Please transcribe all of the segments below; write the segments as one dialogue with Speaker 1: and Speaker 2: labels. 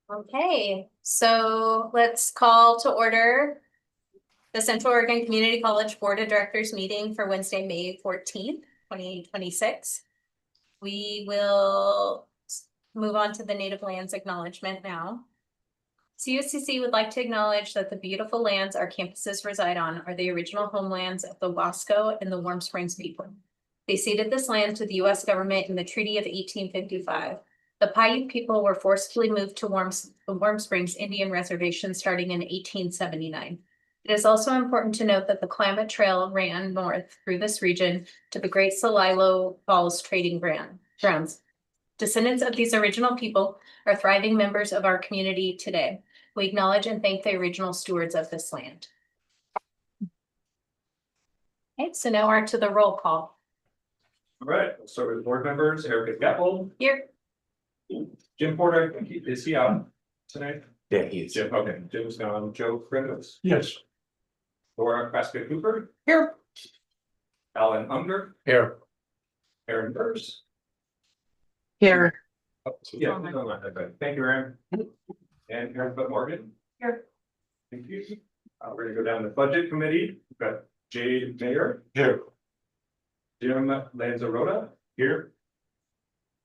Speaker 1: Okay, so let's call to order the Central Oregon Community College Board of Directors meeting for Wednesday, May 14th, 2026. We will move on to the Native Lands Acknowledgement now. COCC would like to acknowledge that the beautiful lands our campuses reside on are the original homelands of the Wasco and the Warm Springs people. They ceded this land to the U.S. government in the Treaty of 1855. The Paiute people were forcibly moved to the Warm Springs Indian Reservation starting in 1879. It is also important to note that the Klamath Trail ran north through this region to the Great Celilo Falls trading grounds. Descendants of these original people are thriving members of our community today. We acknowledge and thank the original stewards of this land. Okay, so now we're to the roll call.
Speaker 2: All right, we'll start with board members. Erica Gappel.
Speaker 1: Here.
Speaker 2: Jim Porter, is he out tonight?
Speaker 3: Yeah, he is.
Speaker 2: Jim, okay, Jim's gone. Joe Critters.
Speaker 3: Yes.
Speaker 2: Laura Basket Cooper.
Speaker 3: Here.
Speaker 2: Alan Unger.
Speaker 3: Here.
Speaker 2: Aaron Burrs.
Speaker 4: Here.
Speaker 2: Oh, yeah, okay. Thank you, Aaron. And Aaron Morgan.
Speaker 1: Here.
Speaker 2: Thank you. We're gonna go down to budget committee. We've got Jade Mayer.
Speaker 3: Here.
Speaker 2: Jim Lanzarotta. Here.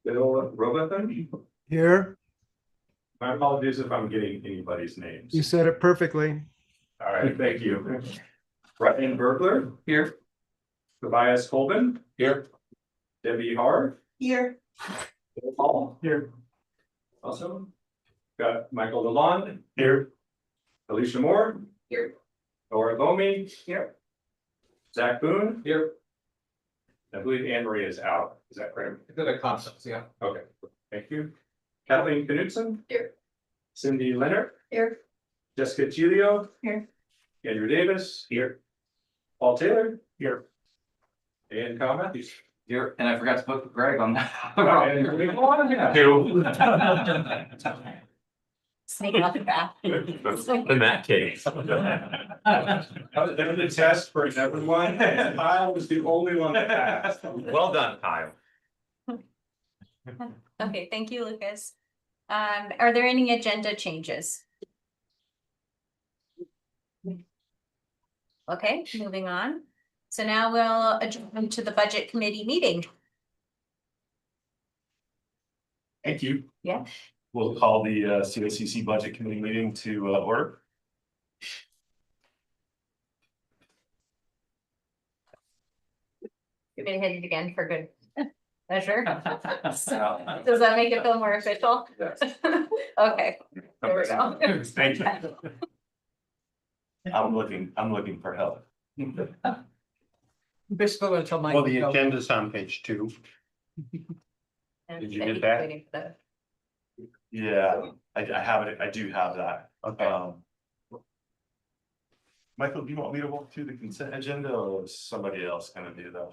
Speaker 2: Bill Robathan.
Speaker 5: Here,
Speaker 2: My apologies if I'm getting anybody's names.
Speaker 5: you said it perfectly.
Speaker 2: All right, thank you. Ryan Bergler.
Speaker 3: Here.
Speaker 2: Tobias Colvin.
Speaker 3: Here.
Speaker 2: Debbie Harv.
Speaker 4: Here.
Speaker 2: Bill Hall. Here. Awesome. Got Michael Lalonde. Here. Alicia Moore.
Speaker 1: Here.
Speaker 2: Laura Bomi. Here. Zach Boone. Here. I believe Anne Marie is out. Is that correct?
Speaker 3: It's a concept, yeah.
Speaker 2: Okay, thank you. Kathleen Knudsen.
Speaker 1: Here.
Speaker 2: Cindy Leonard.
Speaker 1: Here.
Speaker 2: Jessica Giglio.
Speaker 1: Here.
Speaker 2: Andrew Davis. Here. Paul Taylor. Here. And Kyle Matthews.
Speaker 3: Here, and I forgot to put Greg on that.
Speaker 1: Sneak out the back.
Speaker 3: In that case.
Speaker 2: I was doing the test for everyone, and Kyle was the only one that passed.
Speaker 3: Well done, Kyle.
Speaker 1: Okay, thank you, Lucas. Are there any agenda changes? Okay, moving on. So now we'll adjourn to the budget committee meeting.
Speaker 6: Thank you.
Speaker 1: Yeah.
Speaker 6: We'll call the COCC Budget Committee meeting to order.
Speaker 1: You're gonna hit it again for good measure. Does that make it feel more official?
Speaker 2: Yes.
Speaker 1: Okay, there we go.
Speaker 6: Thank you. I'm looking for help.
Speaker 4: Basically, until Mike.
Speaker 3: Well, the agenda's on page 2.
Speaker 1: And
Speaker 3: Did you
Speaker 1: then
Speaker 3: get
Speaker 1: keep
Speaker 3: that?
Speaker 1: waiting for the-
Speaker 6: Yeah, I have it. I do have that.
Speaker 3: Okay.
Speaker 6: Michael, do you want me to walk through the consent agenda or is somebody else gonna do that?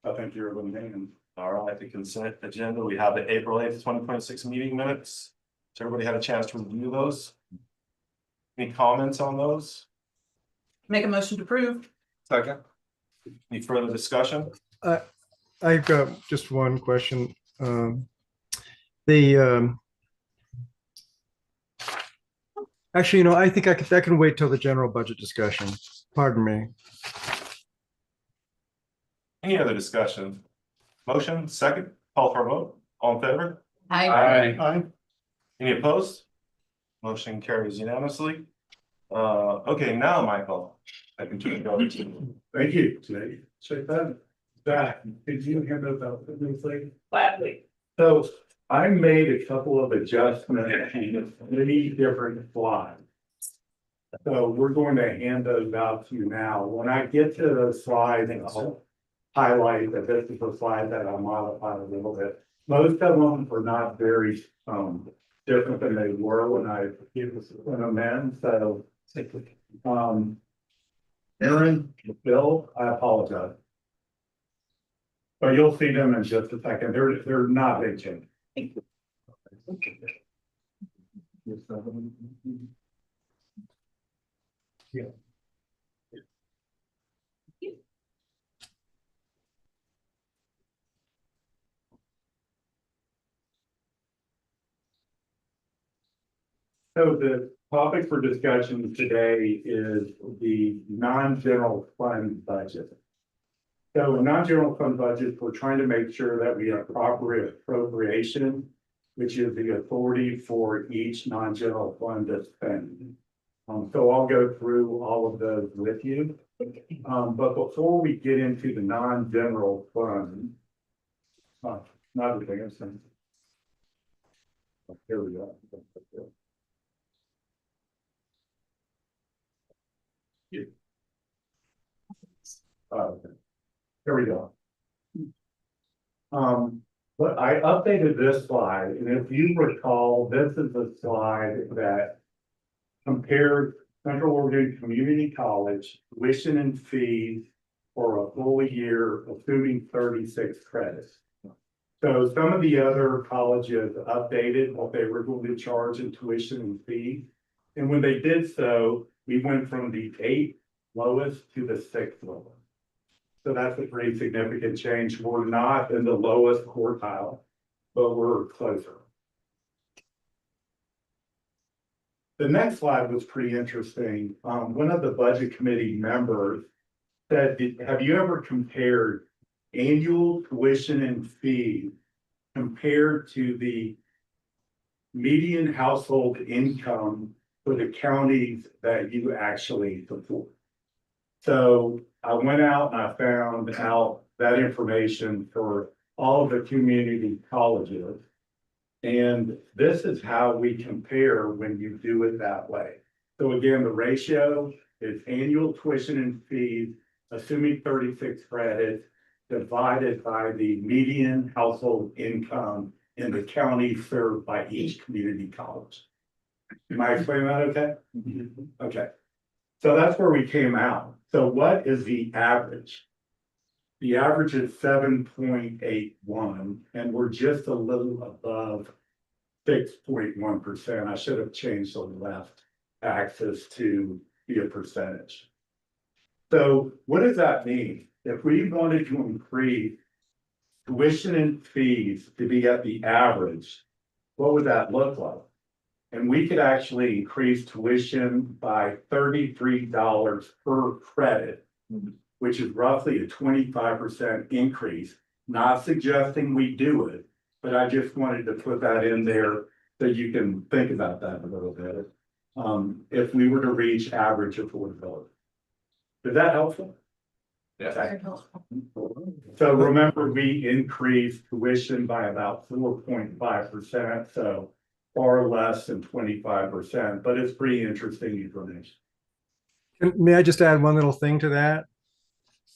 Speaker 2: I think you're eliminating.
Speaker 6: All right, the consent agenda, we have the April 8th, 2026 meeting minutes. So everybody had a chance to review those? Any comments on those?
Speaker 4: Make a motion to approve.
Speaker 6: Second. Any further discussion?
Speaker 5: I've got just one question. The actually, I think that can wait till the general budget discussion. Pardon me.
Speaker 6: Any other discussion? Motion, second, call for a vote, all in favor?
Speaker 1: I
Speaker 6: Any opposed? Motion carries unanimously. Okay, now, Michael, I can turn it over to you.
Speaker 7: Thank you, today. So that, did you hand those out to me, please?
Speaker 4: Gladly.
Speaker 7: So I made a couple of adjustments in 3 different slides. So we're going to hand those out to you now. When I get to those slides, I'll highlight that this is a slide that I modified a little bit. Most of them are not very different than they were when I put them in, so. Aaron, Bill, I apologize. But you'll see them in just a second. They're not big changes. Yeah. So the topic for discussion today is the non-general fund budget. So a non-general fund budget, we're trying to make sure that we have proper appropriation, which is the authority for each non-general fund to spend. So I'll go through all of those with you. But before we get into the non-general fund, not everything I'm saying. Here we go. Here we go. But I updated this slide, and if you recall, this is the slide that compared Central Oregon Community College tuition and fees for a full year, assuming 36 credits. So some of the other colleges updated what they were going to charge in tuition and fees. And when they did so, we went from the 8th lowest to the 6th lowest. So that's a pretty significant change. We're not in the lowest quartile, but we're closer. The next slide was pretty interesting. One of the budget committee members said, have you ever compared annual tuition and fee compared to the median household income for the counties that you actually support? So I went out and I found out that information for all of the community colleges. And this is how we compare when you do it that way. So again, the ratio is annual tuition and fees, assuming 36 credits, divided by the median household income in the county served by each community college. Am I explaining that okay? Okay. So that's where we came out. So what is the average? The average is 7.81, and we're just a little above 6.1%. I should have changed the left axis to be a percentage. So what does that mean? If we wanted to increase tuition and fees to be at the average, what would that look like? And we could actually increase tuition by $33 per credit, which is roughly a 25% increase. Not suggesting we do it, but I just wanted to put that in there so you can think about that a little bit. If we were to reach average affordability. Is that helpful?
Speaker 3: Yeah.
Speaker 7: So remember, we increased tuition by about 4.5%, so far less than 25%, but it's pretty interesting information.
Speaker 5: May I just add one little thing to that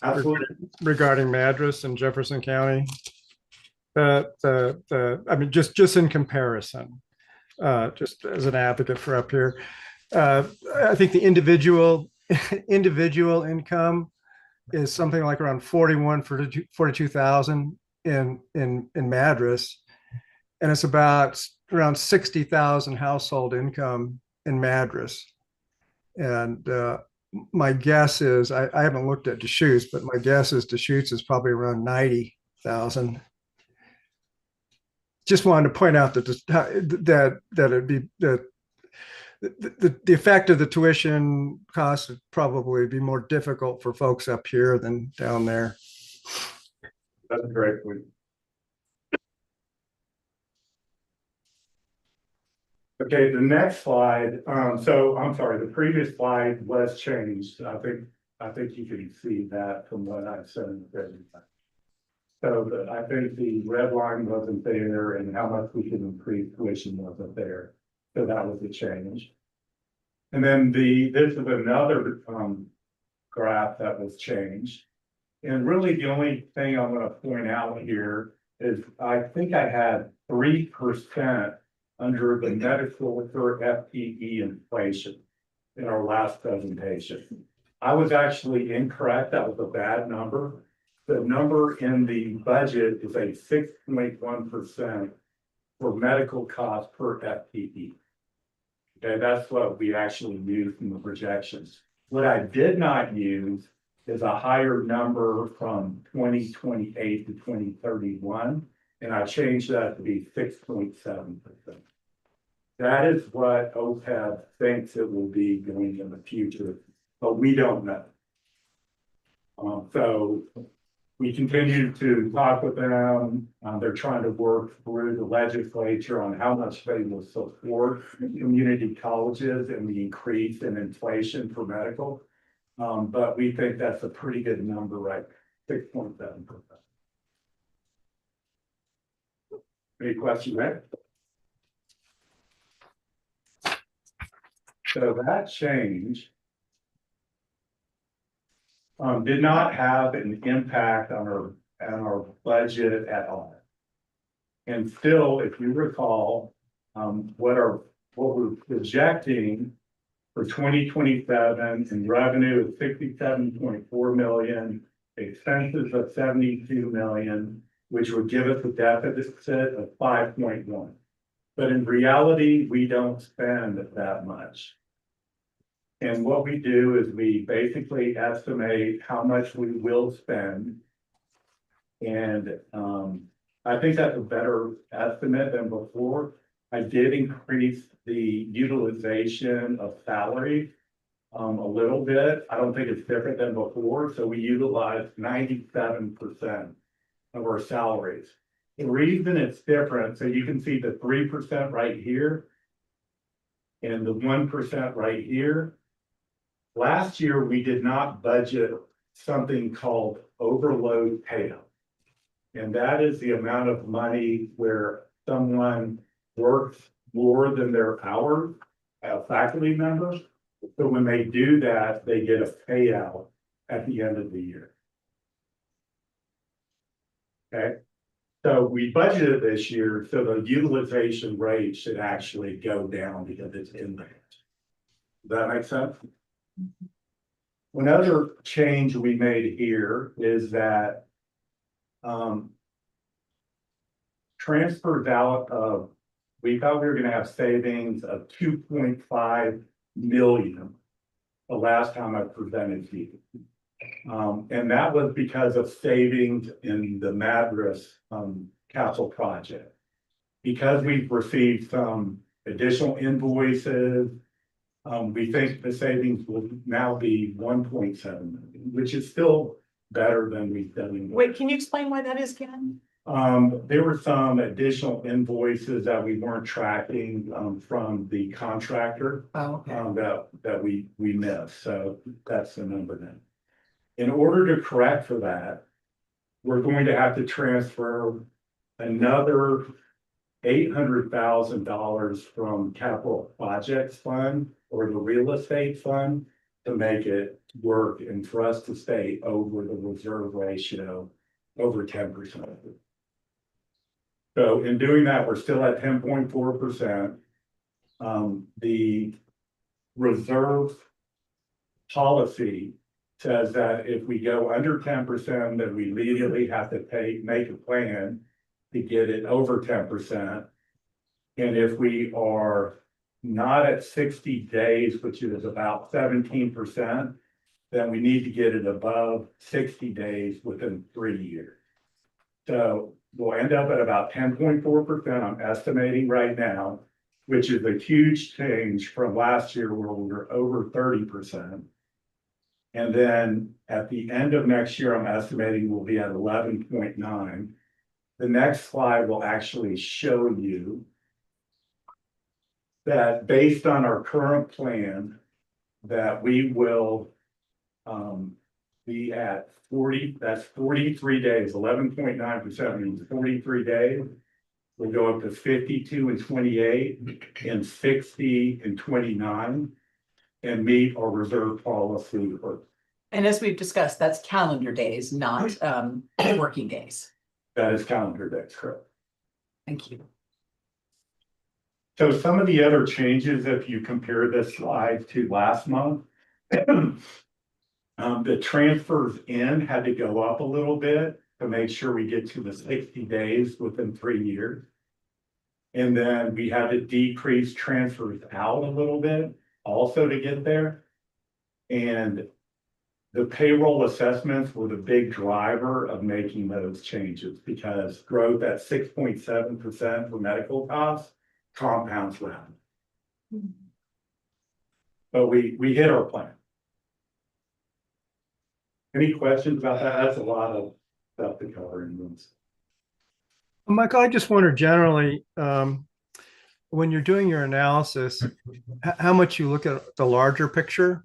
Speaker 7: Absolutely.
Speaker 5: regarding Madras and Jefferson County? I mean, just in comparison, just as an advocate for up here, I think the individual income is something like around 42,000 in Madras, and it's about around 60,000 household income in Madras. And my guess is, I haven't looked at Deschutes, but my guess is Deschutes is probably around 90,000. Just wanted to point out that it'd be that the effect of the tuition costs would probably be more difficult for folks up here than down there.
Speaker 7: That's a great point. Okay, the next slide. So I'm sorry, the previous slide was changed. I think you can see that from what I said in the presentation. So I think the red line wasn't there and how much we could increase tuition wasn't there. So that was a change. And then this is another graph that was changed. And really the only thing I'm going to point out here is I think I had 3% under the medical for FTE inflation in our last presentation. I was actually incorrect. That was a bad number. The number in the budget is a 6.1% for medical costs per FTE. Okay, that's what we actually used in the projections. What I did not use is a higher number from 2028 to 2031, and I changed that to be 6.7%. That is what OPEB thinks it will be going in the future, but we don't know. So we continue to talk with them. They're trying to work through the legislature on how much they will support community colleges and the increase in inflation for medical. But we think that's a pretty good number, right? 6.7%. Any questions, right? So that change did not have an impact on our budget at all. And still, if you recall, what we're projecting for 2027 in revenue is 67.4 million, expenses of 72 million, which would give us a deficit of 5.1. But in reality, we don't spend that much. And what we do is we basically estimate how much we will spend. And I think that's a better estimate than before. I did increase the utilization of salary a little bit. I don't think it's different than before. So we utilize 97% of our salaries. The reason it's different, so you can see the 3% right here and the 1% right here. Last year, we did not budget something called overload payout. And that is the amount of money where someone works more than their hours, a faculty member. So when they do that, they get a payout at the end of the year. Okay, so we budgeted this year, so the utilization rate should actually go down because it's in there. Does that make sense? Another change we made here is that transfers out of, we thought we were gonna have savings of 2.5 million the last time I presented to you. And that was because of savings in the Madras Castle project. Because we've received some additional invoices, we think the savings will now be 1.7 million, which is still better than we've done.
Speaker 4: Wait, can you explain why that is, Ken?
Speaker 7: There were some additional invoices that we weren't tracking from the contractor
Speaker 4: Oh, okay.
Speaker 7: that we missed. So that's the number then. In order to correct for that, we're going to have to transfer another $800,000 from capital projects fund or the real estate fund to make it work and for us to stay over the reserve ratio over 10%. So in doing that, we're still at 10.4%. The reserve policy says that if we go under 10%, then we immediately have to make a plan to get it over 10%. And if we are not at 60 days, which is about 17%, then we need to get it above 60 days within 3 years. So we'll end up at about 10.4%, I'm estimating right now, which is a huge change from last year where we were over 30%. And then at the end of next year, I'm estimating we'll be at 11.9. The next slide will actually show you that based on our current plan, that we will be at 40, that's 43 days, 11.9% means 43 days. We'll go up to 52 and 28 and 60 and 29 and meet our reserve policy.
Speaker 4: And as we've discussed, that's calendar days, not working days.
Speaker 7: That is calendar days, correct.
Speaker 4: Thank you.
Speaker 7: So some of the other changes, if you compare this slide to last month, the transfers in had to go up a little bit to make sure we get to the 60 days within 3 years. And then we had to decrease transfers out a little bit also to get there. And the payroll assessments were the big driver of making those changes because growth at 6.7% for medical costs compounds around. But we hit our plan. Any questions about that? That's a lot of stuff to cover in this.
Speaker 5: Michael, I just wonder generally, when you're doing your analysis, how much you look at the larger picture?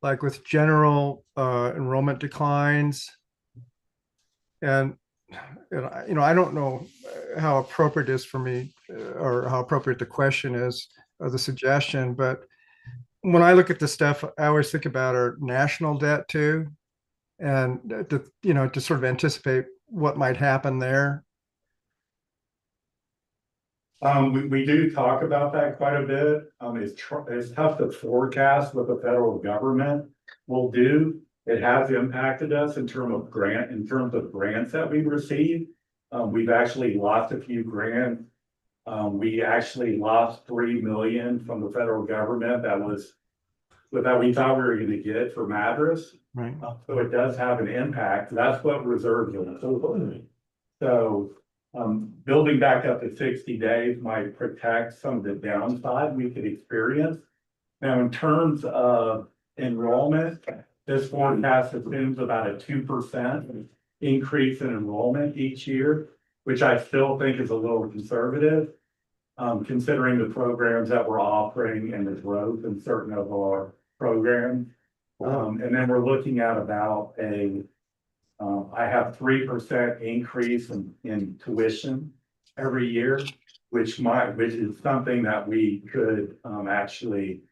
Speaker 5: Like with general enrollment declines. And I don't know how appropriate it is for me or how appropriate the question is or the suggestion, but when I look at the stuff, I always think about our national debt too. And to sort of anticipate what might happen there.
Speaker 7: We do talk about that quite a bit. It's tough to forecast what the federal government will do. It has impacted us in terms of grants that we receive. We've actually lost a few grants. We actually lost 3 million from the federal government that we thought we were going to get for Madras.
Speaker 5: Right.
Speaker 7: So it does have an impact. That's what reserves are. So building back up to 60 days might protect some of the downside we could experience. Now, in terms of enrollment, this forecast assumes about a 2% increase in enrollment each year, which I still think is a little conservative, considering the programs that we're offering and the growth in certain of our programs. And then we're looking at about I have 3% increase in tuition every year, which is something that we could actually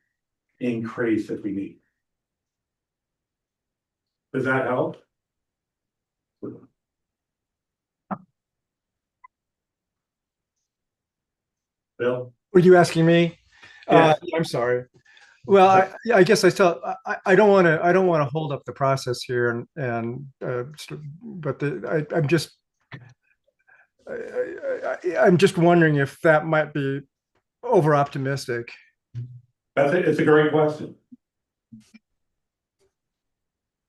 Speaker 7: increase if we need. Does that help? Bill?
Speaker 5: Were you asking me?
Speaker 7: Yeah.
Speaker 5: I'm sorry. Well, I guess I don't want to hold up the process here I'm just wondering if that might be over optimistic.
Speaker 7: It's a great question.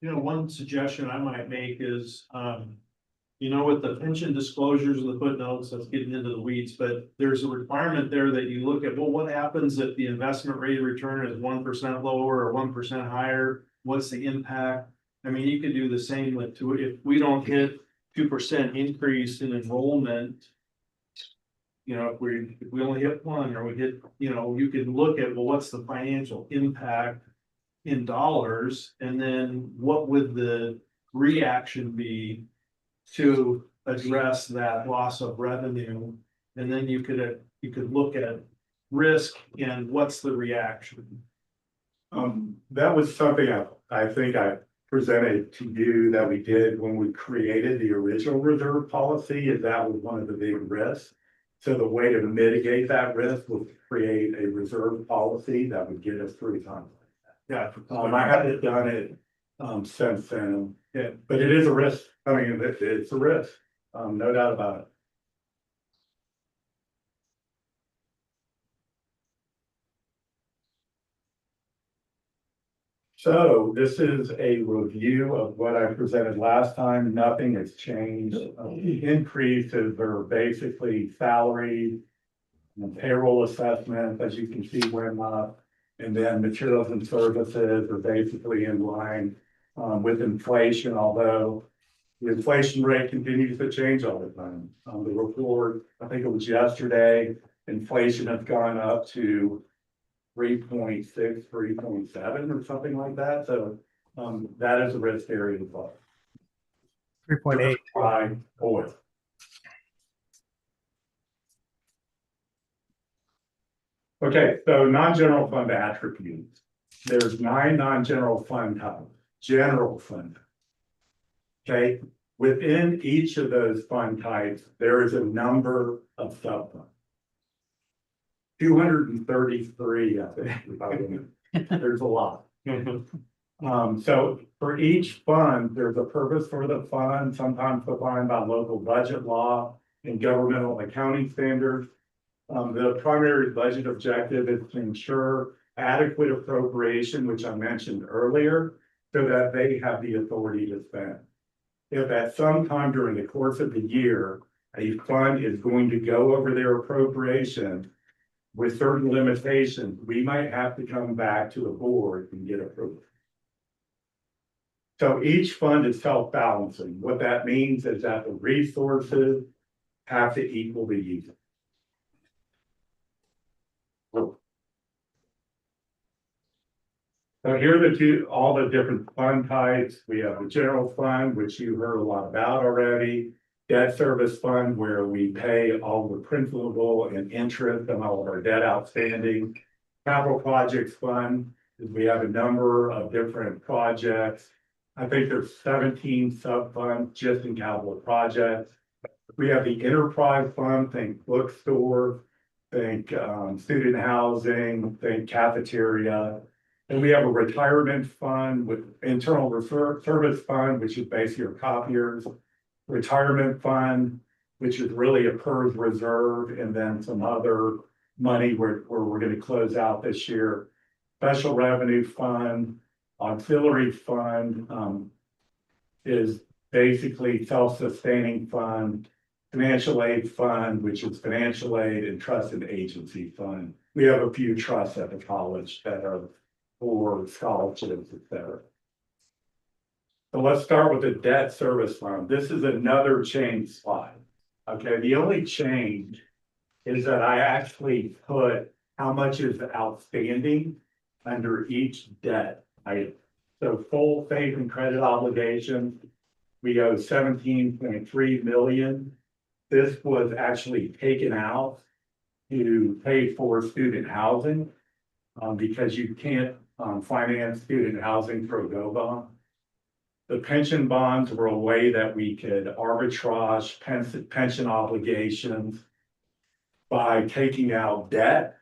Speaker 8: One suggestion I might make is, with the pension disclosures and the footnotes, that's getting into the weeds, but there's a requirement there that you look at, well, what happens if the investment rate of return is 1% lower or 1% higher? What's the impact? I mean, you could do the same if we don't hit 2% increase in enrollment. If we only hit 1 or we hit, you can look at, well, what's the financial impact in dollars, and then what would the reaction be to address that loss of revenue? And then you could look at risk and what's the reaction.
Speaker 7: That was something I think I presented to you that we did when we created the original reserve policy, is that was one of the big risks. So the way to mitigate that risk was to create a reserve policy that would get us through time.
Speaker 8: Yeah.
Speaker 7: I haven't done it since then. Yeah, but it is a risk. I mean, it's a risk. No doubt about it. So this is a review of what I presented last time. Nothing has changed. The increases are basically salary and payroll assessment, as you can see, went up. And then materials and services are basically in line with inflation, although the inflation rate continues to change all the time. The report, I think it was yesterday, inflation has gone up to 3.6, 3.7 or something like that. So that is a risk area as well.
Speaker 5: 3.8.
Speaker 7: By oil. Okay, so non-general fund attributes. There's 9 non-general fund types. General fund. Okay, within each of those fund types, there is a number of sub-funds. 233, I think. There's a lot. So for each fund, there's a purpose for the fund, sometimes defined by local budget law and governmental accounting standards. The primary budget objective is to ensure adequate appropriation, which I mentioned earlier, so that they have the authority to spend. If at some time during the course of the year, a fund is going to go over their appropriation, with certain limitations, we might have to come back to the board and get approval. So each fund is self-balancing. What that means is that the resources have to equal the use. So here are all the different fund types. We have the general fund, which you heard a lot about already. Debt service fund, where we pay all the principal and interest on all of our debt outstanding. Capital projects fund, we have a number of different projects. I think there's 17 sub-funds just in capital projects. We have the enterprise fund, think bookstore, think student housing, think cafeteria. And we have a retirement fund with internal service fund, which is basically your copiers. Retirement fund, which is really a PERS reserve, and then some other money where we're going to close out this year. Special revenue fund, auxiliary fund is basically self-sustaining fund. Financial aid fund, which is financial aid, and trust and agency fund. We have a few trusts at the college that are for scholarships, et cetera. So let's start with the debt service fund. This is another change slide. Okay, the only change is that I actually put how much is outstanding under each debt item. So full faith and credit obligations, we owe 17.3 million. This was actually taken out to pay for student housing because you can't finance student housing for a GO bond. The pension bonds were a way that we could arbitrage pension obligations by taking out debt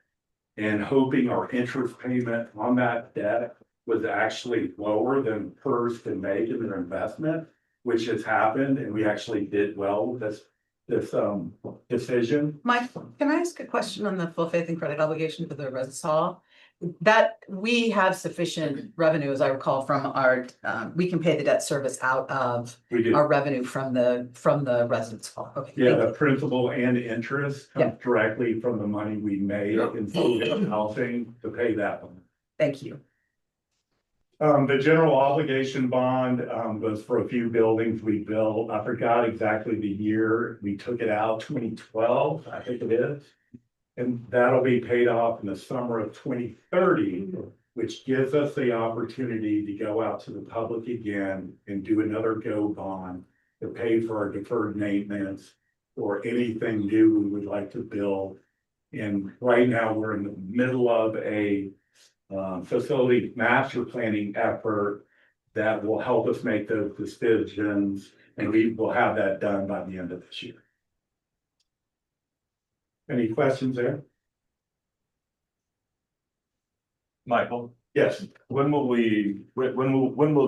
Speaker 7: and hoping our interest payment on that debt was actually lower than PERS can make in their investment, which has happened, and we actually did well with this decision.
Speaker 4: Mike, can I ask a question on the full faith and credit obligation for the residence hall? That we have sufficient revenue, as I recall, from our, we can pay the debt service out of
Speaker 7: We did.
Speaker 4: our revenue from the residence hall. Okay.
Speaker 7: Yeah,
Speaker 4: thank
Speaker 7: the
Speaker 4: you.
Speaker 7: principal and interest
Speaker 4: Yeah.
Speaker 7: comes directly from the money we made in student housing to pay that one.
Speaker 4: Thank you.
Speaker 7: The general obligation bond was for a few buildings we built. I forgot exactly the year. We took it out, 2012, I think it is. And that'll be paid off in the summer of 2030, which gives us the opportunity to go out to the public again and do another GO bond to pay for our deferred maintenance or anything new we would like to build. And right now, we're in the middle of a facility master planning effort that will help us make those decisions, and we will have that done by the end of this year. Any questions there?
Speaker 6: Michael,
Speaker 7: Yes,
Speaker 6: when will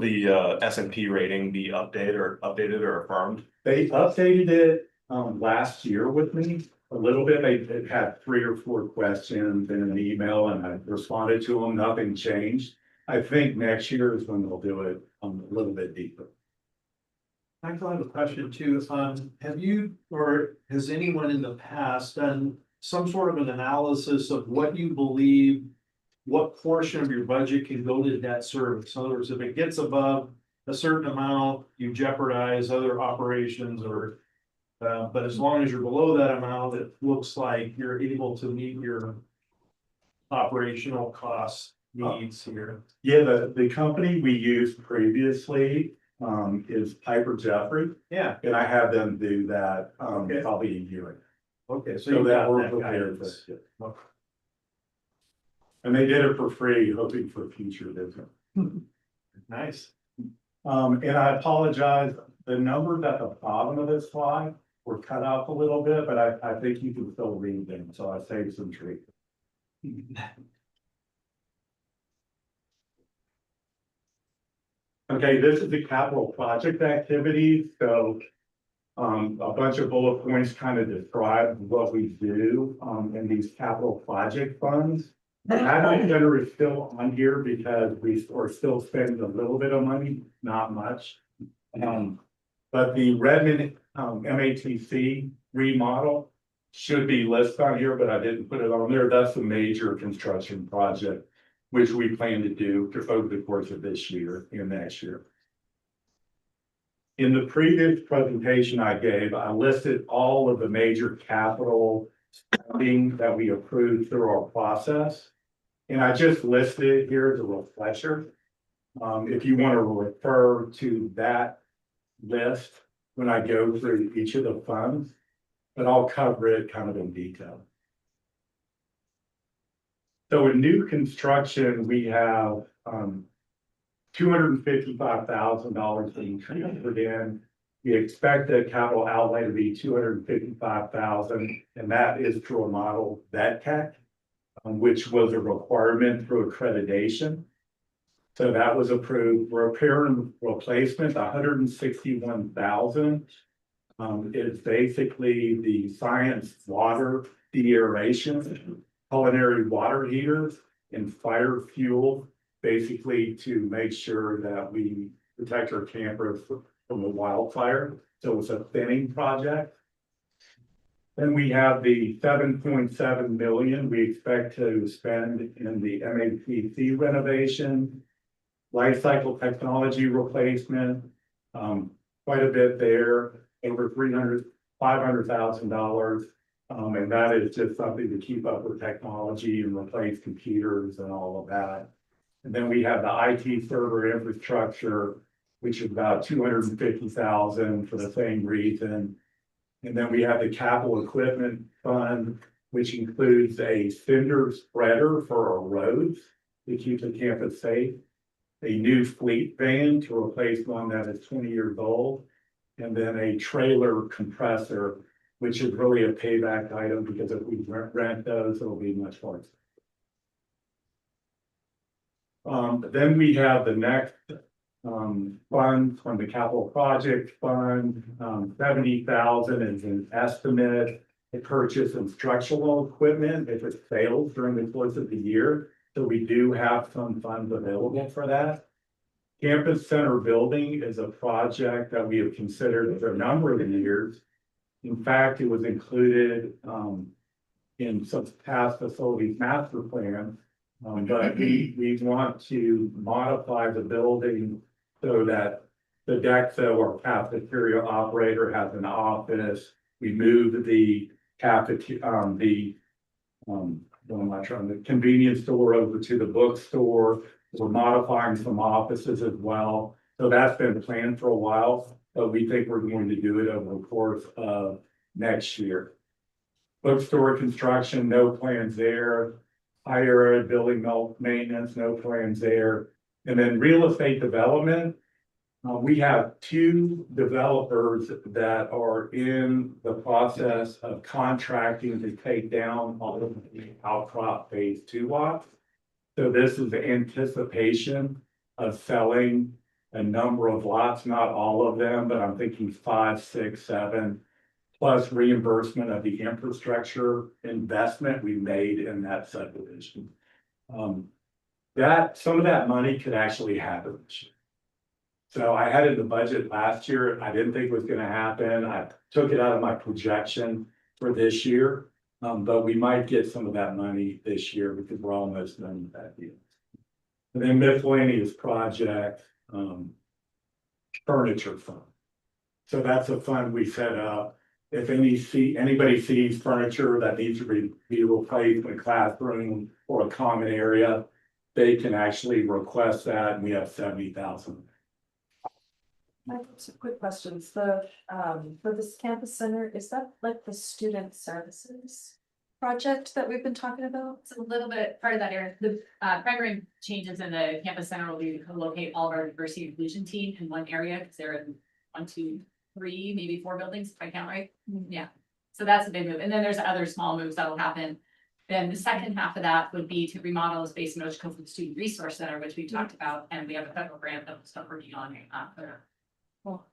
Speaker 6: the S&P rating be updated or affirmed?
Speaker 7: they updated it last year with me a little bit. They had 3 or 4 questions in an email, and I responded to them. Nothing changed. I think next year is when they'll do it a little bit deeper.
Speaker 8: I have a question too. Have you, or has anyone in the past done some sort of an analysis of what you believe, what portion of your budget can go to debt service? In other words, if it gets above a certain amount, you jeopardize other operations or, but as long as you're below that amount, it looks like you're able to meet your operational cost needs here.
Speaker 7: Yeah, the company we used previously is Piper Jeffrey,
Speaker 8: Yeah,
Speaker 7: and I had them do that
Speaker 8: Okay.
Speaker 7: probably a year ago.
Speaker 8: okay, so
Speaker 7: So
Speaker 8: you
Speaker 7: that
Speaker 8: got
Speaker 7: we're
Speaker 8: that
Speaker 7: prepared
Speaker 8: guidance.
Speaker 7: for it. And they did it for free, hoping for future business.
Speaker 8: Nice.
Speaker 7: And I apologize, the numbers at the bottom of this slide were cut off a little bit, but I think you can still read them, so I saved some trees. Okay, this is the capital project activity, so a bunch of bullet points kind of describe what we do in these capital project funds. The admin center is still on here because we are still spending a little bit of money, not much. But the Redmond MATC remodel, should be listed on here, but I didn't put it on there. That's a major construction project, which we plan to do over the course of this year and next year. In the previous presentation I gave, I listed all of the major capital spending that we approved through our process. And I just listed it here as a refresher. If you want to refer to that list when I go through each of the funds, but I'll cover it kind of in detail. So in new construction, we have $255,000 being transferred in. We expect the capital outlay to be $255,000, and that is to remodel vet tech, which was a requirement through accreditation. So that was approved. Repair and replacement, $161,000. It's basically the science water deaeration, culinary water heaters, and fire fuel, basically to make sure that we protect our campers from the wildfire. So it's a thinning project. Then we have the 7.7 million we expect to spend in the MAPC renovation, life cycle technology replacement, quite a bit there, over $500,000. And that is just something to keep up with technology and replace computers and all of that. And then we have the IT server infrastructure, which is about $250,000 for the same reason. And then we have the capital equipment fund, which includes a cinder spreader for our roads to keep the campus safe, a new fleet van to replace one that is 20 years old, and then a trailer compressor, which is really a payback item because if we rent those, it'll be much more expensive. Then we have the next fund from the capital project fund, 70,000 is an estimate to purchase instructional equipment if it fails during the course of the year. So we do have some funds available for that. Campus Center building is a project that we have considered for a number of years. In fact, it was included in some past facilities master plan. But we want to modify the building so that the DEXO or cafeteria operator has an office. We moved the the convenience store over to the bookstore. We're modifying some offices as well. So that's been planned for a while, but we think we're going to do it over the course of next year. Bookstore construction, no plans there. Higher ed building maintenance, no plans there. And then real estate development. We have two developers that are in the process of contracting to take down all of the outcrop phase 2 lots. So this is the anticipation of selling a number of lots, not all of them, but I'm thinking 5, 6, 7, plus reimbursement of the infrastructure investment we made in that subdivision. That some of that money could actually happen this year. So I had it in the budget last year. I didn't think it was going to happen. I took it out of my projection for this year. But we might get some of that money this year because we're almost done with that deal. And then miscellaneous project, furniture fund. So that's a fund we set up. If anybody sees furniture that needs to be replaced in a classroom or a common area, they can actually request that, and we have 70,000.
Speaker 9: I have some quick questions. For this campus center, is that like the student services project that we've been talking about?
Speaker 10: It's a little bit part of that area. The primary changes in the campus center will be to locate all of our diversity and inclusion team in one area because they're in 1, 2, 3, maybe 4 buildings, if I count right. Yeah. So that's a big move. And then there's other small moves that will happen. Then the second half of that would be to remodel the space in Ocean Cove Student Resource Center, which we talked about, and we have a federal grant that we'll start working on.
Speaker 9: Cool.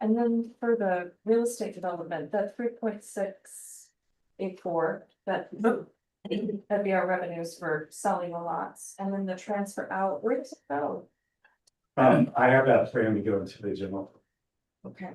Speaker 9: And then for the real estate development, that 3.684, that'd be our revenues for selling the lots, and then the transfer out, where does it go?
Speaker 7: I have that plan to go into the general.
Speaker 9: Okay.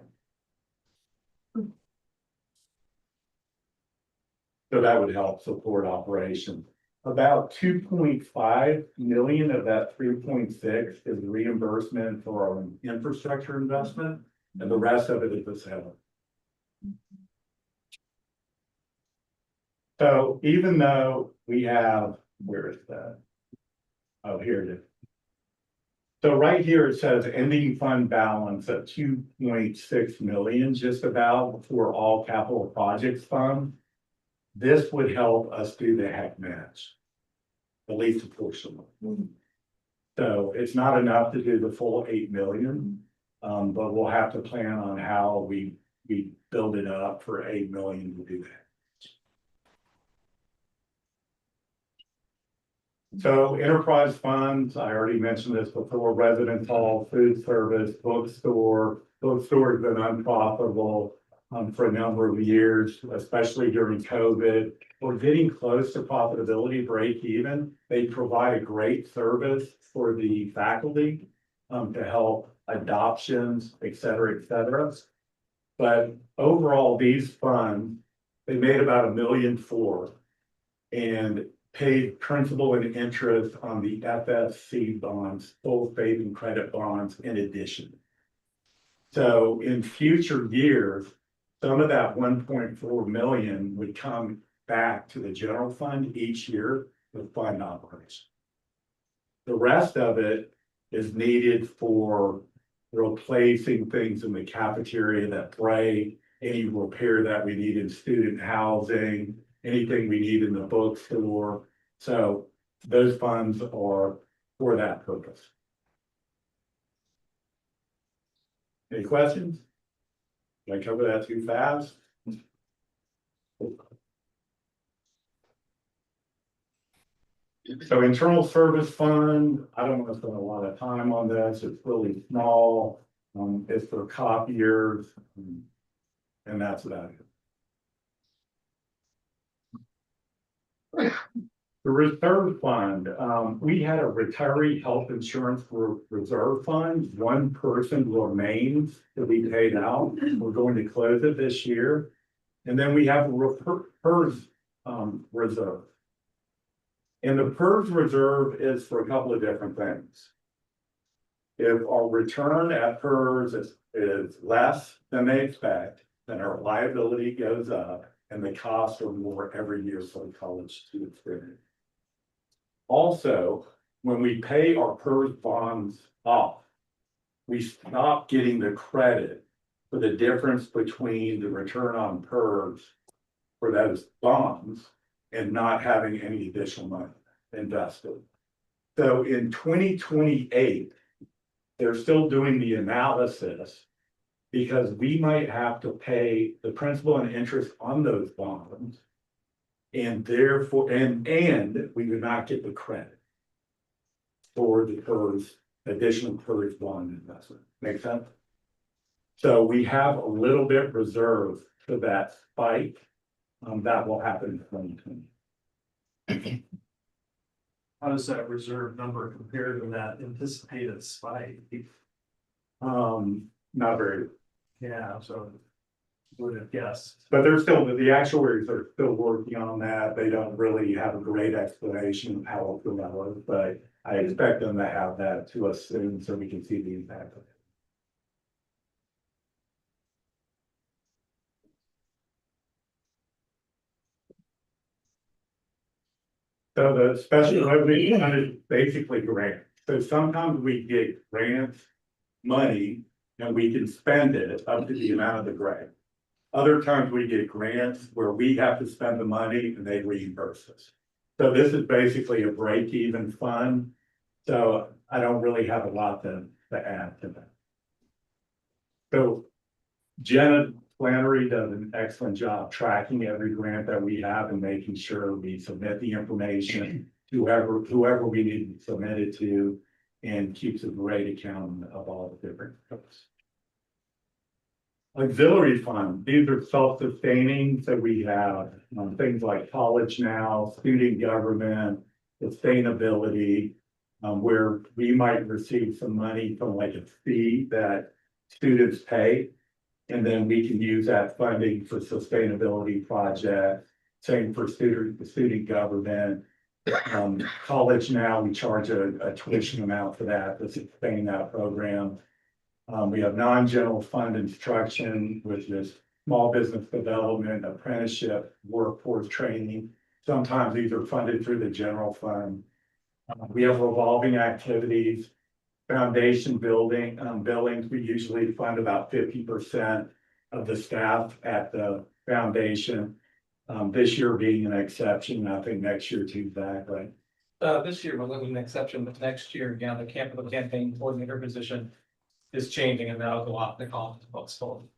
Speaker 7: So that would help support operations. About 2.5 million of that 3.6 is reimbursement for our infrastructure investment, and the rest of it is the sale. So even though we have, where is that? Oh, here it is. So right here, it says ending fund balance of 2.6 million, just about for all capital projects fund. This would help us do the heck match. At least a portion. So it's not enough to do the full 8 million. But we'll have to plan on how we build it up for 8 million to do that. So enterprise funds, I already mentioned this before, residence hall, food service, bookstore. Bookstore has been unprofitable for a number of years, especially during COVID. We're getting close to profitability, break even. They provide a great service for the faculty to help adoptions, et cetera, et cetera. But overall, these funds, they made about $1.4 million and paid principal and interest on the FFC bonds, full faith and credit bonds in addition. So in future years, some of that 1.4 million would come back to the general fund each year with fund operation. The rest of it is needed for replacing things in the cafeteria that break, any repair that we need in student housing, anything we need in the bookstore. So those funds are for that purpose. Any questions? Did I cover that too fast? So internal service fund, I don't want to spend a lot of time on this. It's really small. It's for copiers. And that's about it. The reserve fund, we had a retiree health insurance reserve fund. One person remains to be paid out. We're going to close it this year. And then we have a PERS reserve. And the PERS reserve is for a couple of different things. If our return at PERS is less than they expect, then our liability goes up and the costs are more every year for the college students. Also, when we pay our PERS bonds off, we stop getting the credit for the difference between the return on PERS for those bonds and not having any additional money invested. So in 2028, they're still doing the analysis because we might have to pay the principal and interest on those bonds. And therefore, and we do not get the credit for the PERS, additional PERS bond investment. Make sense? So we have a little bit reserved for that spike. That will happen in 2020.
Speaker 8: How does that reserve number compare to that anticipated spike?
Speaker 7: Not very.
Speaker 8: Yeah, so would have guessed.
Speaker 7: But they're still, the actuaries are still working on that. They don't really have a great explanation of how it develops, but I expect them to have that to us soon so we can see the impact of it. So the special revenue fund is basically grants. So sometimes we get grants money and we can spend it up to the amount of the grant. Other times we get grants where we have to spend the money and they reimburse us. So this is basically a break-even fund. So I don't really have a lot to add to that. So Jenna Flannery does an excellent job tracking every grant that we have and making sure we submit the information to whoever we need to submit it to, and keeps a great account of all the different groups. Auxiliary fund, these are self-sustaining, so we have things like college now, student government, sustainability, where we might receive some money from like a fee that students pay. And then we can use that funding for sustainability projects, Same for student government. College now, we charge a tuition amount for that, to sustain that program. We have non-general fund instruction, which is small business development, apprenticeship, workforce training. Sometimes these are funded through the general fund. We have revolving activities, foundation building, billings. We usually fund about 50% of the staff at the foundation. This year being an exception, I think next year too, Zach, right?
Speaker 2: This year we're looking at an exception, but next year, again, the capital campaign coordinator position is changing and that'll go off the call to books full.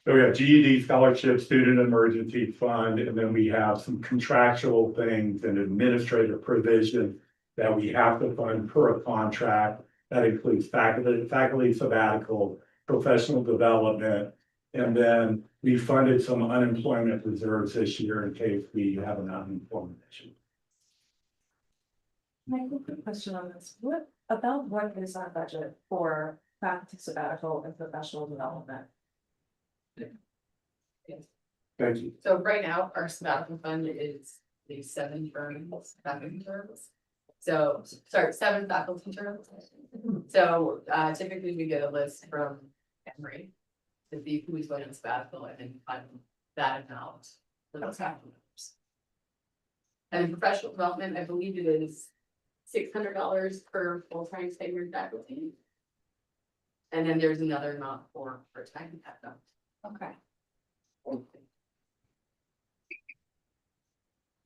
Speaker 7: So we have GED scholarship, student emergency fund, and then we have some contractual things and administrative provision that we have to fund per a contract. That includes faculty sabbatical, professional development, and then we funded some unemployment reserves this year in case we have an unemployment issue.
Speaker 9: Michael, quick question on this. What is our budget for faculty sabbatical and professional development?
Speaker 7: Thank you.
Speaker 10: So right now, our sabbatical fund is the 7 faculty terms. So, sorry, 7 faculty terms. So typically we get a list from Emory to see who's going on sabbatical and then fund that amount for those faculty members. And in professional development, I believe it is $600 per full-time tenured faculty. And then there's another amount for part-time faculty.
Speaker 9: Okay.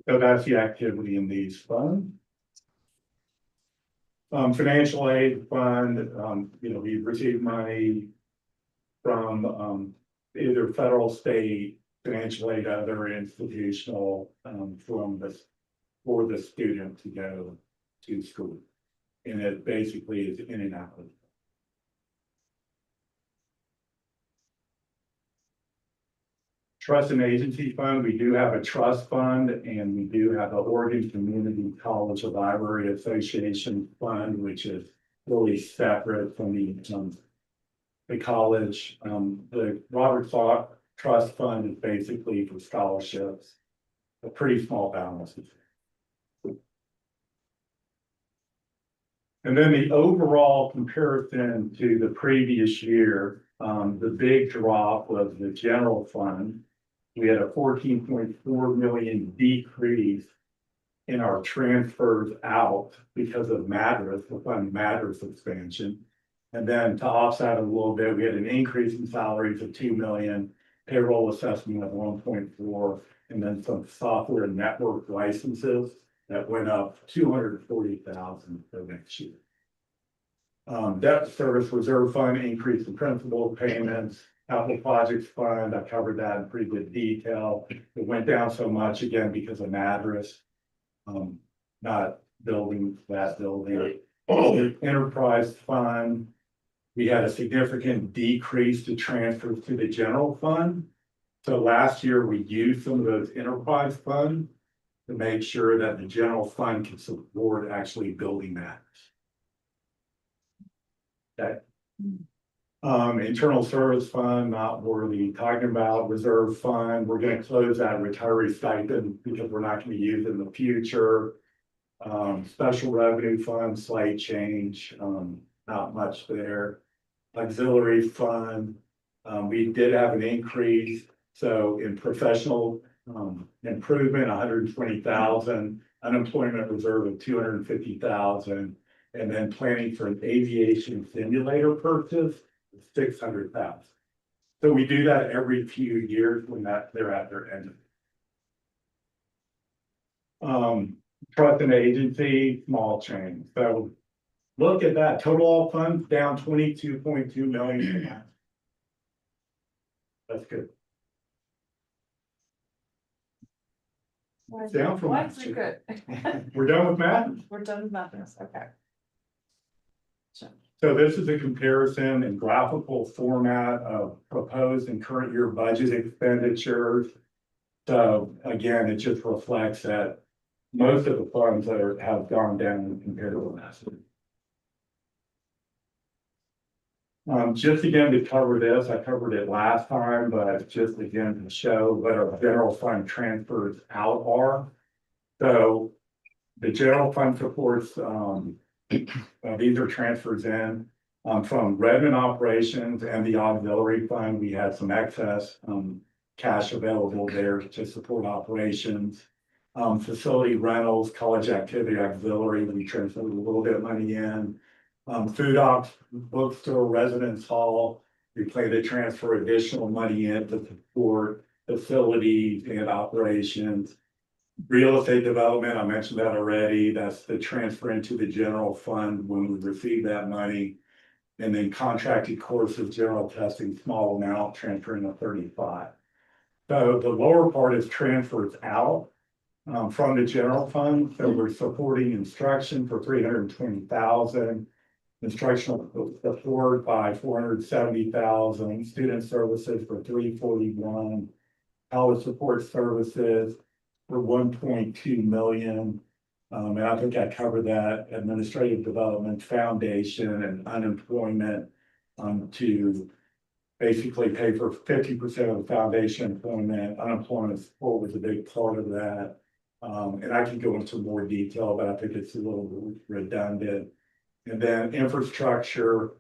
Speaker 7: So that's the activity in these funds. Financial aid fund, we've received money from either federal, state, financial aid, other institutional, for the student to go to school. And it basically is in and out. Trust and agency fund, we do have a trust fund and we do have the Oregon Community College Library Association fund, which is really separate from the college. The Robert Salk Trust Fund is basically for scholarships, a pretty small balance. And then the overall comparison to the previous year, the big drop was the general fund. We had a 14.4 million decrease in our transfers out because of Madras, the fund Madras expansion. And then to offset it a little bit, we had an increase in salaries of 2 million, payroll assessment of 1.4, and then some software network licenses that went up 240,000 for next year. Debt service reserve fund increase in principal payments. Capital projects fund, I covered that in pretty good detail. It went down so much again because of Madras, not building that building. Enterprise fund, we had a significant decrease to transfers to the general fund. So last year we used some of those enterprise funds to make sure that the general fund can support actually building that. Okay. Internal service fund, not worthy talking about. Reserve fund, we're going to close that retiree stipend because we're not going to use it in the future. Special revenue fund, slight change, not much there. Auxiliary fund, we did have an increase. So in professional improvement, 120,000, unemployment reserve of 250,000, and then planning for an aviation simulator purchase, 600,000. So we do that every few years when they're at their end. Trust and agency, small change. So look at that. Total all funds down 22.2 million. That's good. Down from
Speaker 9: Why
Speaker 7: last
Speaker 9: is it
Speaker 7: year.
Speaker 9: good?
Speaker 7: We're done with math.
Speaker 9: We're done with this, okay.
Speaker 7: So this is a comparison in graphical format of proposed and current year budget expenditures. So again, it just reflects that most of the funds have gone down compared to last year. Just again to cover this, I covered it last time, but just again to show what our general fund transfers out are. So the general fund supports, these are transfers in, from revenue operations and the auxiliary fund. We had some excess, cash available there to support operations. Facility rentals, college activity auxiliary, we transferred a little bit of money in. Food ops, bookstore, residence hall, we plan to transfer additional money in to support facilities and operations. Real estate development, I mentioned that already, that's the transfer into the general fund when we receive that money. And then contracted courses, general testing, small amount, transferring to 35. So the lower part is transfers out from the general fund. So we're supporting instruction for 320,000. Instructional support by 470,000, student services for 341, college support services for 1.2 million. And I think I covered that, administrative development, foundation, and unemployment to basically pay for 50% of the foundation employment. Unemployment support was a big part of that. And I can go into more detail, but I think it's a little redundant. And then infrastructure,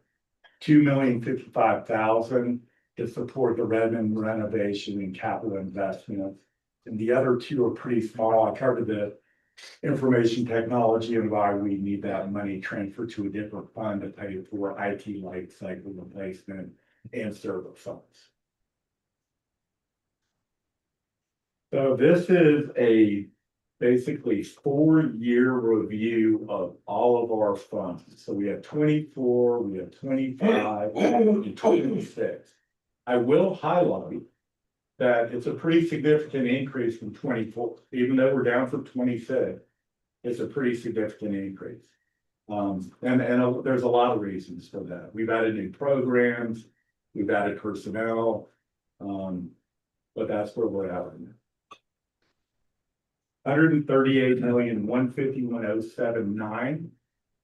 Speaker 7: 2,055,000 to support the Redmond renovation and capital investments. And the other two are pretty small. I covered the information technology and why we need that money transferred to a different fund to pay for IT life cycle replacement and server funds. So this is a basically 4-year review of all of our funds. So we have 24, we have 25, and 26. I will highlight that it's a pretty significant increase from 24, even though we're down from 26. It's a pretty significant increase. And there's a lot of reasons for that. We've added new programs, we've added personnel, but that's where we're at. 138,151,079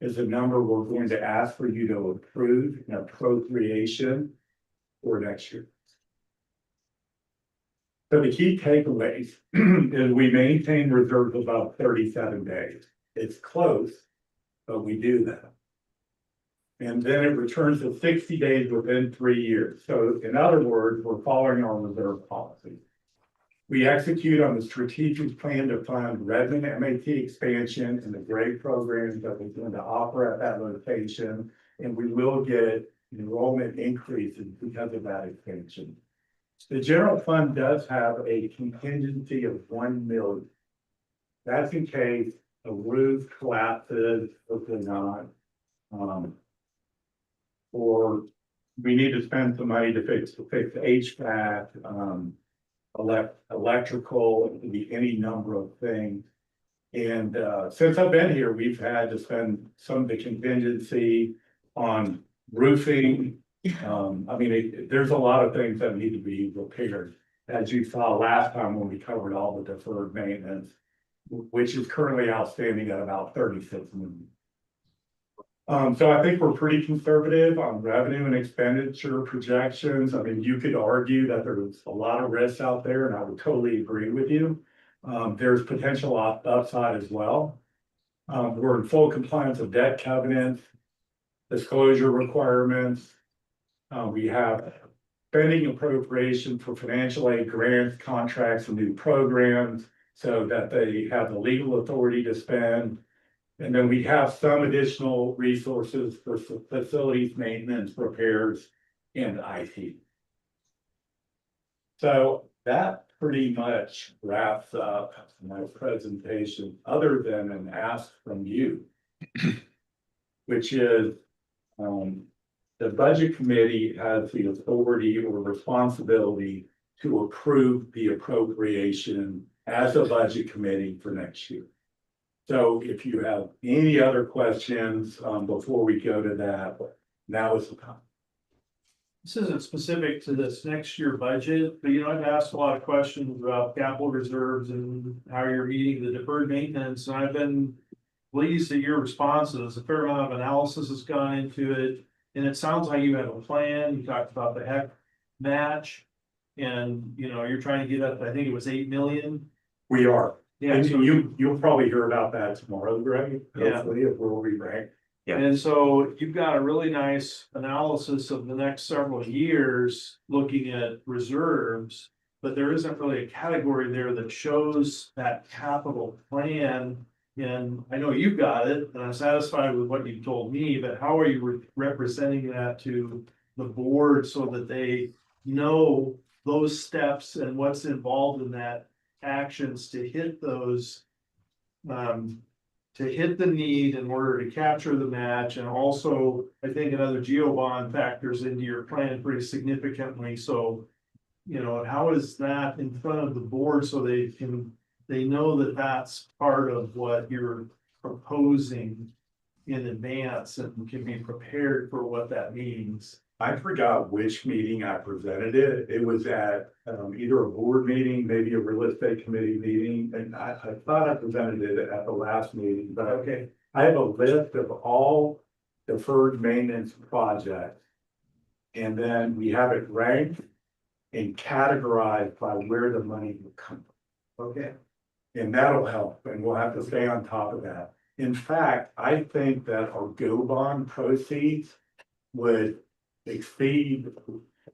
Speaker 7: is the number we're going to ask for you to approve an appropriation for next year. So the key takeaways is we maintain reserves about 37 days. It's close, but we do that. And then it returns to 60 days within 3 years. So in other words, we're following our reserve policy. We execute on the strategic plan to fund Redmond MAT expansion and the grade programs that we're going to offer at that location. And we will get enrollment increases because of that expansion. The general fund does have a contingency of 1 million. That's in case a roof collapses, hopefully not. Or we need to spend some money to fix HVAC, electrical, it could be any number of things. And since I've been here, we've had to spend some of the contingency on roofing. There's a lot of things that need to be repaired. As you saw last time when we covered all the deferred maintenance, which is currently outstanding at about 36 million. So I think we're pretty conservative on revenue and expenditure projections. I mean, you could argue that there's a lot of risks out there, and I would totally agree with you. There's potential upside as well. We're in full compliance of debt covenants, disclosure requirements. We have spending appropriation for financial aid grants, contracts, and new programs so that they have the legal authority to spend. And then we have some additional resources for facilities, maintenance, repairs, and IT. So that pretty much wraps up my presentation, other than an ask from you, which is the budget committee has the authority or responsibility to approve the appropriation as a budget committee for next year. So if you have any other questions before we go to that, now is the time.
Speaker 8: This isn't specific to this next year budget, but I've asked a lot of questions about capital reserves and how you're meeting the deferred maintenance, and I've been pleased at your responses. A fair amount of analysis has gone into it. And it sounds like you have a plan, you talked about the heck match. And, you know, you're trying to get up, I think it was 8 million.
Speaker 7: We are.
Speaker 8: Yeah,
Speaker 7: And
Speaker 8: so
Speaker 7: you'll probably hear about that tomorrow, Greg.
Speaker 8: Yeah.
Speaker 7: Hopefully, if we'll be ranked.
Speaker 8: And so you've got a really nice analysis of the next several years, looking at reserves. But there isn't really a category there that shows that capital plan. And I know you've got it, and I'm satisfied with what you told me, but how are you representing that to the board so that they know those steps and what's involved in that actions to hit those? To hit the need in order to capture the match, and also, I think another geo bond factors into your plan pretty significantly, so. You know, how is that in front of the board so they know that that's part of what you're proposing in advance and can be prepared for what that means?
Speaker 7: I forgot which meeting I presented it. It was at either a board meeting, maybe a real estate committee meeting, and I thought I presented it at the last meeting, but
Speaker 8: Okay,
Speaker 7: I have a list of all deferred maintenance projects. And then we have it ranked and categorized by where the money will come from.
Speaker 8: okay.
Speaker 7: And that'll help, and we'll have to stay on top of that. In fact, I think that our go bond proceeds would exceed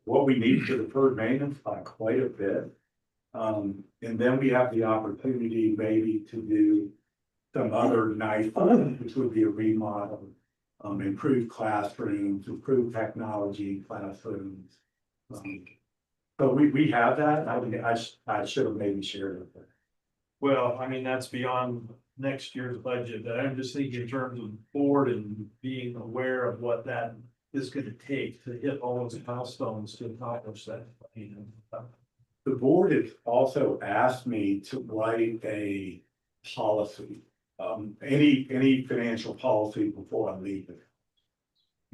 Speaker 7: what we need for deferred maintenance by quite a bit. And then we have the opportunity maybe to do some other nice things, which would be a remodel, improved classrooms, improved technology classrooms. But we have that, I should have maybe shared it.
Speaker 8: Well, I mean, that's beyond next year's budget, but I'm just thinking in terms of board and being aware of what that is gonna take to hit all those milestones to accomplish that. You know.
Speaker 7: The board has also asked me to write a policy, any financial policy before I leave it.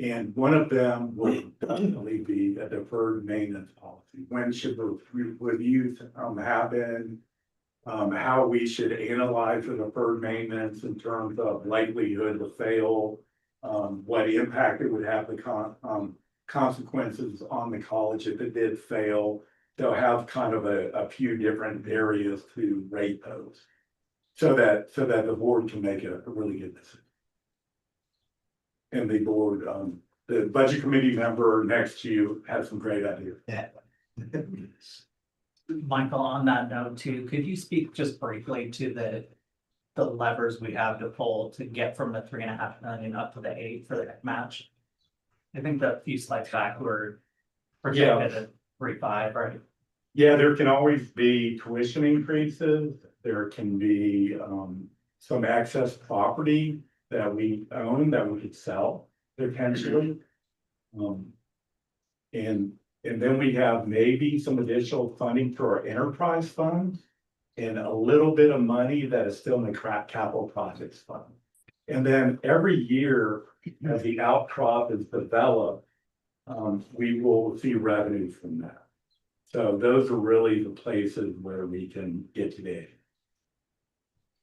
Speaker 7: And one of them will definitely be a deferred maintenance policy. When should the reviews happen? How we should analyze the deferred maintenance in terms of likelihood of fail, what impact it would have, the consequences on the college if it did fail. They'll have kind of a few different areas to rate those. So that the board can make a really good decision. And the board, the budget committee member next to you has some great ideas.
Speaker 11: Michael, on that note too, could you speak just briefly to the levers we have to pull to get from the 3.5 million up to the 8 for the match? I think the few slides back were projected at 3.5, right?
Speaker 7: Yeah, there can always be tuition increases. There can be some excess property that we own that we could sell potentially. And then we have maybe some additional funding through our enterprise fund and a little bit of money that is still in the capital projects fund. And then every year, as the outcrop is developed, we will see revenue from that. So those are really the places where we can get today.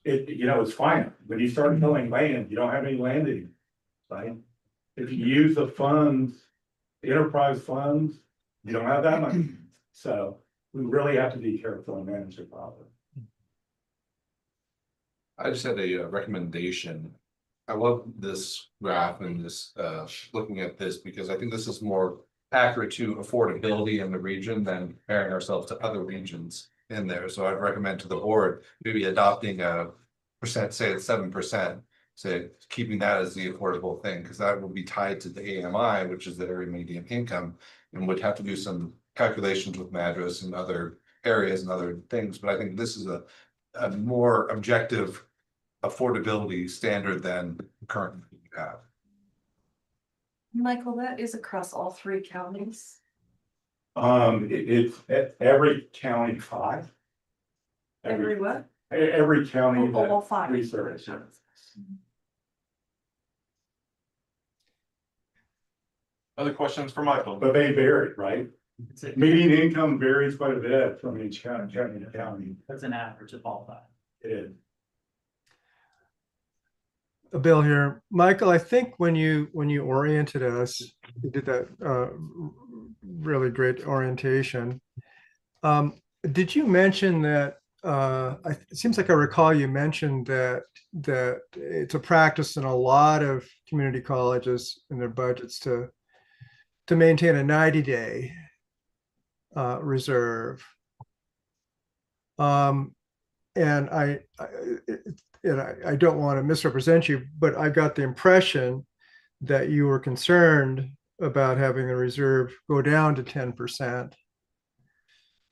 Speaker 7: It's fine. When you start selling land, you don't have any land anymore, right? If you use the funds, the enterprise funds, you don't have that money. So we really have to be careful and manage it properly.
Speaker 12: I just had a recommendation. I love this graph and this looking at this because I think this is more accurate to affordability in the region than comparing ourselves to other regions in there. So I'd recommend to the board maybe adopting a percent, say it's 7%, say keeping that as the affordable thing, because that will be tied to the AMI, which is the area median income, and would have to do some calculations with Madras and other areas and other things. But I think this is a more objective affordability standard than currently you have.
Speaker 9: Michael, that is across all 3 counties.
Speaker 7: It's at every county 5.
Speaker 9: Every what?
Speaker 7: Every county
Speaker 9: All
Speaker 7: that
Speaker 9: 5.
Speaker 7: we service.
Speaker 6: Other questions for Michael?
Speaker 7: But they vary, right? Median income varies quite a bit from each county to county.
Speaker 11: That's an average of all that.
Speaker 7: It is.
Speaker 5: Bill here. Michael, I think when you oriented us, you did that really great orientation. Um, did you mention that it seems like I recall you mentioned that it's a practice in a lot of community colleges in their budgets to maintain a 90-day reserve. Um, and I don't want to misrepresent you, but I got the impression that you were concerned about having the reserve go down to 10%.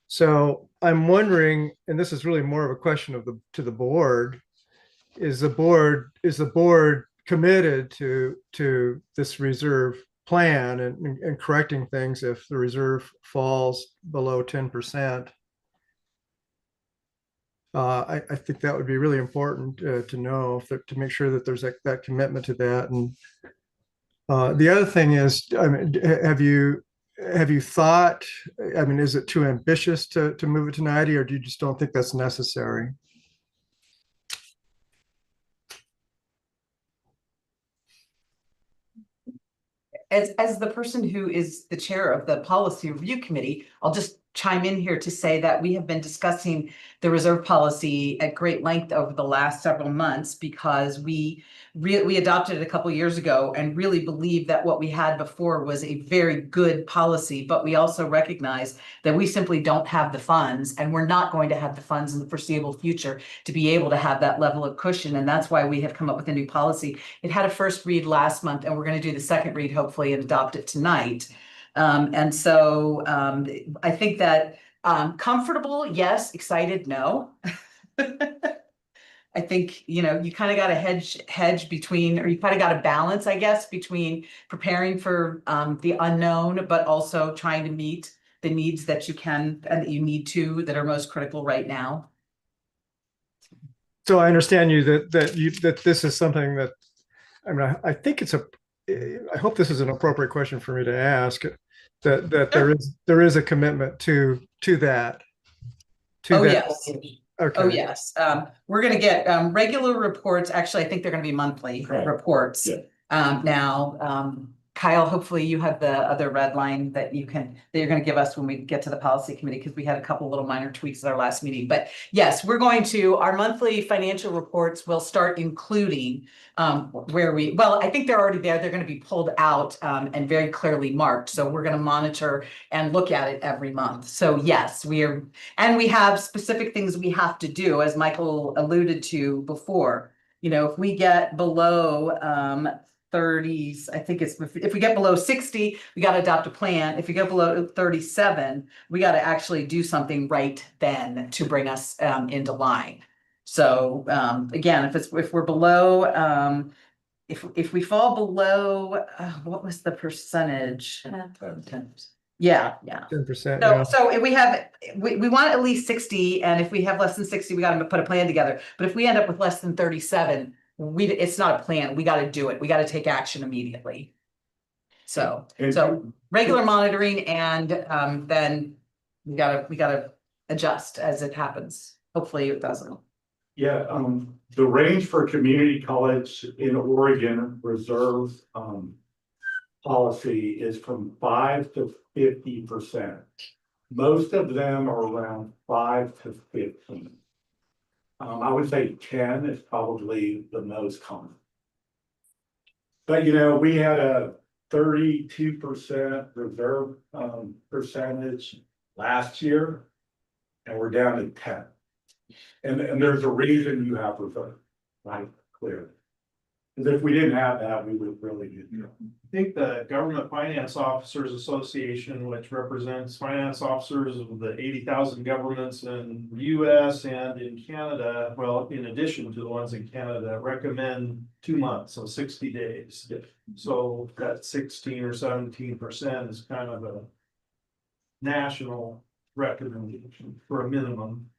Speaker 5: So I'm wondering, and this is really more of a question of to the board, is the board committed to this reserve plan and correcting things if the reserve falls below 10%? I think that would be really important to know to make sure that there's that commitment to that. And the other thing is, I mean, have you thought? I mean, is it too ambitious to move it to 90, or do you just don't think that's necessary?
Speaker 4: As the person who is the chair of the policy review committee, I'll just chime in here to say that we have been discussing the reserve policy at great length over the last several months because we adopted it a couple years ago and really believe that what we had before was a very good policy, but we also recognize that we simply don't have the funds, and we're not going to have the funds in the foreseeable future to be able to have that level of cushion. And that's why we have come up with a new policy. It had a first read last month, and we're going to do the second read hopefully and adopt it tonight. And so I think that comfortable, yes. Excited, no. I think, you kind of got to hedge between, or you kind of got to balance, I guess, between preparing for the unknown, but also trying to meet the needs that you can and that you need to that are most critical right now.
Speaker 5: So I understand that this is something that, I mean, I think I hope this is an appropriate question for me to ask, that there is a commitment to that.
Speaker 4: Oh, yes.
Speaker 5: Okay.
Speaker 4: Oh, yes. We're going to get regular reports. Actually, I think they're going to be monthly reports. Yeah. Now, Kyle, hopefully you have the other red line that you're going to give us when we get to the policy committee, because we had a couple little minor tweaks at our last meeting. But yes, our monthly financial reports will start including well, I think they're already there. They're going to be pulled out and very clearly marked. So we're going to monitor and look at it every month. So yes, and we have specific things we have to do, as Michael alluded to before. If we get below 30s, I think if we get below 60, we got to adopt a plan. If we get below 37, we got to actually do something right then to bring us into line. So again, if we're below, if we fall below, what was the percentage? 10%. Yeah.
Speaker 5: 10%.
Speaker 4: So if we want at least 60, and if we have less than 60, we got to put a plan together. But if we end up with less than 37, it's not a plan. We got to do it. We got to take action immediately. So regular monitoring, and then we gotta adjust as it happens. Hopefully it doesn't.
Speaker 7: Yeah, the range for community college in Oregon reserve policy is from 5 to 50%. Most of them are around 5 to 15. I would say 10 is probably the most common. But we had a 32% reserve percentage last year, and we're down to 10. And there's a reason you have reserve, right? Clearly. Because if we didn't have that, we would really do.
Speaker 8: I think the Government Finance Officers Association, which represents finance officers of the 80,000 governments in the US and in Canada, well, in addition to the ones in Canada, recommend 2 months, so 60 days. So that 16 or 17% is kind of a national recommendation for a minimum.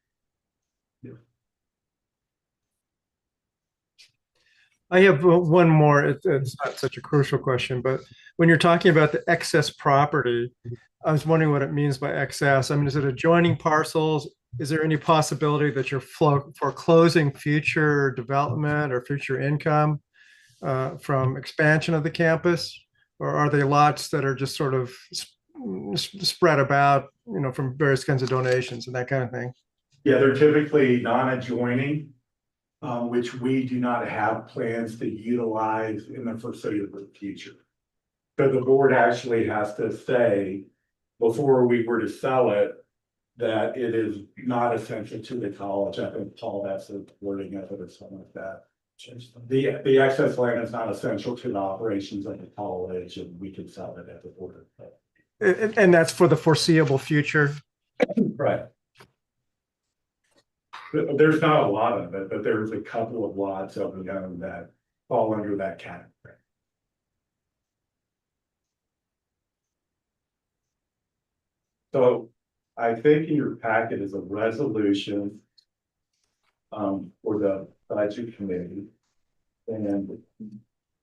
Speaker 5: I have one more. It's not such a crucial question, but when you're talking about the excess property, I was wondering what it means by excess. I mean, is it adjoining parcels? Is there any possibility that you're foreclosing future development or future income from expansion of the campus? Or are they lots that are just sort of spread about, from various kinds of donations and that kind of thing?
Speaker 7: Yeah, they're typically non-adjoining, which we do not have plans to utilize in the foreseeable future. But the board actually has to say, before we were to sell it, that it is not essential to the college. I think Paul, that's the wording of it or something like that. The excess land is not essential to the operations of the college, and we can sell it at the board.
Speaker 5: And that's for the foreseeable future?
Speaker 7: Right. There's not a lot of it, but there's a couple of lots that we own that fall under that category. So I think in your packet is a resolution for the budget committee. And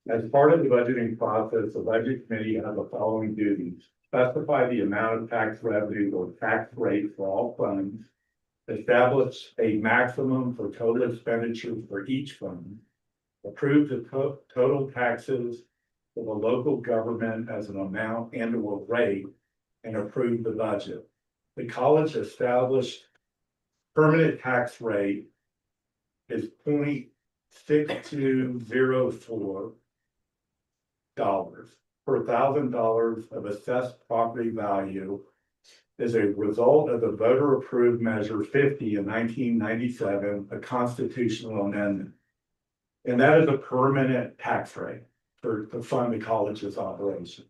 Speaker 7: as part of the budgeting process, the budget committee has the following duties: specify the amount of tax revenue or tax rate for all funds, establish a maximum for total expenditures for each fund, approve the total taxes for the local government as an amount and or rate, and approve the budget. The college established permanent tax rate is $0.6204 per $1,000 of assessed property value, is a result of the voter approved measure 50 in 1997, a constitutional amendment. And that is a permanent tax rate to fund the college's operation.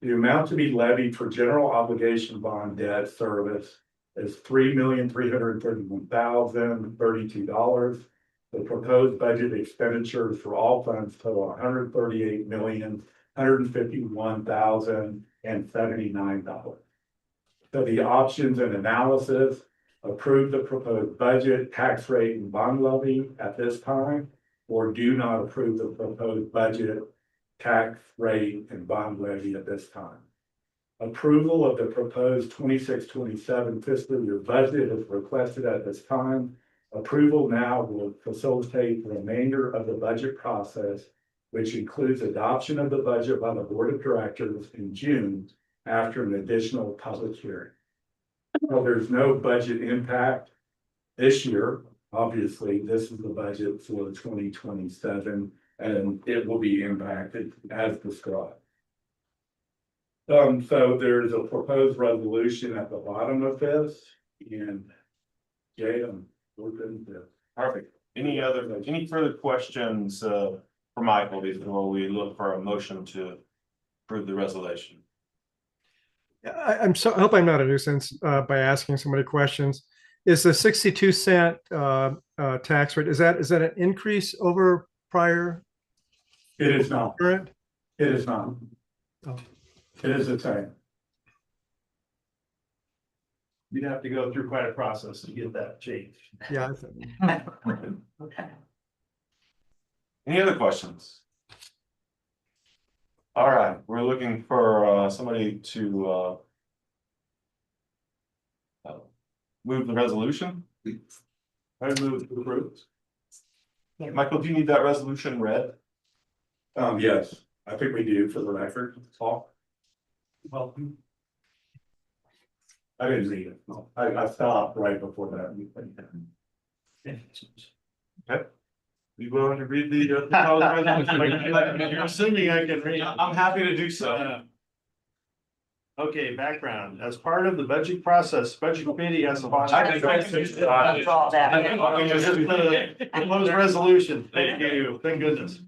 Speaker 7: The amount to be levied for general obligation bond debt service is $3,331,032. The proposed budget expenditures for all funds total $138,151,079. So the options and analysis: approve the proposed budget, tax rate, and bond levy at this time, or do not approve the proposed budget, tax rate, and bond levy at this time. Approval of the proposed 26-27 fiscal year budget is requested at this time. Approval now will facilitate the remainder of the budget process, which includes adoption of the budget by the board of directors in June after an additional public hearing. Well, there's no budget impact this year. Obviously, this is the budget for 2027, and it will be impacted as described. So there's a proposed resolution at the bottom of this, and Jay, I'm open to.
Speaker 6: Perfect. Any further questions for Michael before we look for a motion to approve the resolution?
Speaker 5: I hope I'm not a nuisance by asking so many questions. Is the 62 cent tax rate, is that an increase over prior?
Speaker 7: It is not.
Speaker 5: Current?
Speaker 7: It is not.
Speaker 5: Oh.
Speaker 7: It is the same.
Speaker 8: You'd have to go through quite a process to get that changed.
Speaker 5: Yeah.
Speaker 4: Okay.
Speaker 6: Any other questions? All right, we're looking for somebody to move the resolution. I move to approve. Michael, do you need that resolution read?
Speaker 7: Yes, I think we do for the record. Paul?
Speaker 8: Well,
Speaker 7: I didn't read it. I stopped right before that.
Speaker 6: Okay. You willing to read the resolution?
Speaker 8: you're assuming I can read.
Speaker 6: I'm happy to do so.
Speaker 8: Okay, background. As part of the budget process, budget committee has a.
Speaker 6: Proposed
Speaker 8: resolution. Thank you. Thank goodness.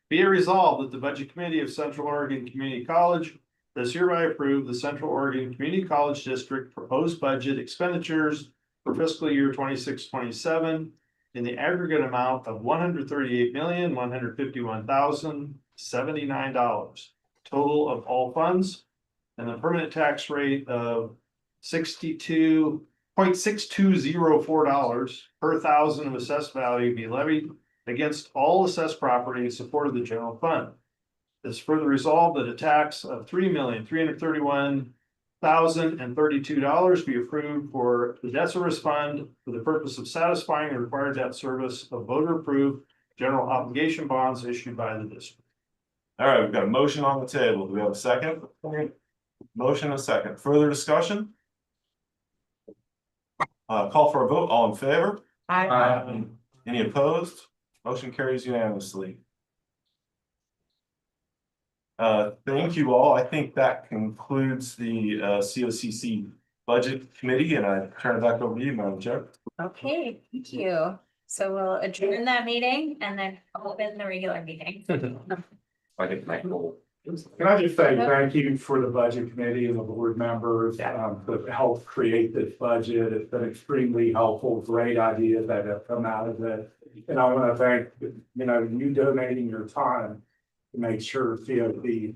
Speaker 8: Be it resolved that the budget committee of Central Oregon Community College does hereby approve the Central Oregon Community College District proposed budget expenditures for fiscal year 26-27 in the aggregate amount of $138,151,079, total of all funds, and the permanent tax rate of $62.6204 per thousand of assessed value be levied against all assessed property in support of the general fund. It's further resolved that a tax of $3,331,032 be approved for the debt service fund for the purpose of satisfying the required debt service of voter approved general obligation bonds issued by the district.
Speaker 6: All right, we've got a motion on the table. Do we have a second? Motion and a second. Further discussion? Call for a vote. All in favor? Any opposed? Motion carries unanimously. Thank you all. I think that concludes the COCC Budget Committee, and I turn it back over to you, Madam Chair.
Speaker 1: Okay, thank you. So we'll adjourn that meeting and then open the regular meeting.
Speaker 3: I think Michael.
Speaker 7: Can I just say thank you for the budget committee and the board members, that helped create this budget. It's been extremely helpful, great ideas that have come out of it. And I want to thank, you donating your time to make sure COC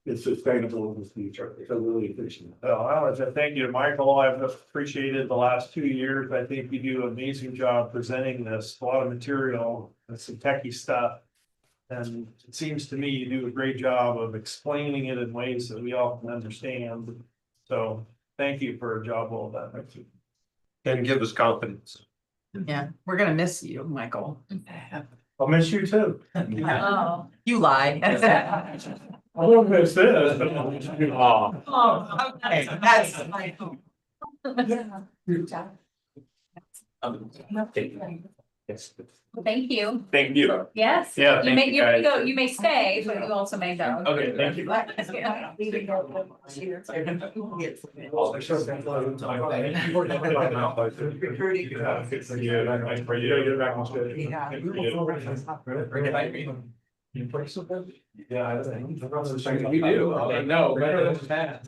Speaker 7: is sustainable in the future. It's a really efficient.
Speaker 8: Well, I want to thank you to Michael. I've appreciated the last 2 years. I think you do an amazing job presenting this, a lot of material and some techie stuff. And it seems to me you do a great job of explaining it in ways that we all can understand. So thank you for a job well done. Thank you.
Speaker 3: And give us confidence.
Speaker 4: Yeah, we're gonna miss you, Michael.
Speaker 8: I'll miss you too.
Speaker 1: Oh.
Speaker 4: You lie.
Speaker 8: I will miss this.
Speaker 4: Oh, okay, that's my.
Speaker 3: Yes.
Speaker 1: Thank you.
Speaker 3: Thank you.
Speaker 1: Yes.
Speaker 3: Yeah,
Speaker 1: You may,
Speaker 3: thank you, guys.
Speaker 1: go, you may stay, but you also may go.
Speaker 3: Okay, thank you.
Speaker 2: Yeah. We do. No, better than that.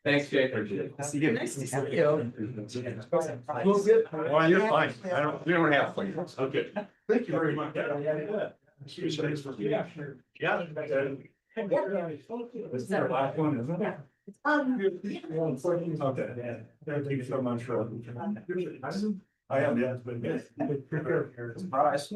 Speaker 2: Thanks, Jake.
Speaker 4: Nice to see you.
Speaker 3: Well, you're fine. We don't have flavors.
Speaker 8: Okay.
Speaker 7: Thank you very much.
Speaker 8: Yeah.
Speaker 7: Yeah. This is our last one, isn't it? Okay, yeah. Thank you so much for. I am, yes, but yes. Surprise.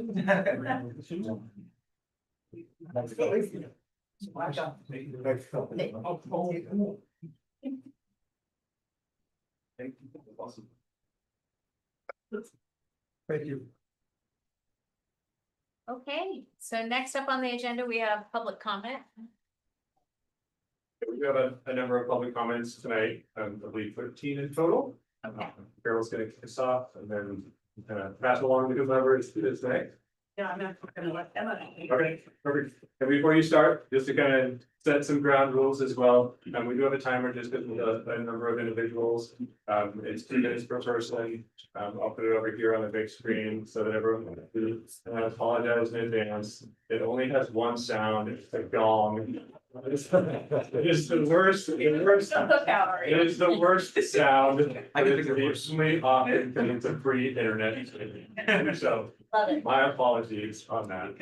Speaker 7: Thank you.
Speaker 1: Okay, so next up on the agenda, we have public comment.
Speaker 7: We have a number of public comments tonight, I believe 13 in total.
Speaker 1: Okay.
Speaker 7: Carol's gonna kick us off and then pass along to whoever is next.
Speaker 9: Yeah, I'm not gonna let Emma.
Speaker 7: Okay, perfect. And before you start, just to kind of set some ground rules as well, we do have a timer just because we have a number of individuals. It's 2 minutes per person. I'll put it over here on the big screen so that everyone can see. And I apologize in advance. It only has one sound, it's a gong. It is the worst, it is the worst sound.
Speaker 3: I can
Speaker 7: It's
Speaker 3: think of worse.
Speaker 7: extremely often because it's a free internet. So
Speaker 1: Love it.
Speaker 7: my apologies on that.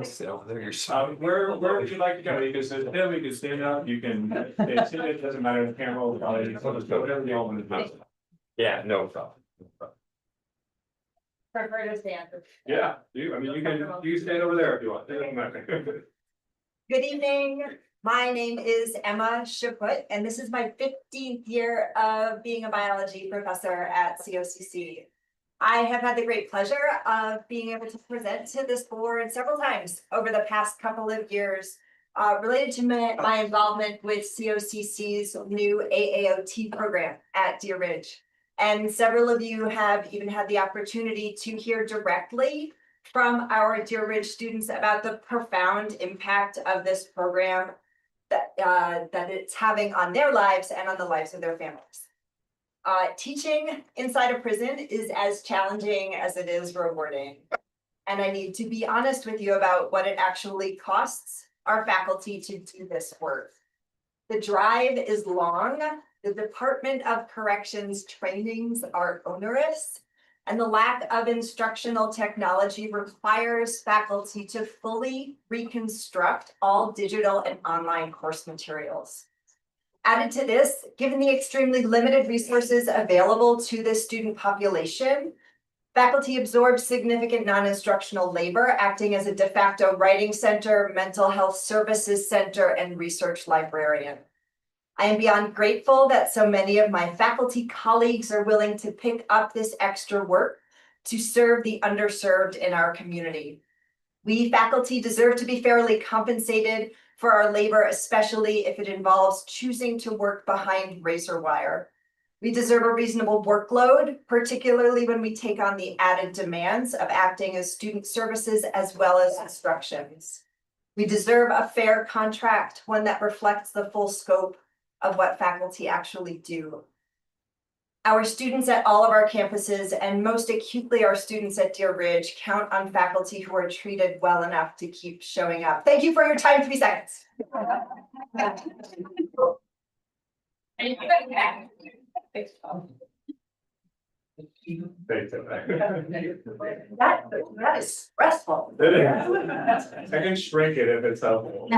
Speaker 3: Sit over there
Speaker 7: Where would you like to go? You can sit down, you can stand up, you can, it doesn't matter, the camera will probably, whatever you all want to do.
Speaker 3: Yeah, no problem.
Speaker 1: Prefer to stand.
Speaker 7: Yeah, you can stand over there if you want. It doesn't matter.
Speaker 13: Good evening. My name is Emma Shiput, and this is my 15th year of being a biology professor at COCC. I have had the great pleasure of being able to present to this board several times over the past couple of years related to my involvement with COCC's new AAOT program at Deer Ridge. And several of you have even had the opportunity to hear directly from our Deer Ridge students about the profound impact of this program that it's having on their lives and on the lives of their families. Teaching inside a prison is as challenging as it is rewarding. And I need to be honest with you about what it actually costs our faculty to do this work. The drive is long, the Department of Corrections trainings are onerous, and the lack of instructional technology requires faculty to fully reconstruct all digital and online course materials. Added to this, given the extremely limited resources available to this student population, faculty absorb significant non-instructional labor, acting as a de facto writing center, mental health services center, and research librarian. I am beyond grateful that so many of my faculty colleagues are willing to pick up this extra work to serve the underserved in our community. We faculty deserve to be fairly compensated for our labor, especially if it involves choosing to work behind razor wire. We deserve a reasonable workload, particularly when we take on the added demands of acting as student services as well as instructions. We deserve a fair contract, one that reflects the full scope of what faculty actually do. Our students at all of our campuses, and most acutely our students at Deer Ridge, count on faculty who are treated well enough to keep showing up. Thank you for your time, 3 seconds. That is stressful.
Speaker 6: It is. I can shrink it if it's helpful.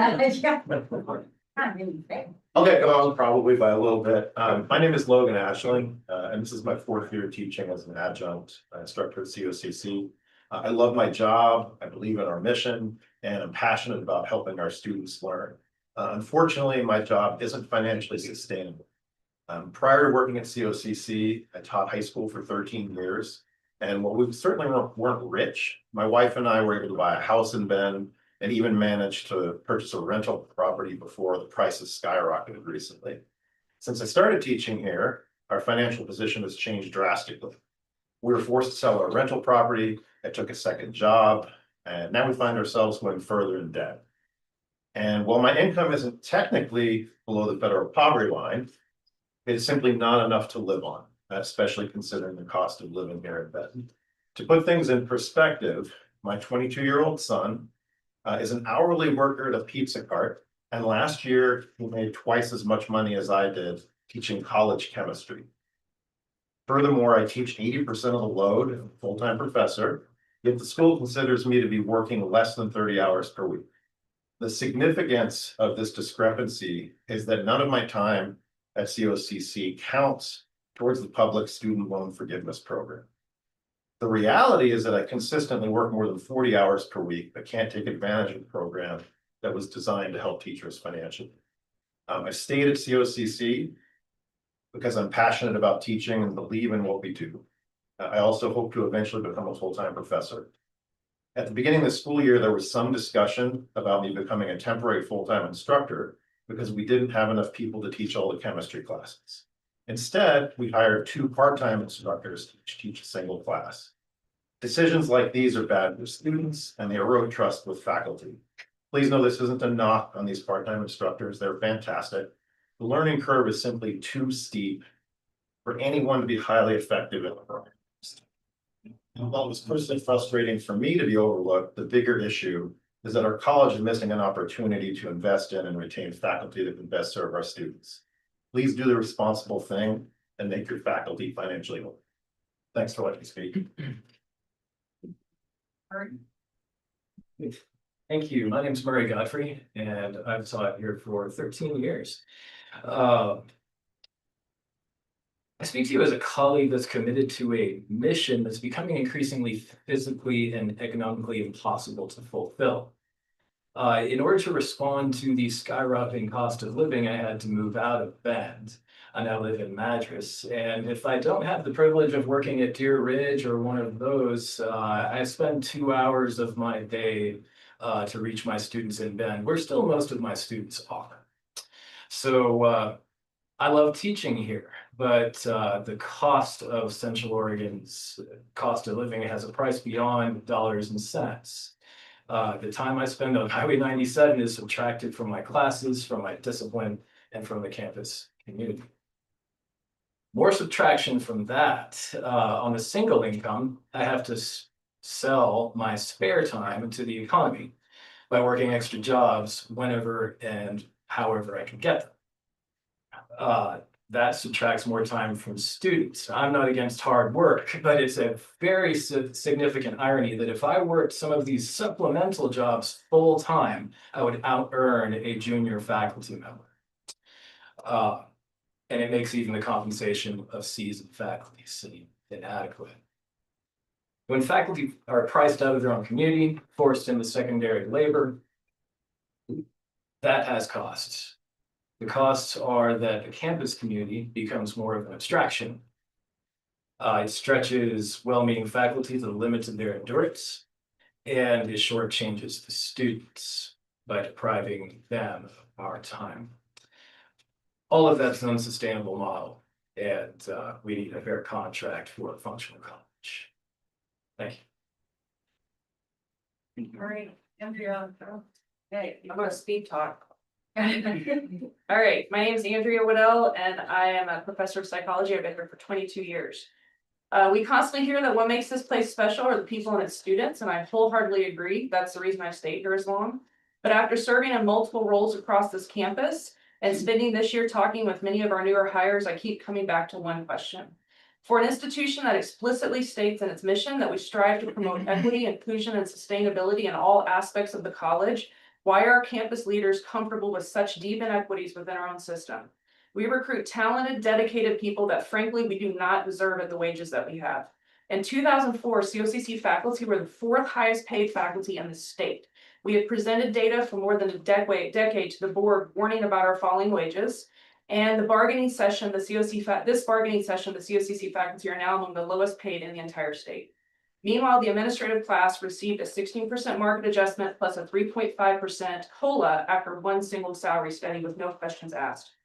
Speaker 6: Okay, well, probably by a little bit. My name is Logan Ashland, and this is my 4th year teaching as an adjunct instructor at COCC. I love my job, I believe in our mission, and I'm passionate about helping our students learn. Unfortunately, my job isn't financially sustainable. Prior to working at COCC, I taught high school for 13 years. And while we certainly weren't rich, my wife and I were able to buy a house in Bend and even managed to purchase a rental property before the prices skyrocketed recently. Since I started teaching here, our financial position has changed drastically. We were forced to sell our rental property, I took a second job, and now we find ourselves going further in debt. And while my income isn't technically below the federal poverty line, it's simply not enough to live on, especially considering the cost of living here in Bend. To put things in perspective, my 22-year-old son is an hourly worker at a pizza cart, and last year he made twice as much money as I did teaching college chemistry. Furthermore, I teach 80% of the load as a full-time professor, yet the school considers me to be working less than 30 hours per week. The significance of this discrepancy is that none of my time at COCC counts towards the public student loan forgiveness program. The reality is that I consistently work more than 40 hours per week, but can't take advantage of the program that was designed to help teachers financially. I stayed at COCC because I'm passionate about teaching and believe in what we do. I also hope to eventually become a full-time professor. At the beginning of the school year, there was some discussion about me becoming a temporary full-time instructor because we didn't have enough people to teach all the chemistry classes. Instead, we hired 2 part-time instructors to teach a single class. Decisions like these are bad for students and they erode trust with faculty. Please know this isn't a knock on these part-time instructors. They're fantastic. The learning curve is simply too steep for anyone to be highly effective in the program. And while it was personally frustrating for me to be overlooked, the bigger issue is that our college is missing an opportunity to invest in and retain faculty that can best serve our students. Please do the responsible thing and make your faculty financially whole. Thanks for letting me speak.
Speaker 14: Thank you. My name is Murray Godfrey, and I've taught here for 13 years. I speak to you as a colleague that's committed to a mission that's becoming increasingly physically and economically impossible to fulfill. In order to respond to the skyrocketing cost of living, I had to move out of Bend. I now live in Madras, and if I don't have the privilege of working at Deer Ridge or one of those, I spend 2 hours of my day to reach my students in Bend, where still most of my students are. So I love teaching here, but the cost of Central Oregon's cost of living has a price beyond dollars and cents. The time I spend on Highway 97 is subtracted from my classes, from my discipline, and from the campus community. More subtraction from that, on a single income, I have to sell my spare time to the economy by working extra jobs whenever and however I can get them. That subtracts more time from students. I'm not against hard work, but it's a very significant irony that if I worked some of these supplemental jobs full time, I would out-earn a junior faculty member. And it makes even the compensation of seasoned faculty seem inadequate. When faculty are priced out of their own community, forced into secondary labor, that has costs. The costs are that the campus community becomes more of an abstraction. It stretches well-meaning faculty to the limits of their endurance, and it shortchanges the students by depriving them of our time. All of that's an unsustainable model, and we need a fair contract for a functional college. Thank you.
Speaker 15: All right, Andrea. Hey, I'm gonna speed talk. All right, my name is Andrea Waddell and I am a professor of psychology. I've been here for 22 years. We constantly hear that what makes this place special are the people and its students, and I wholeheartedly agree. That's the reason I've stayed here as long. But after serving in multiple roles across this campus and spending this year talking with many of our newer hires, I keep coming back to one question. For an institution that explicitly states in its mission that we strive to promote equity, inclusion, and sustainability in all aspects of the college, why are our campus leaders comfortable with such deep inequities within our own system? We recruit talented, dedicated people that frankly we do not deserve at the wages that we have. In 2004, COCC faculty were the 4th highest paid faculty in the state. We have presented data for more than a decade to the board warning about our falling wages. And the bargaining session, this bargaining session, the COCC faculty are now among the lowest paid in the entire state. Meanwhile, the administrative class received a 16% market adjustment plus a 3.5% COLA after one single salary study with no questions asked.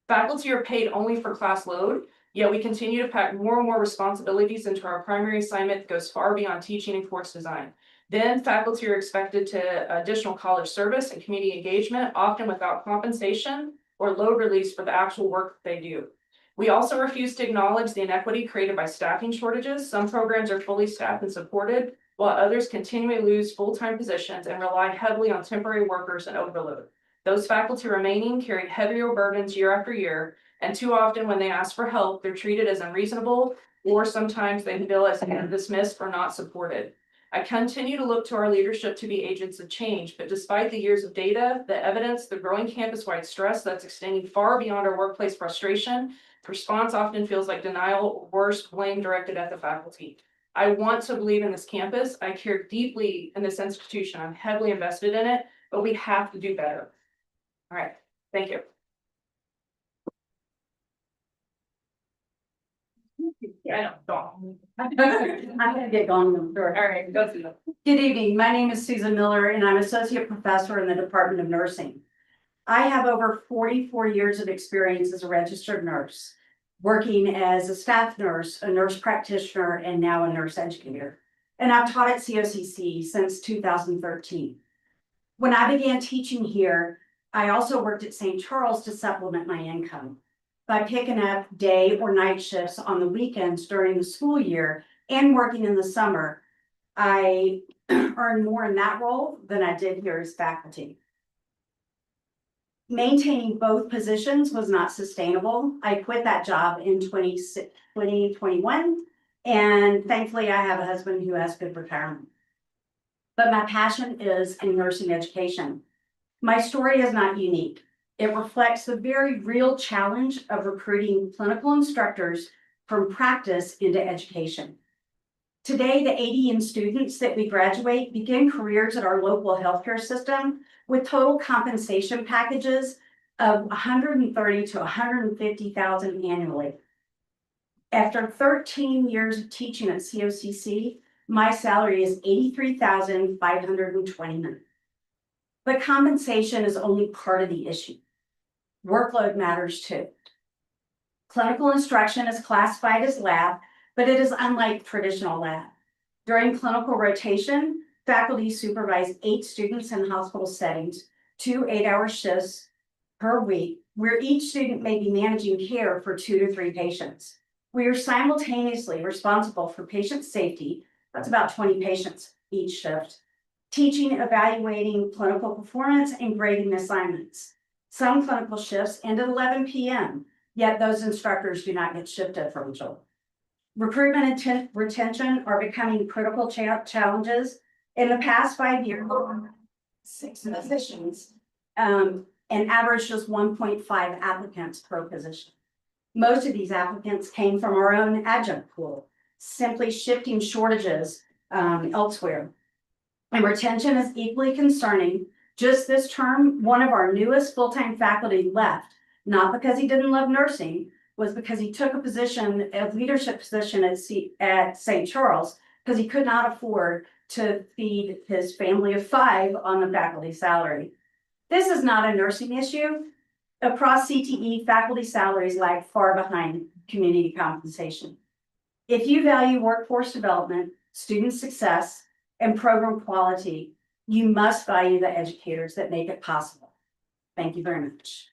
Speaker 15: Faculty are paid only for class load, yet we continue to pack more and more responsibilities into our primary assignment that goes far beyond teaching and course design. Then faculty are expected to additional college service and community engagement, often without compensation or load release for the actual work that they do. We also refuse to acknowledge the inequity created by staffing shortages. Some programs are fully staffed and supported, while others continually lose full-time positions and rely heavily on temporary workers and overload. Those faculty remaining carry heavier burdens year after year, and too often when they ask for help, they're treated as unreasonable, or sometimes they feel as dismissed or not supported. I continue to look to our leadership to be agents of change, but despite the years of data, the evidence, the growing campus-wide stress that's extending far beyond our workplace frustration, the response often feels like denial or worse, blame directed at the faculty. I want to believe in this campus. I care deeply in this institution. I'm heavily invested in it, but we have to do better. All right, thank you.
Speaker 9: I know, I'm gonna get going. All right, go through them. Good evening. My name is Susan Miller and I'm associate professor in the Department of Nursing. I have over 44 years of experience as a registered nurse, working as a staff nurse, a nurse practitioner, and now a nurse educator. And I've taught at COCC since 2013. When I began teaching here, I also worked at St. Charles to supplement my income by picking up day or night shifts on the weekends during the school year and working in the summer. I earned more in that role than I did here as faculty. Maintaining both positions was not sustainable. I quit that job in 2021, and thankfully I have a husband who has good retirement. But my passion is in nursing education. My story is not unique. It reflects the very real challenge of recruiting clinical instructors from practice into education. Today, the 80 students that we graduate begin careers at our local healthcare system with total compensation packages of $130,000 to $150,000 annually. After 13 years of teaching at COCC, my salary is $83,520. But compensation is only part of the issue. Workload matters too. Clinical instruction is classified as lab, but it is unlike traditional lab. During clinical rotation, faculty supervise 8 students in hospital settings, 2 8-hour shifts per week, where each student may be managing care for 2 to 3 patients. We are simultaneously responsible for patient safety, that's about 20 patients each shift, teaching, evaluating clinical performance, and grading assignments. Some clinical shifts end at 11 p.m., yet those instructors do not get shift differential. Recruitment and retention are becoming critical challenges. In the past 5 years, 6 positions, and average just 1.5 applicants per position. Most of these applicants came from our own adjunct pool, simply shifting shortages elsewhere. And retention is equally concerning. Just this term, one of our newest full-time faculty left, not because he didn't love nursing, was because he took a position, a leadership position at St. Charles, because he could not afford to feed his family of 5 on the faculty salary. This is not a nursing issue. Across CTE, faculty salaries lag far behind community compensation. If you value workforce development, student success, and program quality, you must value the educators that make it possible. Thank you very much.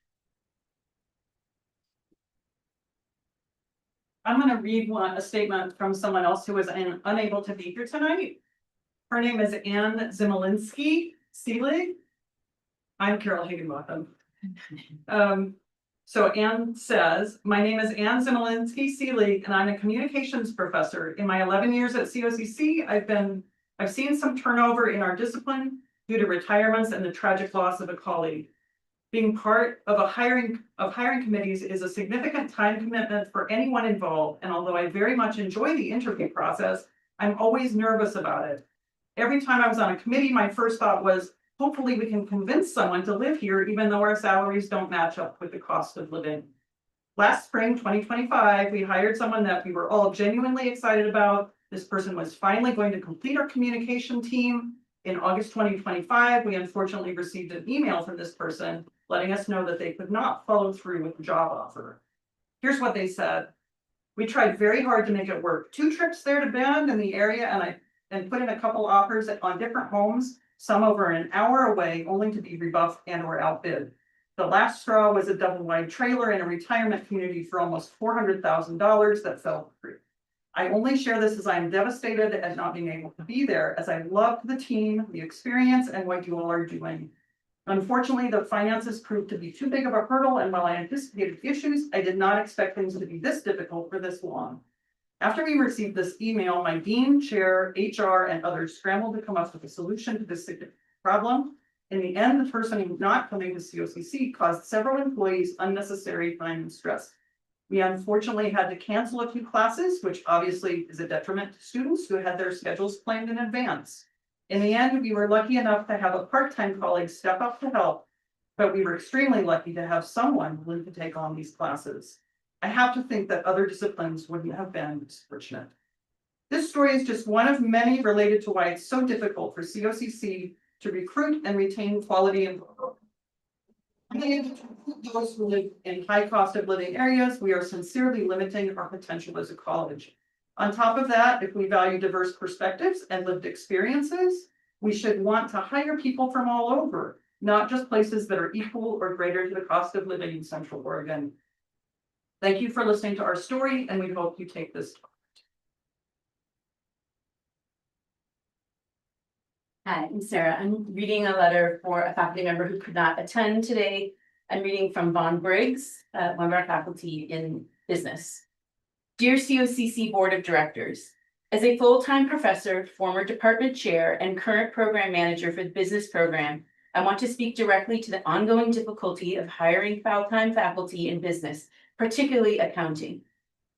Speaker 11: I'm gonna read a statement from someone else who was unable to be here tonight. Her name is Ann Zimolinsky Seelig. I'm Carol Higginbotham. So Ann says, my name is Ann Zimolinsky Seelig, and I'm a communications professor. In my 11 years at COCC, I've seen some turnover in our discipline due to retirements and the tragic loss of a colleague. Being part of hiring committees is a significant time commitment for anyone involved, and although I very much enjoy the interview process, I'm always nervous about it. Every time I was on a committee, my first thought was, hopefully we can convince someone to live here, even though our salaries don't match up with the cost of living. Last spring, 2025, we hired someone that we were all genuinely excited about. This person was finally going to complete our communication team. In August 2025, we unfortunately received an email from this person letting us know that they could not follow through with the job offer. Here's what they said. We tried very hard to make it work. 2 trips there to Bend in the area, and put in a couple offers on different homes, some over an hour away, only to be rebuffed and or outbid. The last straw was a double-wide trailer in a retirement community for almost $400,000 that fell through. I only share this as I am devastated at not being able to be there, as I loved the team, the experience, and what you all are doing. Unfortunately, the finances proved to be too big of a hurdle, and while I anticipated issues, I did not expect things to be this difficult for this long. After we received this email, my dean, chair, HR, and others scrambled to come up with a solution to this problem. In the end, the person not coming to COCC caused several employees unnecessary time and stress. We unfortunately had to cancel a few classes, which obviously is a detriment to students who had their schedules planned in advance. In the end, we were lucky enough to have a part-time colleague step up to help, but we were extremely lucky to have someone willing to take on these classes. I have to think that other disciplines wouldn't have been as fortunate. This story is just one of many related to why it's so difficult for COCC to recruit and retain quality employees. Those who live in high cost of living areas, we are sincerely limiting our potential as a college. On top of that, if we value diverse perspectives and lived experiences, we should want to hire people from all over, not just places that are equal or greater to the cost of living in Central Oregon. Thank you for listening to our story, and we hope you take this.
Speaker 16: Hi, I'm Sarah. I'm reading a letter for a faculty member who could not attend today. I'm reading from Vaughn Briggs, one of our faculty in business. Dear COCC Board of Directors, as a full-time professor, former department chair, and current program manager for the business program, I want to speak directly to the ongoing difficulty of hiring full-time faculty in business, particularly accounting.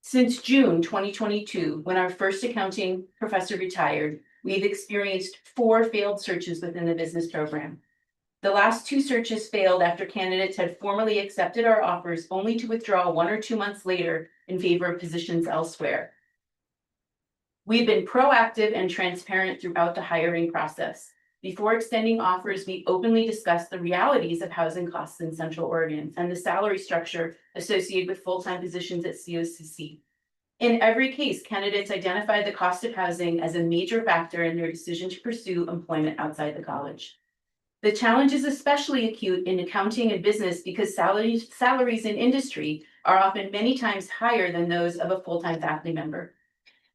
Speaker 16: Since June 2022, when our first accounting professor retired, we've experienced 4 failed searches within the business program. The last 2 searches failed after candidates had formally accepted our offers, only to withdraw 1 or 2 months later in favor of positions elsewhere. We've been proactive and transparent throughout the hiring process. Before extending offers, we openly discussed the realities of housing costs in Central Oregon and the salary structure associated with full-time positions at COCC. In every case, candidates identified the cost of housing as a major factor in their decision to pursue employment outside the college. The challenge is especially acute in accounting and business because salaries in industry are often many times higher than those of a full-time faculty member.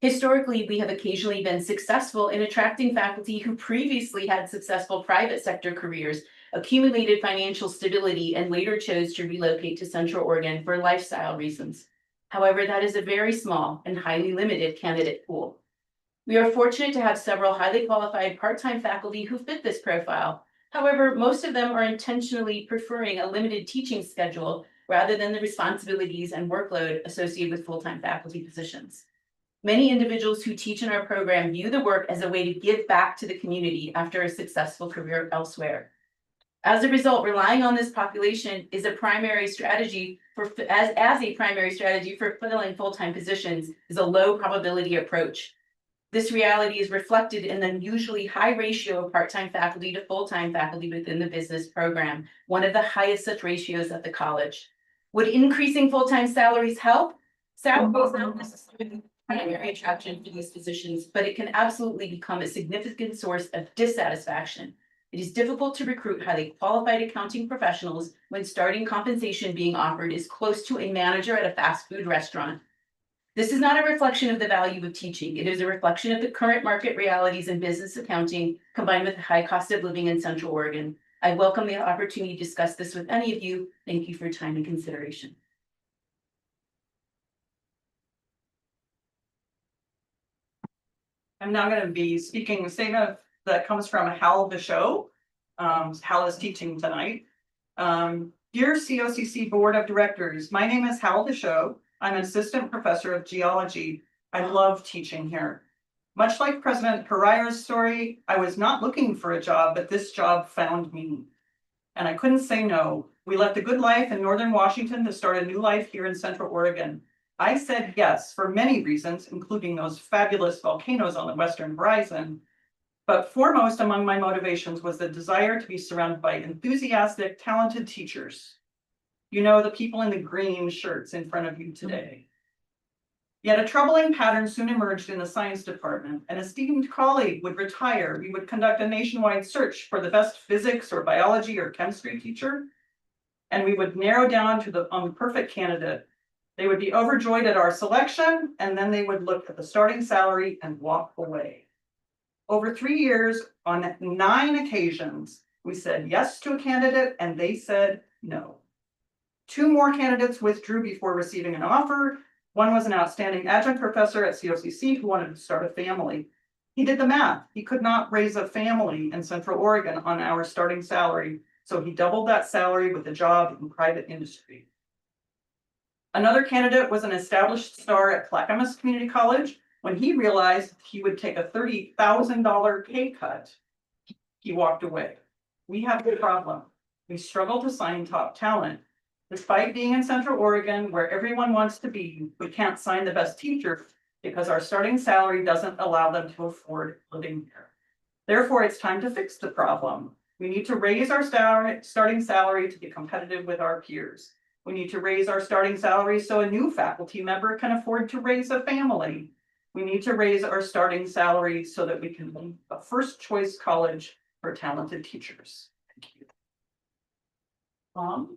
Speaker 16: Historically, we have occasionally been successful in attracting faculty who previously had successful private sector careers, accumulated financial stability, and later chose to relocate to Central Oregon for lifestyle reasons. However, that is a very small and highly limited candidate pool. We are fortunate to have several highly qualified part-time faculty who fit this profile. However, most of them are intentionally preferring a limited teaching schedule rather than the responsibilities and workload associated with full-time faculty positions. Many individuals who teach in our program view the work as a way to give back to the community after a successful career elsewhere. As a result, relying on this population is a primary strategy as a primary strategy for filling full-time positions is a low probability approach. This reality is reflected in the usually high ratio of part-time faculty to full-time faculty within the business program, one of the highest such ratios at the college. Would increasing full-time salaries help? Salary is not necessarily the primary attraction for these positions, but it can absolutely become a significant source of dissatisfaction. It is difficult to recruit highly qualified accounting professionals when starting compensation being offered is close to a manager at a fast food restaurant. This is not a reflection of the value of teaching. It is a reflection of the current market realities in business accounting combined with the high cost of living in Central Oregon. I welcome the opportunity to discuss this with any of you. Thank you for your time and consideration.
Speaker 17: I'm now going to be speaking a statement that comes from Hal Bichot. Hal is teaching tonight. Dear COCC Board of Directors, my name is Hal Bichot. I'm an assistant professor of geology. I love teaching here. Much like President Pariah's story, I was not looking for a job, but this job found me. And I couldn't say no. We left a good life in Northern Washington to start a new life here in Central Oregon. I said yes for many reasons, including those fabulous volcanoes on the western horizon. But foremost among my motivations was the desire to be surrounded by enthusiastic, talented teachers. You know, the people in the green shirts in front of you today. Yet a troubling pattern soon emerged in the science department. An esteemed colleague would retire. We would conduct a nationwide search for the best physics or biology or chemistry teacher. And we would narrow down to the perfect candidate. They would be overjoyed at our selection, and then they would look at the starting salary and walk away. Over 3 years, on 9 occasions, we said yes to a candidate and they said no. 2 more candidates withdrew before receiving an offer. One was an outstanding adjunct professor at COCC who wanted to start a family. He did the math. He could not raise a family in Central Oregon on our starting salary, so he doubled that salary with a job in private industry. Another candidate was an established star at Clackamas Community College. When he realized he would take a $30,000 pay cut, he walked away. We have a problem. We struggle to sign top talent. Despite being in Central Oregon, where everyone wants to be, we can't sign the best teachers because our starting salary doesn't allow them to afford living here. Therefore, it's time to fix the problem. We need to raise our starting salary to be competitive with our peers. We need to raise our starting salary so a new faculty member can afford to raise a family. We need to raise our starting salary so that we can be a first choice college for talented teachers. Thank you.
Speaker 18: I'm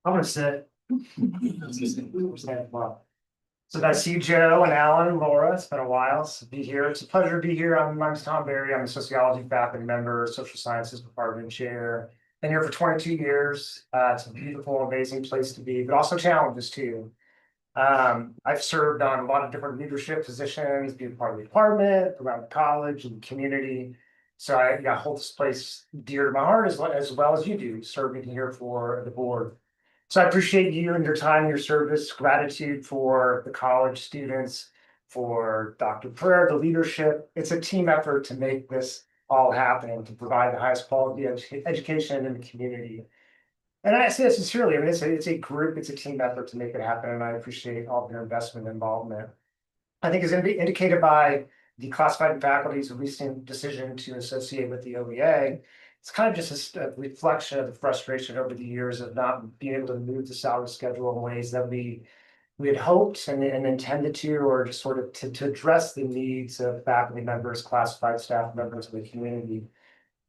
Speaker 18: gonna sit. So that's you, Joe and Alan and Laura. It's been a while to be here. It's a pleasure to be here. My name's Tom Berry. I'm a sociology faculty member, social sciences department chair. Been here for 22 years. It's a beautiful, amazing place to be, but also challenges too. I've served on a lot of different leadership positions, being part of the department, around the college and the community. So I hold this place dear to my heart as well as you do, serving here for the board. So I appreciate you and your time, your service, gratitude for the college students, for Dr. Prayer, the leadership. It's a team effort to make this all happen and to provide the highest quality education in the community. And I say that sincerely. I mean, it's a group, it's a team effort to make it happen, and I appreciate all of your investment and involvement. I think as indicated by the classified faculty's recent decision to associate with the OEA, it's kind of just a reflection of the frustration over the years of not being able to move the salary schedule in ways that we had hoped and intended to, or just sort of to address the needs of faculty members, classified staff members of the community.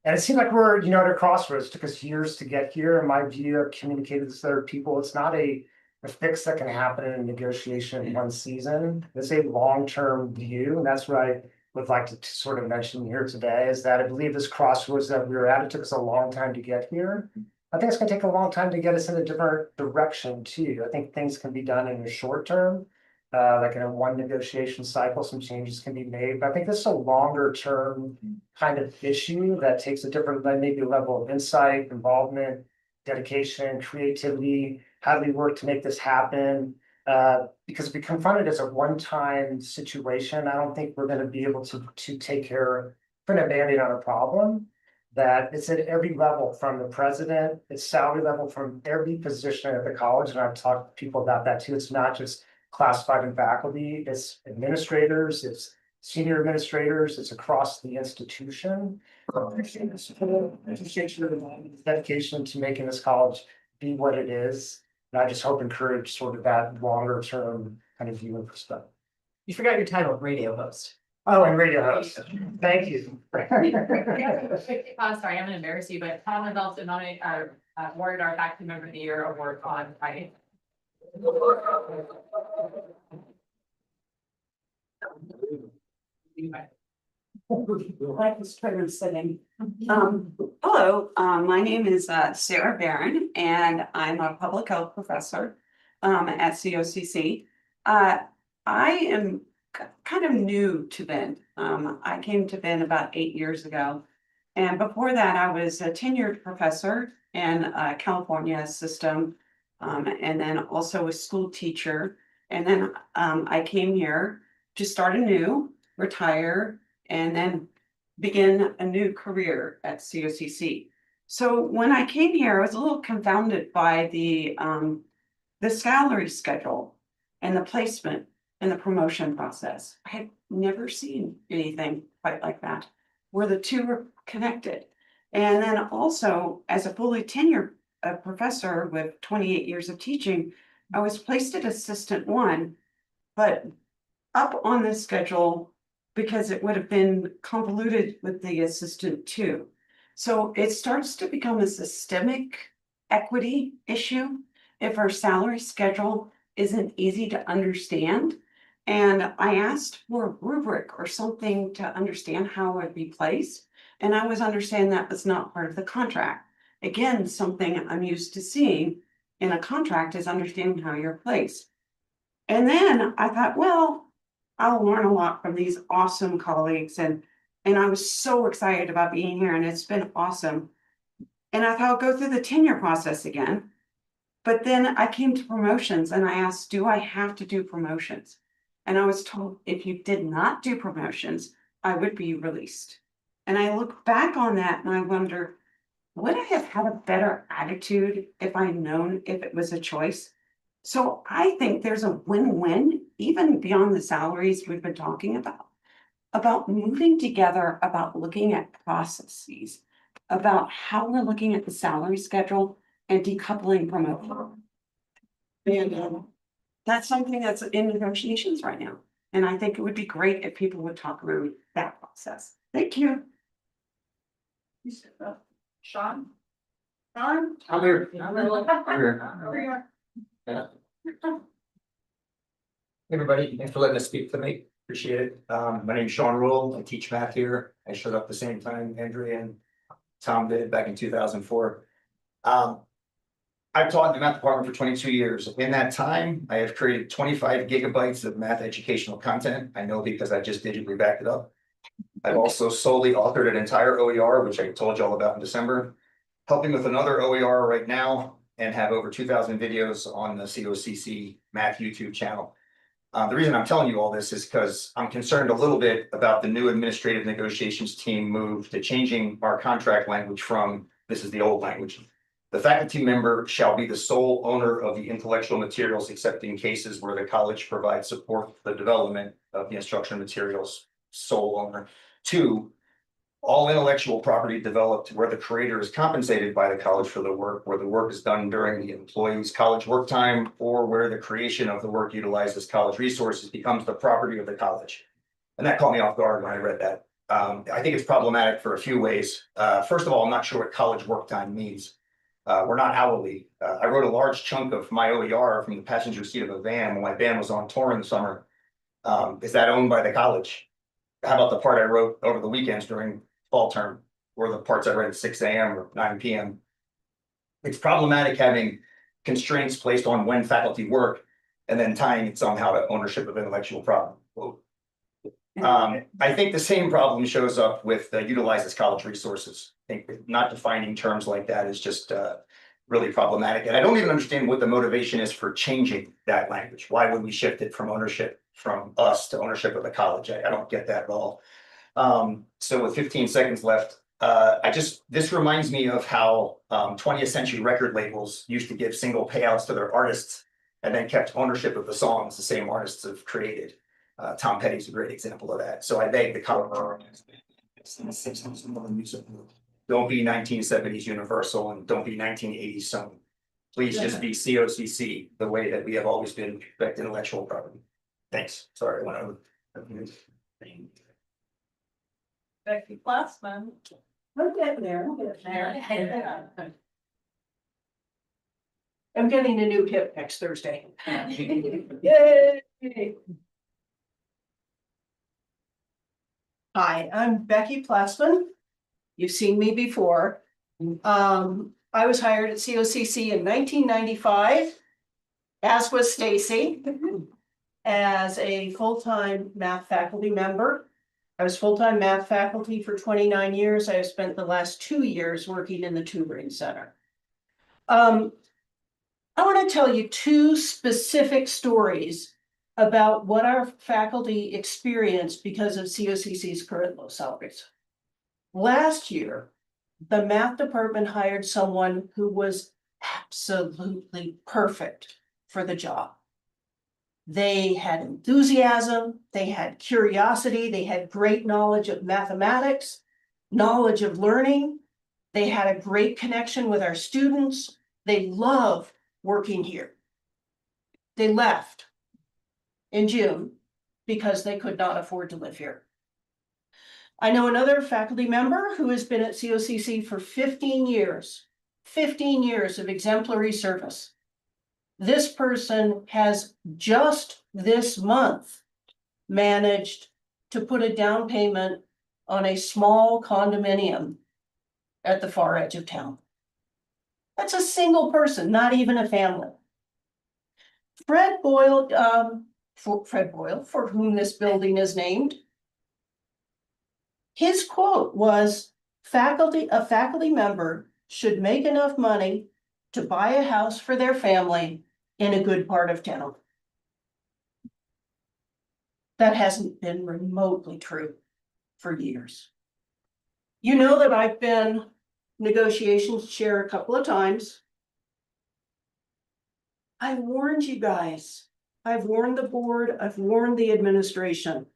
Speaker 18: And it seemed like we're, at a crossroads. It took us years to get here. In my view, I've communicated this to other people. It's not a fix that can happen in a negotiation in one season. It's a long-term view, and that's what I would like to sort of mention here today, is that I believe this crossroads that we were at, it took us a long time to get here. I think it's going to take a long time to get us in a different direction too. I think things can be done in the short term, like in a one negotiation cycle, some changes can be made. But I think this is a longer term kind of issue that takes a different, maybe level of insight, involvement, dedication, creativity. How do we work to make this happen? Because if we confront it as a one-time situation, I don't think we're going to be able to take care putting a Band-Aid on a problem. That it's at every level, from the president, it's salary level from every position at the college, and I've talked to people about that too. It's not just classified and faculty, it's administrators, it's senior administrators, it's across the institution. I appreciate the support, I appreciate your dedication to making this college be what it is. And I just hope encourage sort of that longer term kind of view and perspective.
Speaker 4: You forgot your title, radio host.
Speaker 18: Oh, and radio host, thank you.
Speaker 10: Sorry, I'm gonna embarrass you, but Tom was also nominated, awarded our faculty member of the year award on Friday.
Speaker 19: Like this program sitting. Hello, my name is Sarah Barron, and I'm a public health professor at COCC. I am kind of new to Ben. I came to Ben about 8 years ago. And before that, I was a tenured professor in California system, and then also a school teacher. And then I came here to start anew, retire, and then begin a new career at COCC. So when I came here, I was a little confounded by the salary schedule and the placement and the promotion process. I had never seen anything quite like that, where the two were connected. And then also, as a fully tenured professor with 28 years of teaching, I was placed at assistant 1, but up on the schedule because it would have been convoluted with the assistant 2. So it starts to become a systemic equity issue if our salary schedule isn't easy to understand. And I asked for a rubric or something to understand how it would be placed. And I was understanding that was not part of the contract. Again, something I'm used to seeing in a contract is understanding how you're placed. And then I thought, well, I'll learn a lot from these awesome colleagues. And I was so excited about being here, and it's been awesome. And I thought I'll go through the tenure process again. But then I came to promotions and I asked, do I have to do promotions? And I was told if you did not do promotions, I would be released. And I look back on that and I wonder, would I have had a better attitude if I'd known if it was a choice? So I think there's a win-win, even beyond the salaries we've been talking about moving together, about looking at processes, about how we're looking at the salary schedule and decoupling promotion. And that's something that's in negotiations right now. And I think it would be great if people would talk around that process. Thank you.
Speaker 15: Sean? Sean?
Speaker 3: I'm here.
Speaker 15: There you are.
Speaker 3: Yeah. Hey, everybody, thanks for letting us speak tonight. Appreciate it. My name is Sean Rule. I teach math here. I showed up the same time Andrea and Tom did back in 2004. I've taught in the math department for 22 years. In that time, I have created 25 gigabytes of math educational content. I know because I just digitally backed it up. I've also solely authored an entire OER, which I told you all about in December, helping with another OER right now, and have over 2,000 videos on the COCC math YouTube channel. The reason I'm telling you all this is because I'm concerned a little bit about the new administrative negotiations team move to changing our contract language from, this is the old language. The faculty member shall be the sole owner of the intellectual materials except in cases where the college provides support for the development of the instructional materials, sole owner. 2, all intellectual property developed where the creator is compensated by the college for the work, where the work is done during the employee's college work time, or where the creation of the work utilizes college resources becomes the property of the college. And that caught me off guard when I read that. I think it's problematic for a few ways. First of all, I'm not sure what college work time means. We're not hourly. I wrote a large chunk of my OER from the passenger seat of a van when my band was on tour in the summer. Is that owned by the college? How about the part I wrote over the weekends during fall term, or the parts I read at 6 a.m. or 9 p.m. It's problematic having constraints placed on when faculty work and then tying it somehow to ownership of intellectual property. I think the same problem shows up with utilizes college resources. I think not defining terms like that is just really problematic. And I don't even understand what the motivation is for changing that language. Why would we shift it from ownership from us to ownership of the college? I don't get that at all. So with 15 seconds left, this reminds me of how 20th century record labels used to give single payouts to their artists and then kept ownership of the songs the same artists have created. Tom Petty's a great example of that. So I beg the common don't be 1970s Universal and don't be 1980s Sony. Please just be COCC, the way that we have always been respect intellectual property. Thanks. Sorry, I went over.
Speaker 17: Becky Glassman.
Speaker 15: We're getting there, we're getting there. I'm getting a new hip next Thursday. Yay! Hi, I'm Becky Plassman. You've seen me before. I was hired at COCC in 1995, as was Stacy, as a full-time math faculty member. I was full-time math faculty for 29 years. I have spent the last 2 years working in the tutoring center. I want to tell you 2 specific stories about what our faculty experienced because of COCC's current low salaries. Last year, the math department hired someone who was absolutely perfect for the job. They had enthusiasm, they had curiosity, they had great knowledge of mathematics, knowledge of learning. They had a great connection with our students. They loved working here. They left in June because they could not afford to live here. I know another faculty member who has been at COCC for 15 years of exemplary service. This person has just this month managed to put a down payment on a small condominium at the far edge of town. That's a single person, not even a family. Fred Boyle, for whom this building is named, his quote was, a faculty member should make enough money to buy a house for their family in a good part of town. That hasn't been remotely true for years. You know that I've been negotiations chair a couple of times. I warned you guys. I've warned the board, I've warned the administration.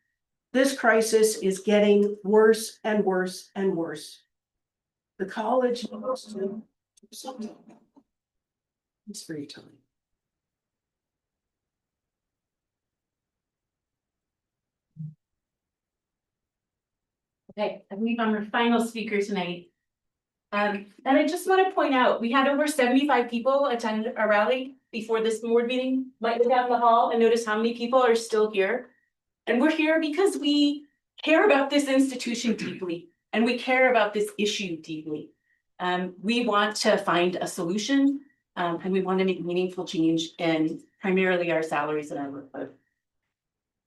Speaker 15: This crisis is getting worse and worse and worse. The college needs to do something. It's free time.
Speaker 16: Okay, I believe I'm our final speaker tonight. And I just want to point out, we had over 75 people attend our rally before this board meeting. Might look down the hall and notice how many people are still here. And we're here because we care about this institution deeply, and we care about this issue deeply. We want to find a solution, and we want to make meaningful change in primarily our salaries and our workload.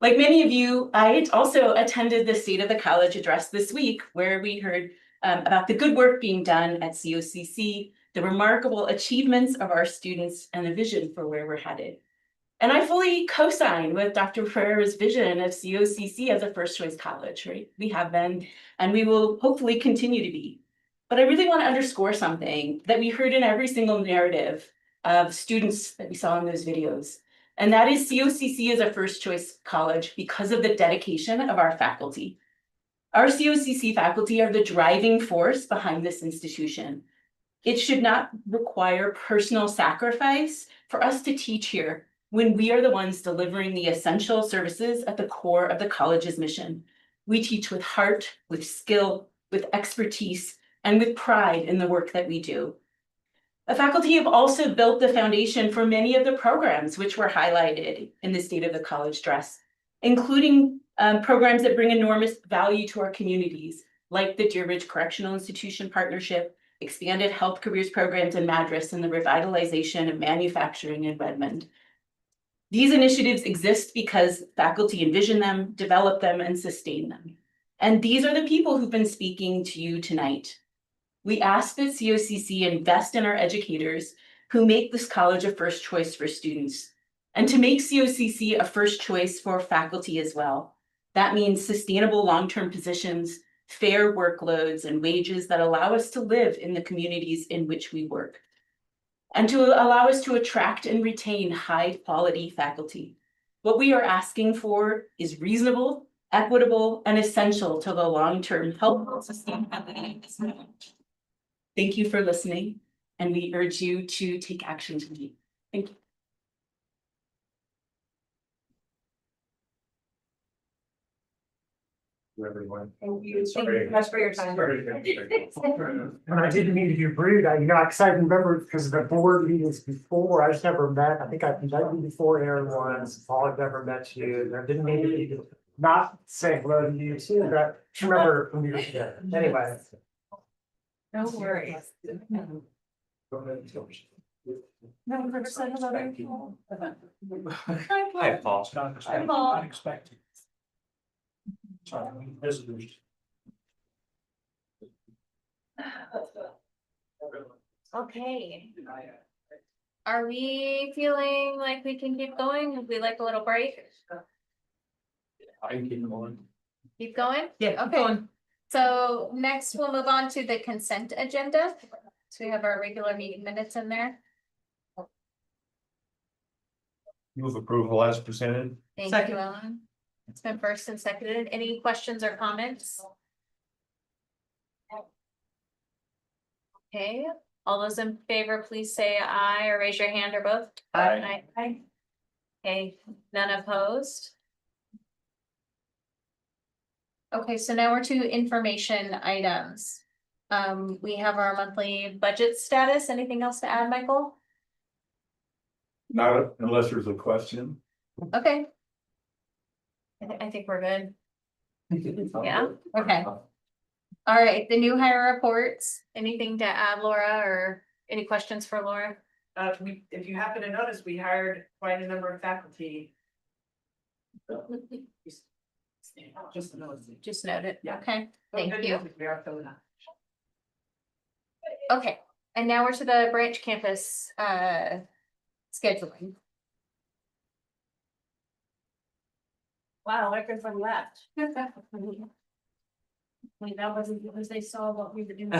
Speaker 16: Like many of you, I also attended the State of the College address this week, where we heard about the good work being done at COCC, the remarkable achievements of our students, and the vision for where we're headed. And I fully co-sign with Dr. Ferrera's vision of COCC as a first choice college, right? We have been, and we will hopefully continue to be. But I really want to underscore something that we heard in every single narrative of students that we saw in those videos. And that is COCC is a first choice college because of the dedication of our faculty. Our COCC faculty are the driving force behind this institution. It should not require personal sacrifice for us to teach here when we are the ones delivering the essential services at the core of the college's mission. We teach with heart, with skill, with expertise, and with pride in the work that we do. The faculty have also built the foundation for many of the programs which were highlighted in the State of the College address, including programs that bring enormous value to our communities, like the Deer Ridge Correctional Institution Partnership, expanded health careers programs in Madras, and the revitalization of manufacturing in Redmond. These initiatives exist because faculty envision them, develop them, and sustain them. And these are the people who've been speaking to you tonight. We ask that COCC invest in our educators who make this college a first choice for students, and to make COCC a first choice for faculty as well. That means sustainable long-term positions, fair workloads, and wages that allow us to live in the communities in which we work. And to allow us to attract and retain high-quality faculty. What we are asking for is reasonable, equitable, and essential to the long-term health and sustainability of this college. Thank you for listening, and we urge you to take action tonight. Thank you.
Speaker 6: Everyone.
Speaker 13: Thank you. Thank
Speaker 6: Sorry.
Speaker 13: you much for your time.
Speaker 18: And I didn't mean to be rude, cause I remember, because the board meetings before, I just never met, I think I've met you before, Aaron once, Paul had never met you, and I didn't mean to be not say hello to you too, but I just remember when we were together, anyway.
Speaker 13: No worries. No, never said hello to you.
Speaker 2: Hi, Paul.
Speaker 13: Hi, Paul.
Speaker 2: Unexpected. Sorry, visitors.
Speaker 1: Okay. Are we feeling like we can keep going? Would we like a little break?
Speaker 2: I can keep going.
Speaker 1: Keep going?
Speaker 4: Yeah, keep
Speaker 1: Okay.
Speaker 4: going.
Speaker 1: So next we'll move on to the consent agenda. So we have our regular meeting minutes in there.
Speaker 6: Move approval as presented.
Speaker 1: Thank
Speaker 4: Second.
Speaker 1: you, Ellen. It's been first and seconded. Any questions or comments? Okay, all those in favor, please say aye or raise your hand or both.
Speaker 6: Aye.
Speaker 1: Aye. Okay, none opposed. Okay, so now we're to information items. We have our monthly budget status. Anything else to add, Michael?
Speaker 6: Not unless there's a question.
Speaker 1: Okay. I think we're good. Yeah, okay. All right, the new hire reports. Anything to add, Laura, or any questions for Laura?
Speaker 17: If you happen to notice, we hired quite a number of faculty.
Speaker 1: Just note it.
Speaker 17: Yeah.
Speaker 1: Okay,
Speaker 17: So
Speaker 1: thank
Speaker 17: good
Speaker 1: you.
Speaker 17: news, we are filling up.
Speaker 1: Okay, and now we're to the branch campus scheduling.
Speaker 15: Wow, everyone left. Like that wasn't because they saw what we were doing.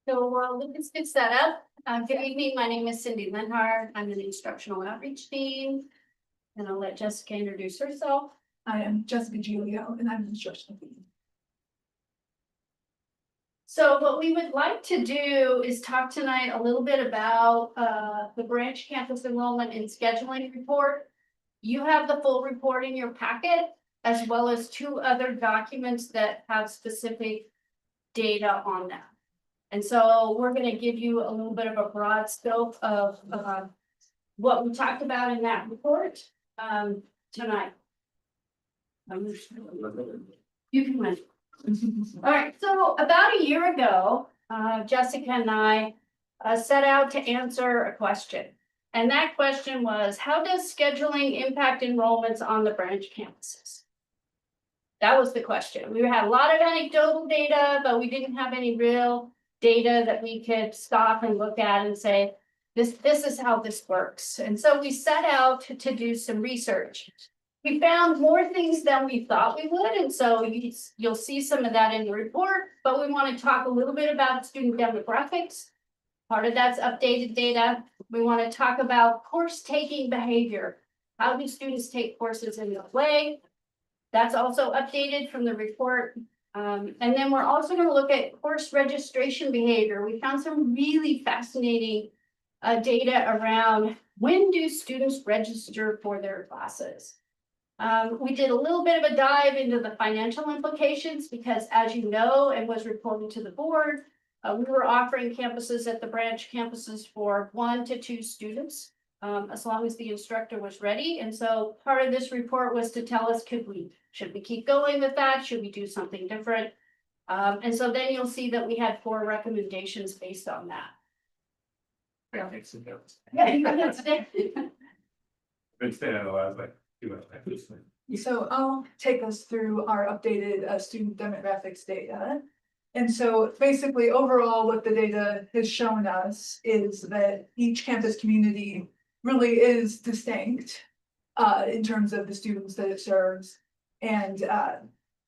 Speaker 20: So Lucas gets that up. Good evening, my name is Cindy Lenhart. I'm in the instructional outreach team. And I'll let Jessica introduce herself.
Speaker 21: I am Jessica Giulio and I'm an instructional team.
Speaker 20: So what we would like to do is talk tonight a little bit about the branch campus enrollment and scheduling report. You have the full report in your packet, as well as 2 other documents that have specific data on them. And so we're going to give you a little bit of a broad scope of what we talked about in that report tonight. You can win. All right, so about a year ago, Jessica and I set out to answer a question. And that question was, how does scheduling impact enrollments on the branch campuses? That was the question. We had a lot of anecdotal data, but we didn't have any real data that we could stop and look at and say, this is how this works. And so we set out to do some research. We found more things than we thought we would, and so you'll see some of that in the report, but we want to talk a little bit about student demographics. Part of that's updated data. We want to talk about course taking behavior. How do students take courses in the way? That's also updated from the report. And then we're also going to look at course registration behavior. We found some really fascinating data around when do students register for their classes. We did a little bit of a dive into the financial implications because, as you know, and was reported to the board, we were offering campuses at the branch campuses for 1 to 2 students, as long as the instructor was ready. And so part of this report was to tell us, should we keep going with that? Should we do something different? And so then you'll see that we had 4 recommendations based on that.
Speaker 6: Yeah, makes a difference.
Speaker 20: Yeah, you got it.
Speaker 6: Been staying on the last like 2 hours.
Speaker 21: So I'll take us through our updated student demographics data. And so basically overall, what the data has shown us is that each campus community really is distinct in terms of the students that it serves. And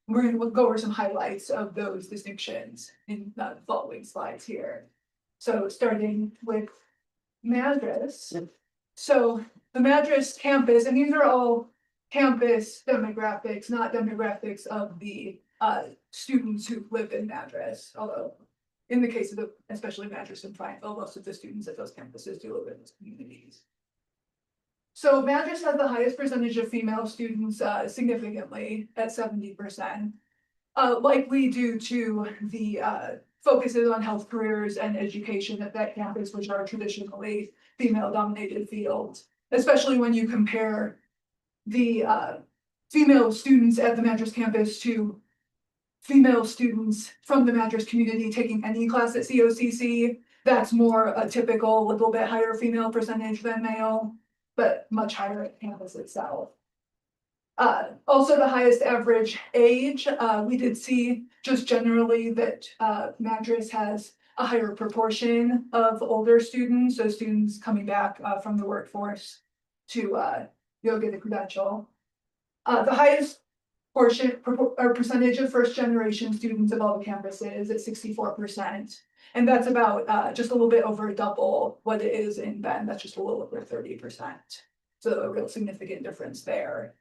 Speaker 21: we're going to go over some highlights of those distinctions in the following slides here. So starting with Madras. So the Madras campus, and these are all campus demographics, not demographics of the students who live in Madras, although in the case of the, especially Madras and Prineville, most of the students at those campuses do live in those communities. So Madras has the highest percentage of female students significantly at 70%, likely due to the focuses on health careers and education at that campus, which are traditionally female-dominated fields, especially when you compare the female students at the Madras campus to female students from the Madras community taking any class at COCC. That's more a typical, little bit higher female percentage than male, but much higher at campus itself. Also the highest average age, we did see just generally that Madras has a higher proportion of older students, so students coming back from the workforce to get a credential. The highest portion or percentage of first generation students of all the campuses at 64%. And that's about just a little bit over double what it is in Bend. That's just a little over 30%. So a real significant difference there.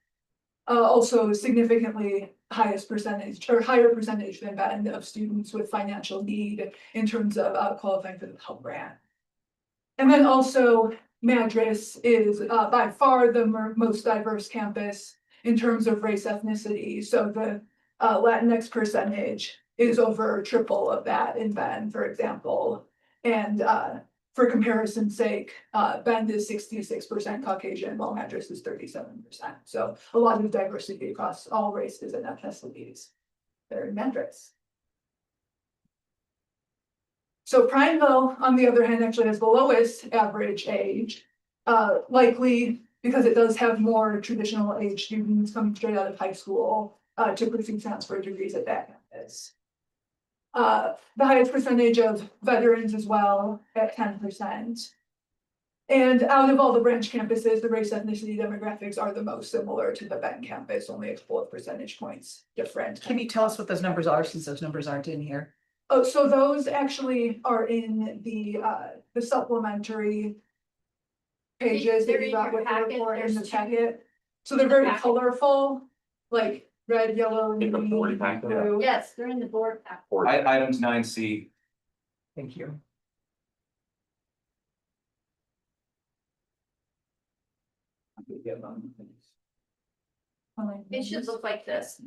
Speaker 21: Also significantly highest percentage or higher percentage than Bend of students with financial need in terms of qualifying for the Pell Grant. And then also Madras is by far the most diverse campus in terms of race ethnicity. So the Latinx percentage is over triple of that in Bend, for example. And for comparison's sake, Bend is 66% Caucasian, while Madras is 37%. So a lot of diversity across all races and ethnicities there in Madras. So Prineville, on the other hand, actually has the lowest average age, likely because it does have more traditional age students coming straight out of high school to pursue transfer degrees at that campus. The highest percentage of veterans as well at 10%. And out of all the branch campuses, the race ethnicity demographics are the most similar to the Bend campus, only a couple of percentage points different.
Speaker 4: Can you tell us what those numbers are, since those numbers aren't in here?
Speaker 21: Oh, so those actually are in the supplementary pages that you got with the report in the packet. So they're very colorful, like red, yellow, green, blue.
Speaker 20: Yes, they're in the board pack.
Speaker 3: Items 9C.
Speaker 4: Thank you.
Speaker 20: It should look like this.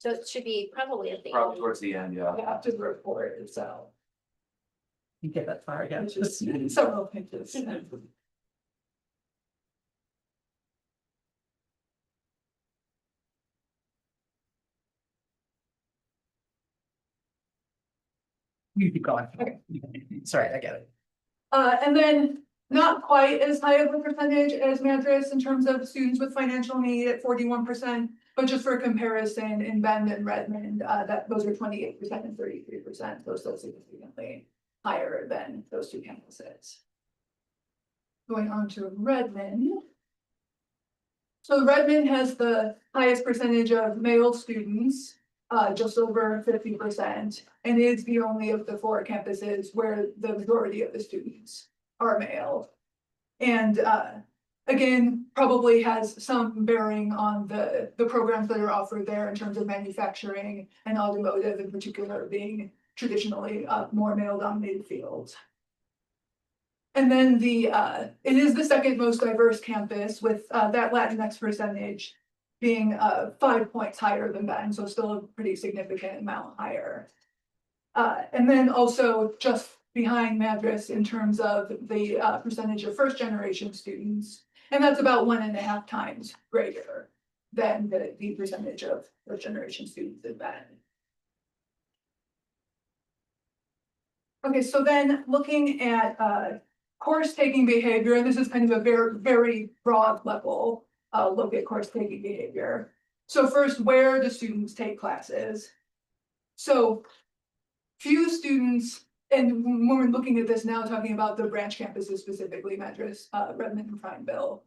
Speaker 20: So it should be probably at the
Speaker 3: Probably
Speaker 20: end.
Speaker 3: towards the end, yeah.
Speaker 21: After the report itself.
Speaker 4: You get that far again.
Speaker 21: It's just several pages.
Speaker 4: You keep going. Okay. Sorry, I get it.
Speaker 21: And then not quite as high of a percentage as Madras in terms of students with financial need at 41%, but just for comparison in Bend and Redmond, those are 28% and 33%, those are significantly higher than those two campuses. Going on to Redmond. So Redmond has the highest percentage of male students, just over 50%, and is the only of the 4 campuses where the majority of the students are male. And again, probably has some bearing on the programs that are offered there in terms of manufacturing and automotive in particular being traditionally more male-dominated fields. And then it is the second most diverse campus with that Latinx percentage being 5 points higher than Bend, so still a pretty significant amount higher. And then also just behind Madras in terms of the percentage of first generation students, and that's about 1.5 times greater than the percentage of first generation students in Bend. Okay, so then looking at course taking behavior, and this is kind of a very, very broad level, look at course taking behavior. So first, where do students take classes? So few students, and when we're looking at this now, talking about the branch campuses specifically, Madras, Redmond and Prineville,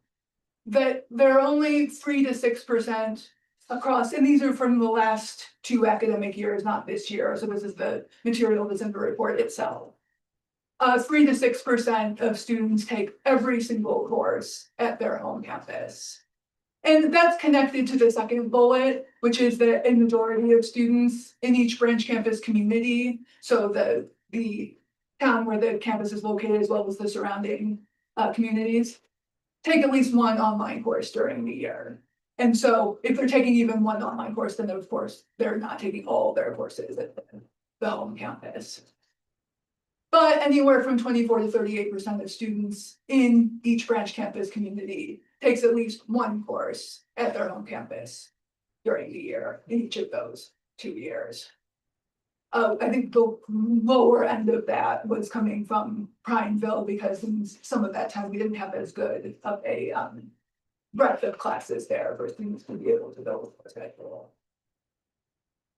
Speaker 21: that there are only 3 to 6% across, and these are from the last 2 academic years, not this year. So this is the material that's in the report itself. 3 to 6% of students take every single course at their home campus. And that's connected to the second bullet, which is that a majority of students in each branch campus community, so the town where the campus is located, as well as the surrounding communities, take at least one online course during the year. And so if they're taking even one online course, then of course, they're not taking all their courses at the home campus. But anywhere from 24 to 38% of students in each branch campus community takes at least one course at their home campus during the year, in each of those 2 years. I think the lower end of that was coming from Prineville, because in some of that time we didn't have as good of a breadth of classes there for students to be able to go with the schedule.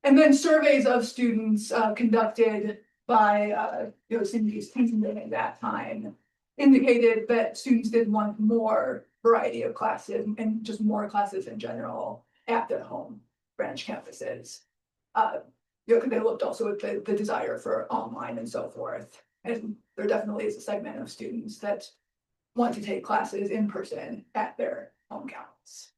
Speaker 21: And then surveys of students conducted by Cindy's team at that time indicated that students did want more variety of classes and just more classes in general at their home branch campuses. They looked also at the desire for online and so forth. And there definitely is a segment of students that want to take classes in person at their home campus.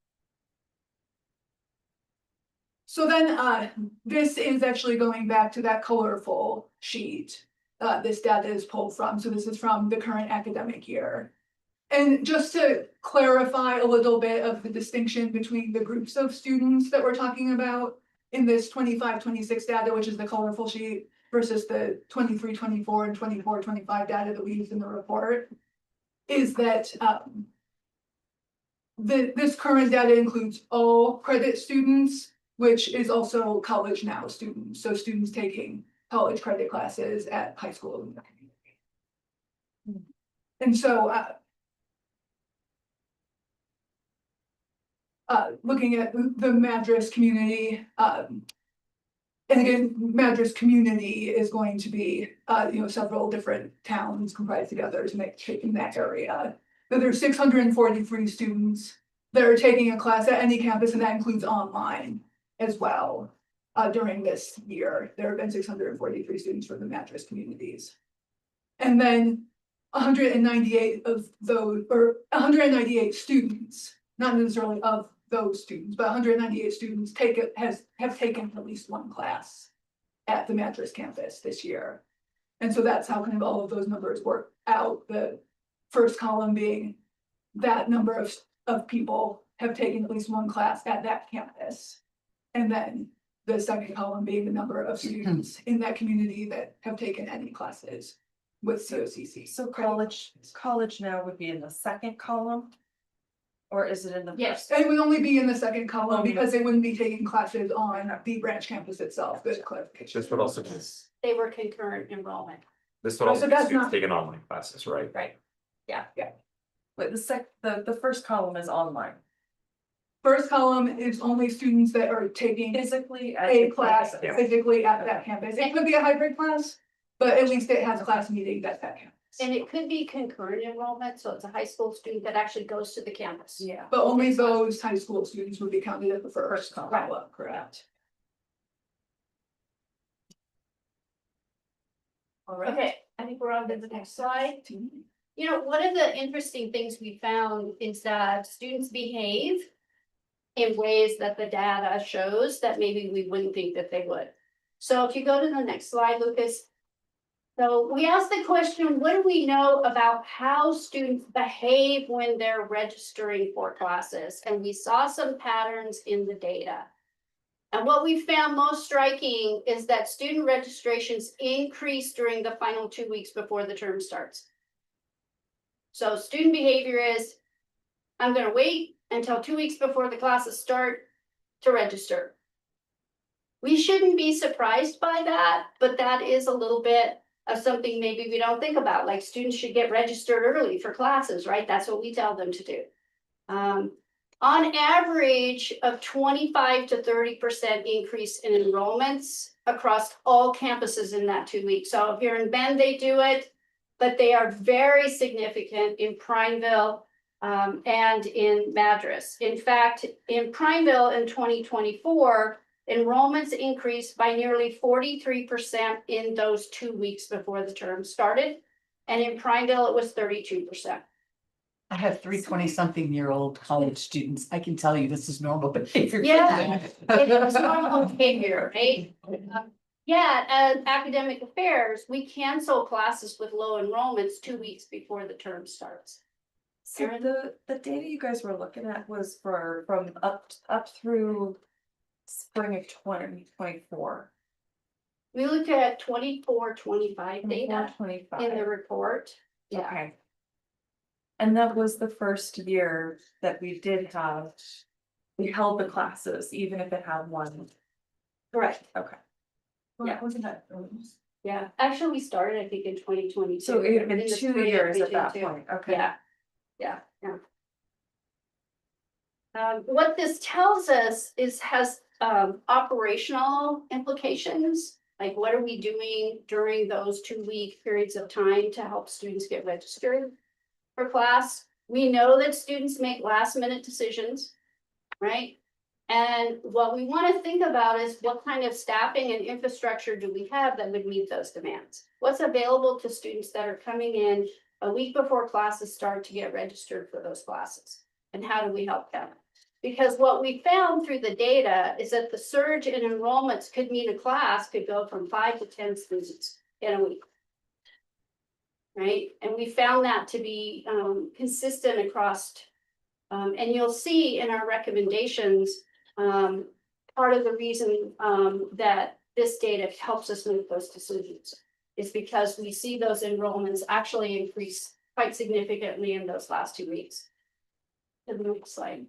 Speaker 21: So then this is actually going back to that colorful sheet this data is pulled from. So this is from the current academic year. And just to clarify a little bit of the distinction between the groups of students that we're talking about in this 25-26 data, which is the colorful sheet, versus the 23-24 and 24-25 data that we used in the report, is that this current data includes all credit students, which is also college now students. So students taking college credit classes at high school in the community. And so looking at the Madras community, and again, Madras community is going to be several different towns comprised together to make in that area. But there's 643 students that are taking a class at any campus, and that includes online as well. During this year, there have been 643 students from the Madras communities. And then 198 of those, or 198 students, not necessarily of those students, but 198 students have taken at least one class at the Madras campus this year. And so that's how kind of all of those numbers work out. The first column being that number of people have taken at least one class at that campus. And then the second column being the number of students in that community that have taken any classes with COCC.
Speaker 15: So college now would be in the second column? Or is it in the
Speaker 21: Yes,
Speaker 15: first?
Speaker 21: it would only be in the second column because they wouldn't be taking classes on the branch campus itself. Good clarification.
Speaker 12: This would also be,
Speaker 20: They were concurrent enrollment.
Speaker 12: this would
Speaker 21: Oh,
Speaker 12: also
Speaker 21: so
Speaker 12: be
Speaker 21: that's
Speaker 12: students
Speaker 21: not-
Speaker 12: taking online classes, right?
Speaker 20: Right. Yeah.
Speaker 15: Wait, the first column is online.
Speaker 21: First column is only students that are taking
Speaker 15: Physically at
Speaker 21: a
Speaker 15: the
Speaker 21: class
Speaker 15: campus.
Speaker 21: physically at that campus. It could be a hybrid class, but at least it has class meetings at that campus.
Speaker 20: And it could be concurrent enrollment, so it's a high school student that actually goes to the campus.
Speaker 15: Yeah.
Speaker 21: But only those high school students would be counted at the first column, correct?
Speaker 15: All right.
Speaker 20: Okay, I think we're on to the next slide. One of the interesting things we found is that students behave in ways that the data shows that maybe we wouldn't think that they would. So if you go to the next slide, Lucas. So we asked the question, what do we know about how students behave when they're registering for classes? And we saw some patterns in the data. And what we found most striking is that student registrations increase during the final 2 weeks before the term starts. So student behavior is, I'm going to wait until 2 weeks before the classes start to register. We shouldn't be surprised by that, but that is a little bit of something maybe we don't think about, like students should get registered early for classes, right? That's what we tell them to do. On average of 25 to 30% increase in enrollments across all campuses in that 2 weeks. So if you're in Bend, they do it, but they are very significant in Prineville and in Madras. In fact, in Prineville in 2024, enrollments increased by nearly 43% in those 2 weeks before the term started. And in Prineville, it was 32%.
Speaker 4: I have three 20-something-year-old college students. I can tell you this is normal behavior.
Speaker 20: Yeah, it's normal behavior, right? Yeah, as academic affairs, we cancel classes with low enrollments 2 weeks before the term starts.
Speaker 15: So the data you guys were looking at was from up through spring of 2024.
Speaker 20: We looked at 24-25 data
Speaker 15: 25.
Speaker 20: in the report. Yeah.
Speaker 15: Okay. And that was the first year that we held the classes, even if it had one.
Speaker 20: Correct.
Speaker 15: Okay.
Speaker 20: Yeah.
Speaker 21: Wasn't that?
Speaker 20: Yeah, actually, we started, I think, in 2022.
Speaker 15: So it had been
Speaker 20: in the
Speaker 15: 2
Speaker 20: spring of
Speaker 15: years at that
Speaker 20: 2022.
Speaker 15: point, okay.
Speaker 20: Yeah. What this tells us has operational implications. Like, what are we doing during those 2 week periods of time to help students get registered for class? We know that students make last minute decisions, right? And what we want to think about is what kind of staffing and infrastructure do we have that would meet those demands? What's available to students that are coming in a week before classes start to get registered for those classes? And how do we help them? Because what we found through the data is that the surge in enrollments could mean a class could go from 5 to 10 students in a week. Right? And we found that to be consistent across, and you'll see in our recommendations, part of the reason that this data helps us make those decisions is because we see those enrollments actually increase quite significantly in those last 2 weeks. To the next slide.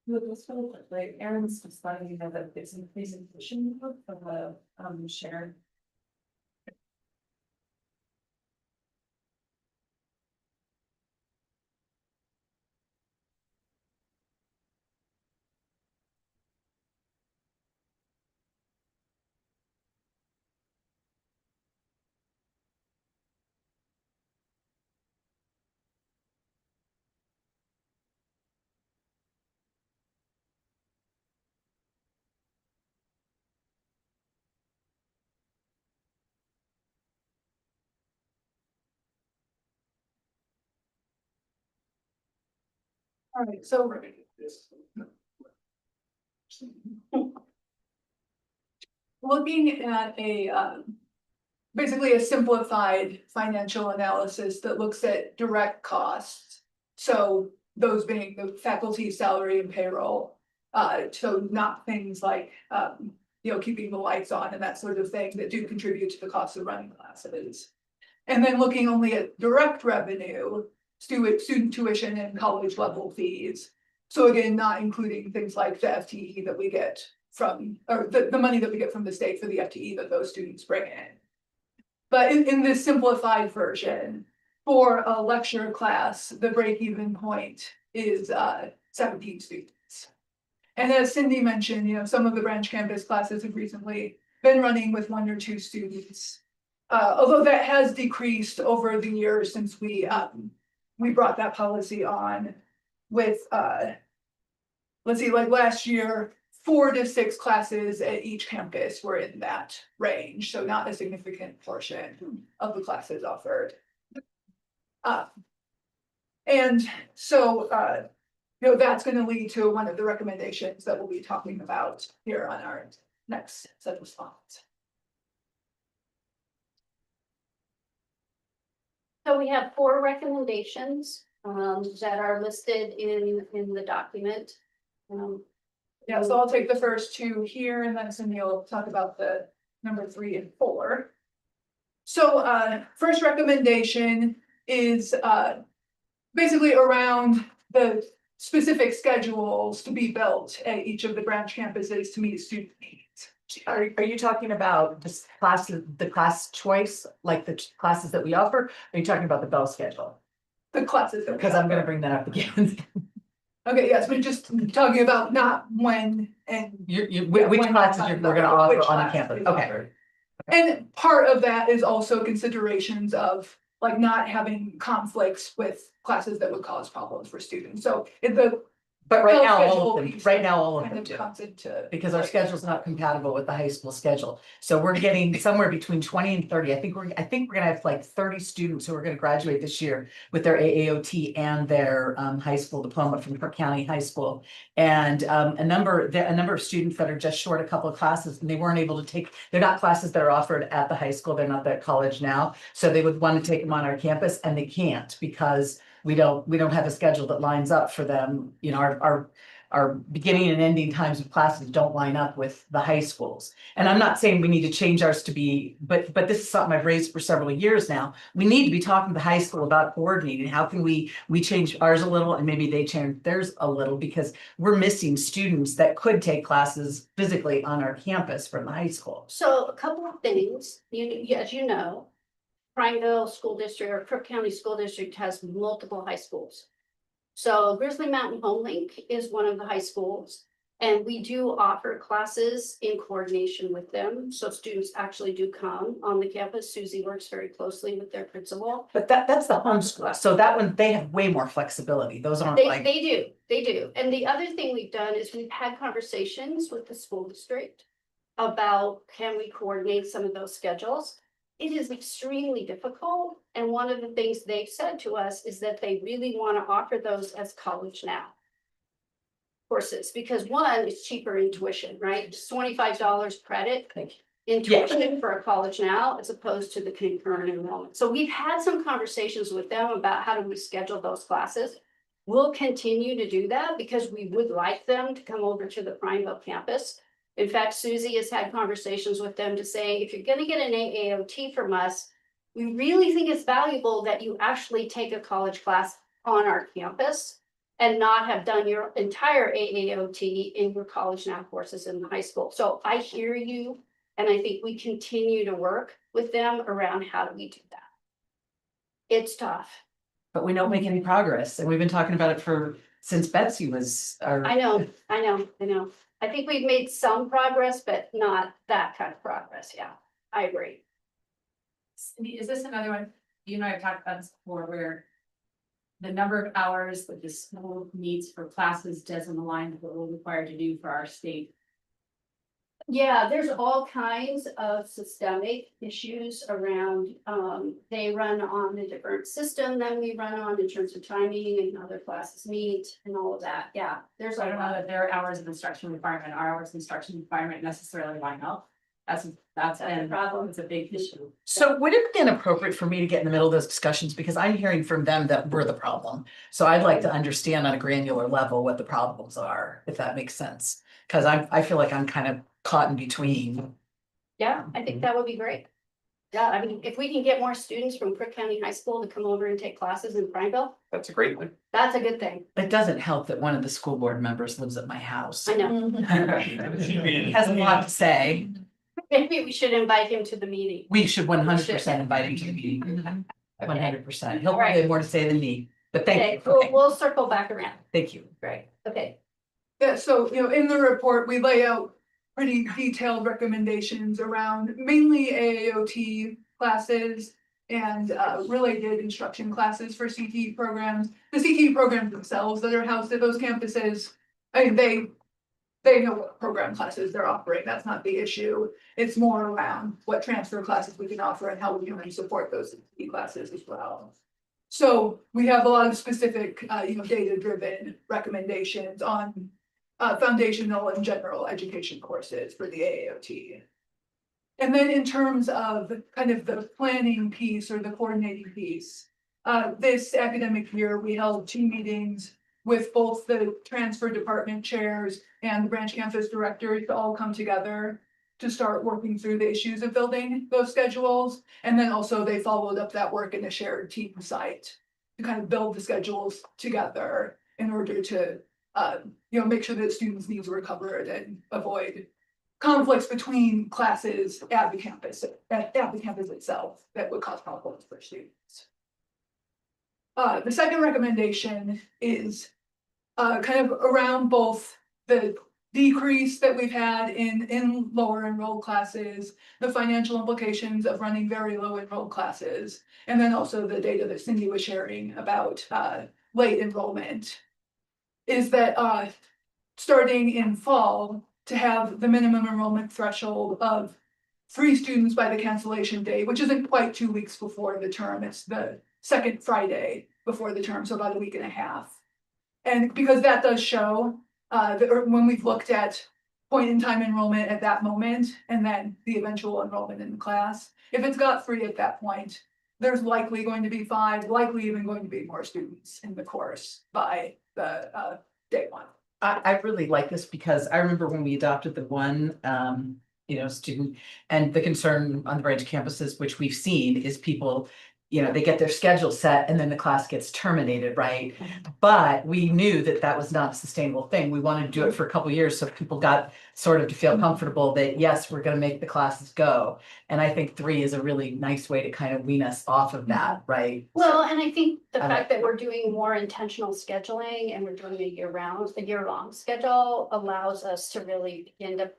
Speaker 15: Look, let's really quickly, Aaron's just letting you know that it's in presentation of the share.
Speaker 21: All right, so. Looking at basically a simplified financial analysis that looks at direct costs. So those being the faculty salary and payroll. So not things like, keeping the lights on and that sort of thing that do contribute to the cost of running classes. And then looking only at direct revenue, student tuition and college level fees. So again, not including things like the FTE that we get from, or the money that we get from the state for the FTE that those students bring in. But in this simplified version, for a lecture class, the break-even point is 17 students. And as Cindy mentioned, some of the branch campus classes have recently been running with 1 or 2 students. Although that has decreased over the years since we brought that policy on with, let's see, like last year, 4 to 6 classes at each campus were in that range, so not a significant portion of the classes offered. And so, that's going to lead to one of the recommendations that we'll be talking about here on our next set of slides.
Speaker 20: So we have 4 recommendations that are listed in the document.
Speaker 21: Yeah, so I'll take the first 2 here and then Cindy will talk about the number 3 and 4. So first recommendation is basically around the specific schedules to be built at each of the branch campuses to meet student needs.
Speaker 4: Are you talking about just classes, the class choice, like the classes that we offer? Or are you talking about the bell schedule?
Speaker 21: The classes. that we
Speaker 4: Because I'm gonna
Speaker 21: offer.
Speaker 4: bring that up again.
Speaker 21: Okay, yes, we're just talking about not when and.
Speaker 4: Which
Speaker 21: when
Speaker 4: classes
Speaker 21: on
Speaker 4: we're gonna offer
Speaker 21: which
Speaker 4: on the
Speaker 21: classes
Speaker 4: campus,
Speaker 21: we
Speaker 4: okay.
Speaker 21: offer. And part of that is also considerations of like not having conflicts with classes that would cause problems for students, so in the.
Speaker 4: But right now,
Speaker 21: schedule
Speaker 4: all of them,
Speaker 21: piece
Speaker 4: right now, all of
Speaker 21: kind
Speaker 4: them do.
Speaker 21: Comes into.
Speaker 4: Because our
Speaker 21: like,
Speaker 4: schedule's not compatible with the high school schedule. So we're getting somewhere between 20 and 30. I think we're gonna have like 30 students who are gonna graduate this year with their AAOT and their high school diploma from Cook County High School. And a number of students that are just short a couple of classes and they weren't able to take, they're not classes that are offered at the high school, they're not at college now. So they would want to take them on our campus and they can't because we don't have a schedule that lines up for them. You know, our beginning and ending times of classes don't line up with the high schools. And I'm not saying we need to change ours to be, but this is something I've raised for several years now. We need to be talking to the high school about coordinating. How can we change ours a little and maybe they change theirs a little because we're missing students that could take classes physically on our campus from the high school.
Speaker 20: So a couple of things, as you know, Prineville School District or Crook County School District has multiple high schools. So Grizzly Mountain Home Link is one of the high schools. And we do offer classes in coordination with them. So students actually do come on the campus. Susie works very closely with their principal.
Speaker 4: But that's the homeschool. So that one, they have way more flexibility. Those aren't like.
Speaker 20: They do. And the other thing we've done is we've had conversations with the school district about can we coordinate some of those schedules. It is extremely difficult. And one of the things they've said to us is that they really want to offer those as college now courses, because one, it's cheaper in tuition, right? It's $25 credit in tuition for a college now, as opposed to the concurrent enrollment. So we've had some conversations with them about how do we schedule those classes. We'll continue to do that because we would like them to come over to the Prineville campus. In fact, Susie has had conversations with them to say, if you're gonna get an AAOT from us, we really think it's valuable that you actually take a college class on our campus and not have done your entire AAOT in your college now courses in the high school. So I hear you, and I think we continue to work with them around how do we do that. It's tough.
Speaker 4: But we don't make any progress, and we've been talking about it since Betsy was our.
Speaker 20: I know. I think we've made some progress, but not that kind of progress. Yeah, I agree.
Speaker 10: Is this another one? You and I have talked about this before, where the number of hours that the school needs for classes doesn't align with what we're required to do for our state.
Speaker 20: Yeah, there's all kinds of systemic issues around, they run on a different system than we run on in terms of timing and how their classes meet and all of that. Yeah, there's
Speaker 10: I
Speaker 20: a
Speaker 10: don't know
Speaker 20: lot.
Speaker 10: that their hours of instruction requirement, our hours of instruction requirement necessarily line up. That's a problem. It's a big issue.
Speaker 4: So would it be inappropriate for me to get in the middle of those discussions, because I'm hearing from them that we're the problem. So I'd like to understand on a granular level what the problems are, if that makes sense. Cause I feel like I'm kind of caught in between.
Speaker 20: Yeah, I think that would be great. Yeah, I mean, if we can get more students from Crook County High School to come over and take classes in Prineville,
Speaker 3: That's a great one.
Speaker 20: that's a good thing.
Speaker 4: It doesn't help that one of the school board members lives at my house.
Speaker 20: I know.
Speaker 4: Has a lot to say.
Speaker 20: Maybe we should invite him to the meeting.
Speaker 4: We should 100% invite him to the meeting. 100%. He'll probably have more to say than me, but thank you.
Speaker 20: We'll circle back around.
Speaker 4: Thank you.
Speaker 20: Great, okay.
Speaker 21: Yeah, so, in the report, we lay out pretty detailed recommendations around mainly AAOT classes and related instruction classes for CTE programs. The CTE programs themselves that are housed at those campuses, I mean, they know what program classes they're offering. That's not the issue. It's more around what transfer classes we can offer and how we can support those CTE classes as well. So we have a lot of specific, data-driven recommendations on foundational and general education courses for the AAOT. And then in terms of kind of the planning piece or the coordinating piece, this academic year, we held 2 meetings with both the transfer department chairs and the branch campus directors to all come together to start working through the issues of building those schedules. And then also they followed up that work in a shared team site to kind of build the schedules together in order to make sure that students' needs were covered and avoid conflicts between classes at the campus, at the campus itself that would cause problems for students. The second recommendation is kind of around both the decrease that we've had in lower enrolled classes, the financial implications of running very low enrolled classes, and then also the data that Cindy was sharing about late enrollment. Is that starting in fall to have the minimum enrollment threshold of 3 students by the cancellation date, which isn't quite 2 weeks before the term, it's the second Friday before the term, so about a week and a half. And because that does show when we've looked at point in time enrollment at that moment, and then the eventual enrollment in the class, if it's got 3 at that point, there's likely going to be 5, likely even going to be more students in the course by the day 1.
Speaker 4: I really like this because I remember when we adopted the one, student, and the concern on the branch campuses, which we've seen, is people, they get their schedule set and then the class gets terminated, right? But we knew that that was not a sustainable thing. We wanted to do it for a couple of years so people got sort of to feel comfortable that, yes, we're going to make the classes go. And I think 3 is a really nice way to kind of wean us off of that, right?
Speaker 20: Well, and I think the fact that we're doing more intentional scheduling and we're doing a year-long schedule allows us to really begin to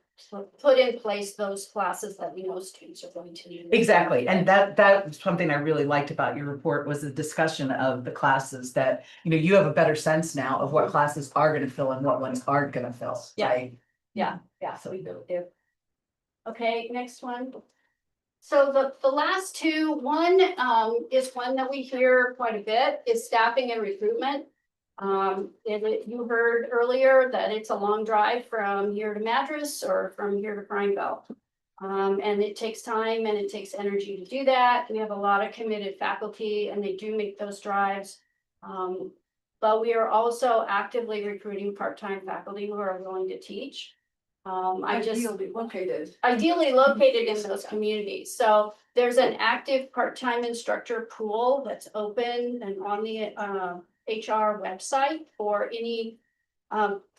Speaker 20: put in place those classes that we know students are going to need.
Speaker 4: Exactly. And that was something I really liked about your report, was the discussion of the classes that, you have a better sense now of what classes are going to fill and what ones aren't going to fill.
Speaker 20: Yeah.
Speaker 4: Right?
Speaker 20: Yeah, so we do. Okay, next one. So the last 2, one is one that we hear quite a bit, is staffing and recruitment. You heard earlier that it's a long drive from here to Madras or from here to Prineville. And it takes time and it takes energy to do that. We have a lot of committed faculty and they do make those drives. But we are also actively recruiting part-time faculty who are willing to teach. Ideally located in those communities. So there's an active part-time instructor pool that's open and on the HR website for any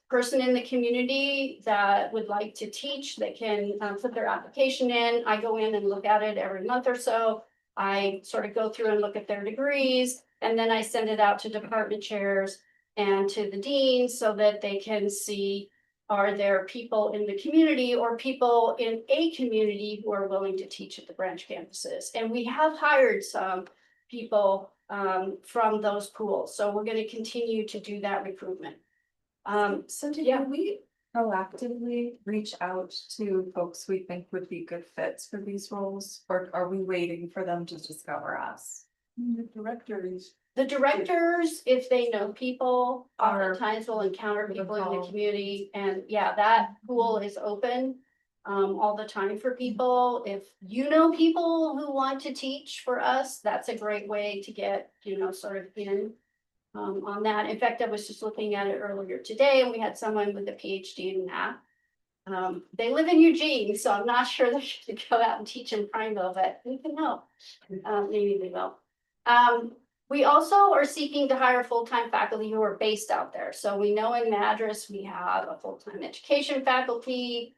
Speaker 20: person in the community that would like to teach. They can put their application in. I go in and look at it every month or so. I sort of go through and look at their degrees, and then I send it out to department chairs and to the deans so that they can see, are there people in the community or people in a community who are willing to teach at the branch campuses? And we have hired some people from those pools. So we're going to continue to do that recruitment.
Speaker 12: Can we proactively reach out to folks we think would be good fits for these roles? Or are we waiting for them to discover us?
Speaker 21: The
Speaker 20: directors, if they know people, oftentimes will encounter people in the community, and yeah, that pool is open all the time for people. If you know people who want to teach for us, that's a great way to get, sort of in on that. In fact, I was just looking at it earlier today, and we had someone with a PhD in that. They live in Eugene, so I'm not sure they should go out and teach in Prineville, but we can help. Maybe they will. We also are seeking to hire full-time faculty who are based out there. So we know in Madras, we have a full-time education faculty.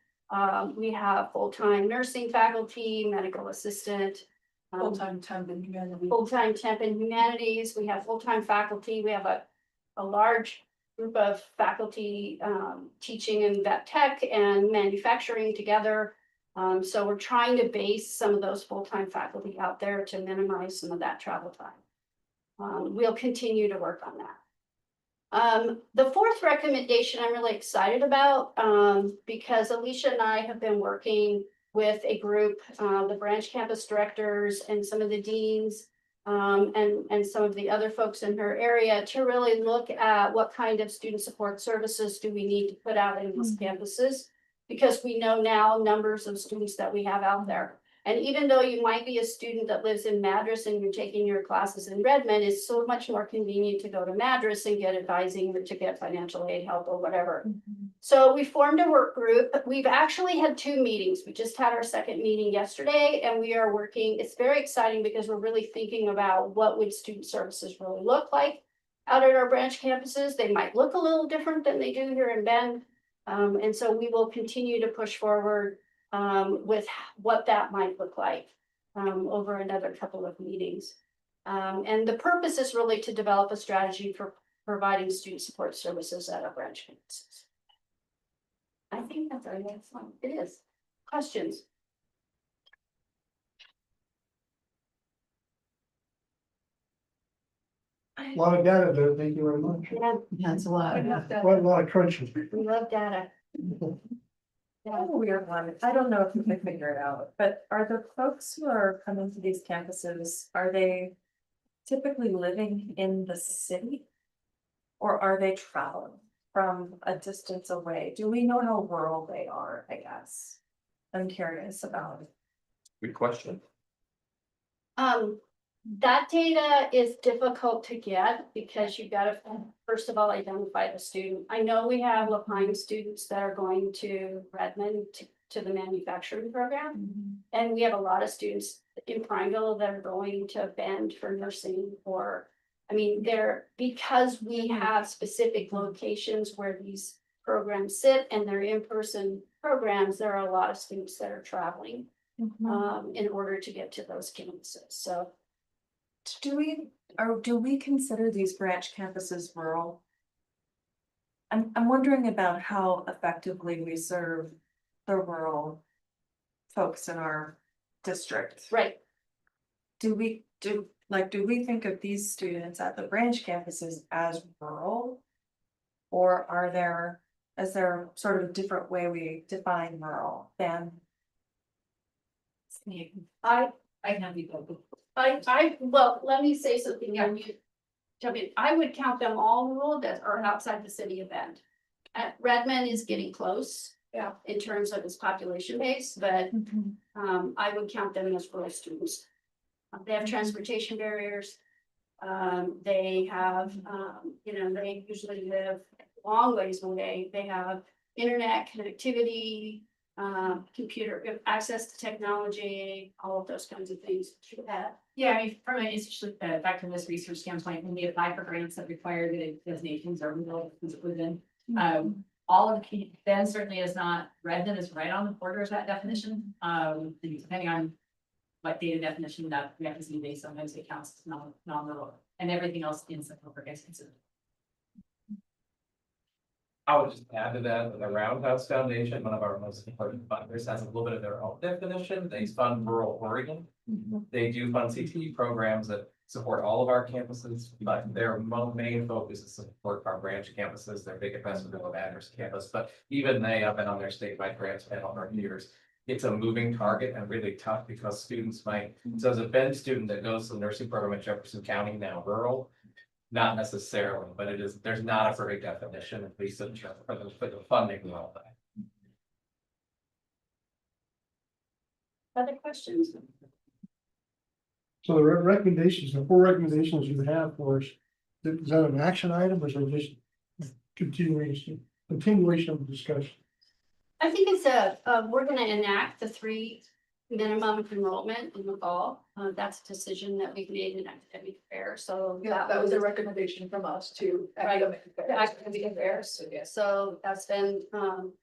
Speaker 20: We have full-time nursing faculty, medical assistant.
Speaker 21: Full-time temp in humanities.
Speaker 20: Full-time temp in humanities. We have full-time faculty. We have a large group of faculty teaching in vet tech and manufacturing together. So we're trying to base some of those full-time faculty out there to minimize some of that travel time. We'll continue to work on that. The fourth recommendation I'm really excited about because Alicia and I have been working with a group, the branch campus directors and some of the deans and some of the other folks in her area to really look at what kind of student support services do we need to put out in these campuses, because we know now numbers of students that we have out there. And even though you might be a student that lives in Madras and you're taking your classes in Redmond, it's so much more convenient to go to Madras and get advising or to get financial aid help or whatever. So we formed a work group. We've actually had 2 meetings. We just had our second meeting yesterday, and we are working. It's very exciting because we're really thinking about what would student services really look like out at our branch campuses. They might look a little different than they do here in Bend. And so we will continue to push forward with what that might look like over another couple of meetings. And the purpose is really to develop a strategy for providing student support services at our branch campuses. I think that's our next one. It is. Questions?
Speaker 7: A lot of data there, thank you very much.
Speaker 20: Yeah,
Speaker 4: That's a lot.
Speaker 7: Quite a lot of crunching.
Speaker 20: we love data.
Speaker 12: Yeah, weird one. I don't know if you can figure it out, but are the folks who are coming to these campuses, are they typically living in the city? Or are they traveling from a distance away? Do we know how rural they are, I guess? I'm curious about it.
Speaker 3: Good question.
Speaker 20: That data is difficult to get because you've got to, first of all, identify the student. I know we have La Pine students that are going to Redmond to the manufacturing program. And we have a lot of students in Prineville that are going to Bend for nursing or, I mean, because we have specific locations where these programs sit and they're in-person programs, there are a lot of students that are traveling in order to get to those campuses. So
Speaker 12: do we consider these branch campuses rural? I'm wondering about how effectively we serve the rural folks in our district.
Speaker 20: Right.
Speaker 12: Do we think of these students at the branch campuses as rural? Or is there sort of a different way we define rural than?
Speaker 10: I can be both.
Speaker 20: Well, let me say something. Yeah, you jump in. I would count them all rural that are outside the city of Bend. Redmond is getting close. Yeah. In terms of its population base, but I would count them as rural students. They have transportation barriers. They have, they usually live long ways away. They have internet connectivity, computer access to technology, all of those kinds of things.
Speaker 10: Yeah, I mean, from an institutional effectiveness research standpoint, when we apply for grants that require the designations or within, all of the, then certainly is not, Redmond is right on the border of that definition. Depending on what data definition that we have to see, they sometimes it counts as non-rural, and everything else in Central Park is considered.
Speaker 2: I would just add to that, the Roundhouse Foundation, one of our most important funders, has a little bit of their own definition. They fund rural Oregon. They do fund CTE programs that support all of our campuses, but their main focus is to support our branch campuses. Their big investment in the Madras campus, but even they have been on their statewide grants panel for years. It's a moving target and really tough because students might, so as a Bend student that goes to the nursing program at Jefferson County, now rural, not necessarily, but it is, there's not a perfect definition, at least in terms for the funding and all that.
Speaker 20: Other questions?
Speaker 7: So the recommendations, the 4 recommendations you have for us, is that an action item or is it just continuation of the discussion?
Speaker 20: I think it's we're gonna enact the 3 minimum enrollment in the fall. That's a decision that we've made in academic affairs, so.
Speaker 21: Yeah, that was a recommendation from us to academic affairs.
Speaker 20: So that's been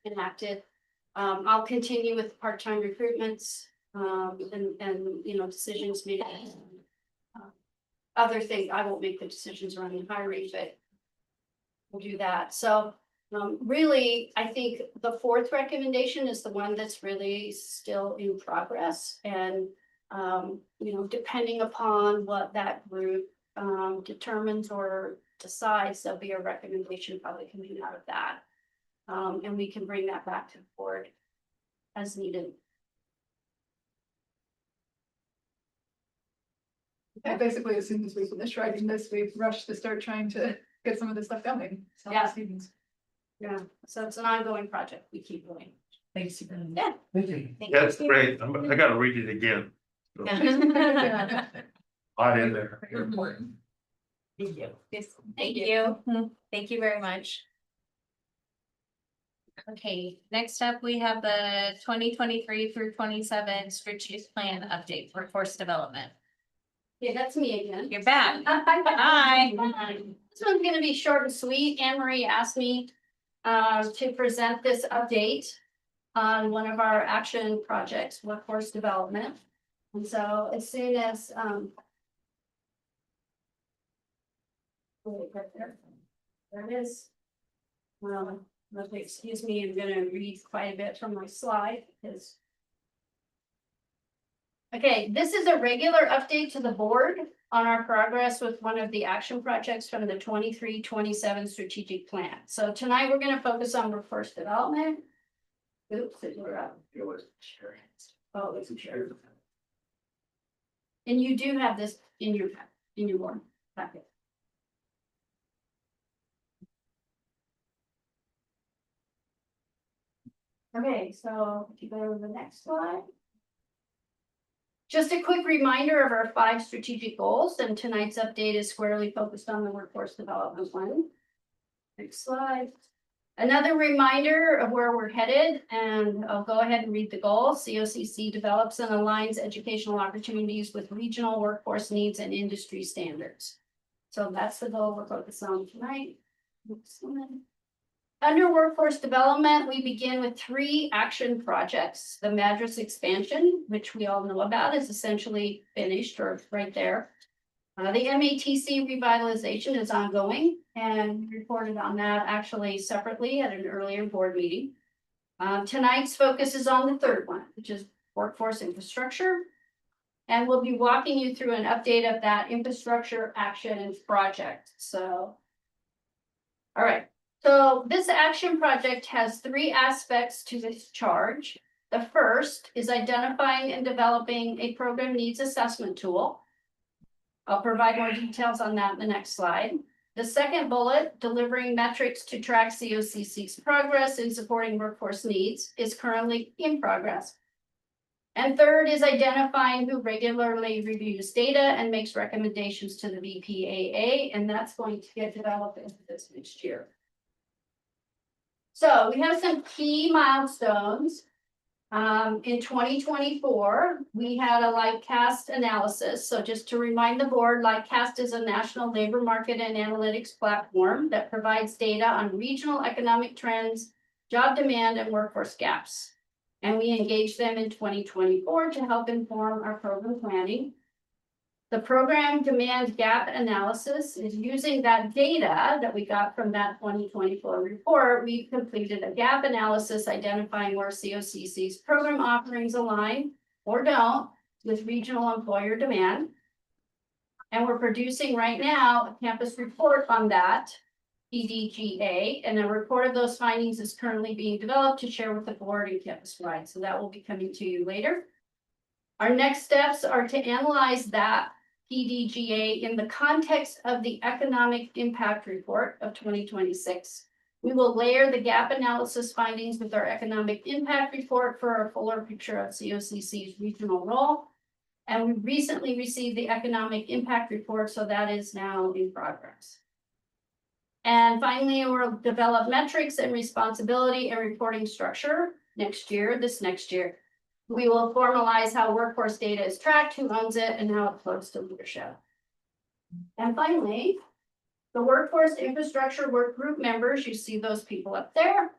Speaker 20: enacted. I'll continue with part-time recruitments and decisions made. Other things, I won't make the decisions around the hiring, but we'll do that. So really, I think the 4th recommendation is the one that's really still in progress. And, depending upon what that group determines or decides, there'll be a recommendation probably coming out of that. And we can bring that back to the board as needed.
Speaker 21: And basically, as soon as we finish writing this, we've rushed to start trying to get some of this stuff going.
Speaker 20: Yeah. Yeah, so it's an ongoing project. We keep going.
Speaker 10: Thanks.
Speaker 20: Yeah.
Speaker 7: Thank you.
Speaker 5: That's great. I gotta read it again. Lot in there.
Speaker 1: Very important.
Speaker 10: Thank you.
Speaker 1: Yes, thank you. Thank you very much. Okay, next up, we have the 2023 through 27 strategic plan update, workforce development.
Speaker 20: Yeah, that's me again.
Speaker 1: You're back. Hi.
Speaker 20: This one's gonna be short and sweet. Anne Marie asked me to present this update on one of our action projects, workforce development. And so as soon as, there it is. Excuse me, I'm gonna read quite a bit from my slide because. Okay, this is a regular update to the board on our progress with one of the action projects from the 23-27 strategic plan. So tonight we're gonna focus on workforce development. Oops, it were up. It was sure. Oh, it's sure. And you do have this in your board packet. Okay, so if you go to the next slide. Just a quick reminder of our 5 strategic goals, and tonight's update is squarely focused on the workforce development one. Next slide. Another reminder of where we're headed, and I'll go ahead and read the goals. COCC develops and aligns educational opportunities with regional workforce needs and industry standards. So that's the goal we're focused on tonight. Next one. Under workforce development, we begin with 3 action projects. The Madras expansion, which we all know about, is essentially finished or right there. The MATC revitalization is ongoing, and we reported on that actually separately at an earlier board meeting. Tonight's focus is on the 3rd one, which is workforce infrastructure. And we'll be walking you through an update of that infrastructure action project. So, all right. So this action project has 3 aspects to this charge. The first is identifying and developing a program needs assessment tool. I'll provide more details on that in the next slide. The second bullet, delivering metrics to track COCC's progress in supporting workforce needs, is currently in progress. And third is identifying who regularly reviews data and makes recommendations to the VPAA, and that's going to get developed into this next year. So we have some key milestones. In 2024, we had a Lightcast analysis. So just to remind the board, Lightcast is a national labor market and analytics platform that provides data on regional economic trends, job demand, and workforce gaps. And we engaged them in 2024 to help inform our program planning. The program demand gap analysis is using that data that we got from that 2024 report. We completed a gap analysis identifying where COCC's program offerings align or don't with regional employer demand. And we're producing right now a campus report on that PDGA, and a report of those findings is currently being developed to share with the board and campus-wide. So that will be coming to you later. Our next steps are to analyze that PDGA in the context of the economic impact report of 2026. We will layer the gap analysis findings with our economic impact report for a fuller picture of COCC's regional role. And we recently received the economic impact report, so that is now in progress. And finally, we'll develop metrics and responsibility and reporting structure next year, this next year. We will formalize how workforce data is tracked, who owns it, and how it flows to leadership. And finally, the workforce infrastructure work group members, you see those people up there.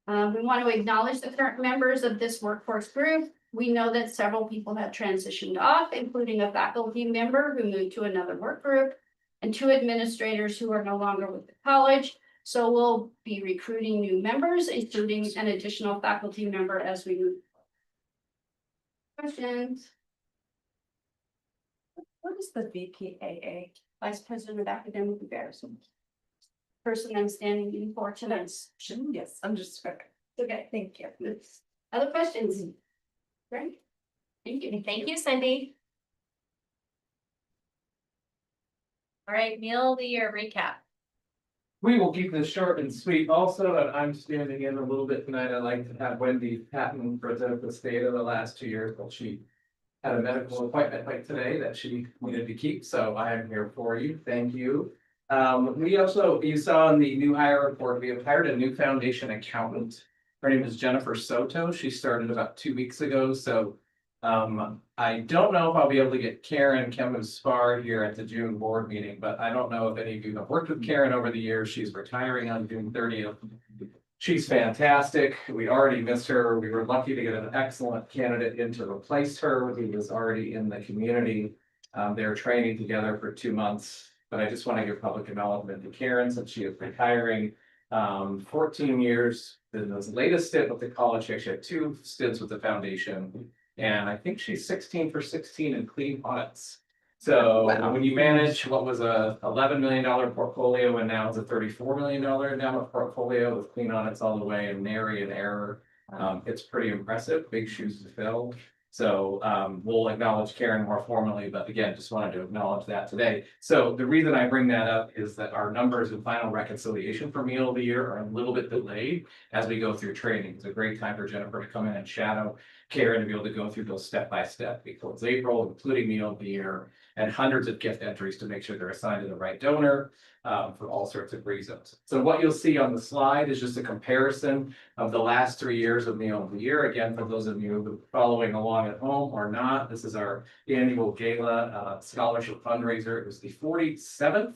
Speaker 20: We want to acknowledge the current members of this workforce group. We know that several people have transitioned off, including a faculty member who moved to another work group and 2 administrators who are no longer with the college. So we'll be recruiting new members, including an additional faculty member as we move. Questions? What is the VPAA? Vice President of Academic Affairs. Person I'm standing in for tonight.
Speaker 12: Yes, I'm just.
Speaker 20: Okay, thank you. Other questions? Great. Thank you.
Speaker 1: Thank you, Cindy. All right, Neil, your recap.
Speaker 2: We will keep this short and sweet also, and I'm standing in a little bit tonight. I'd like to have Wendy Patton present the state of the last 2 years. Well, she had a medical appointment like today that she needed to keep, so I am here for you. Thank you. We also, you saw in the new hire report, we have hired a new foundation accountant. Her name is Jennifer Soto. She started about 2 weeks ago, so I don't know if I'll be able to get Karen Kemmer-Spar here at the June board meeting, but I don't know if any of you have worked with Karen over the years. She's retiring on June 30th. She's fantastic. We already missed her. We were lucky to get an excellent candidate in to replace her. He was already in the community. They were training together for 2 months, but I just want to give public acknowledgement to Karen since she is retiring. 14 years, in this latest stint with the college, she actually had 2 stints with the foundation. And I think she's 16 for 16 in clean audits. So
Speaker 4: Wow.
Speaker 2: when you manage what was a $11 million portfolio and now it's a $34 million endowment portfolio with clean audits all the way and nary an error, it's pretty impressive, big shoes to fill. So we'll acknowledge Karen more formally, but again, just wanted to acknowledge that today. So the reason I bring that up is that our numbers in final reconciliation for meal of the year are a little bit delayed as we go through training. It's a great time for Jennifer to come in and shadow Karen to be able to go through those step by step before it's April, including meal of the year and hundreds of gift entries to make sure they're assigned to the right donor for all sorts of reasons. So what you'll see on the slide is just a comparison of the last 3 years of meal of the year. Again, for those of you who are following along at home or not, this is our annual gala scholarship fundraiser. It was the 47th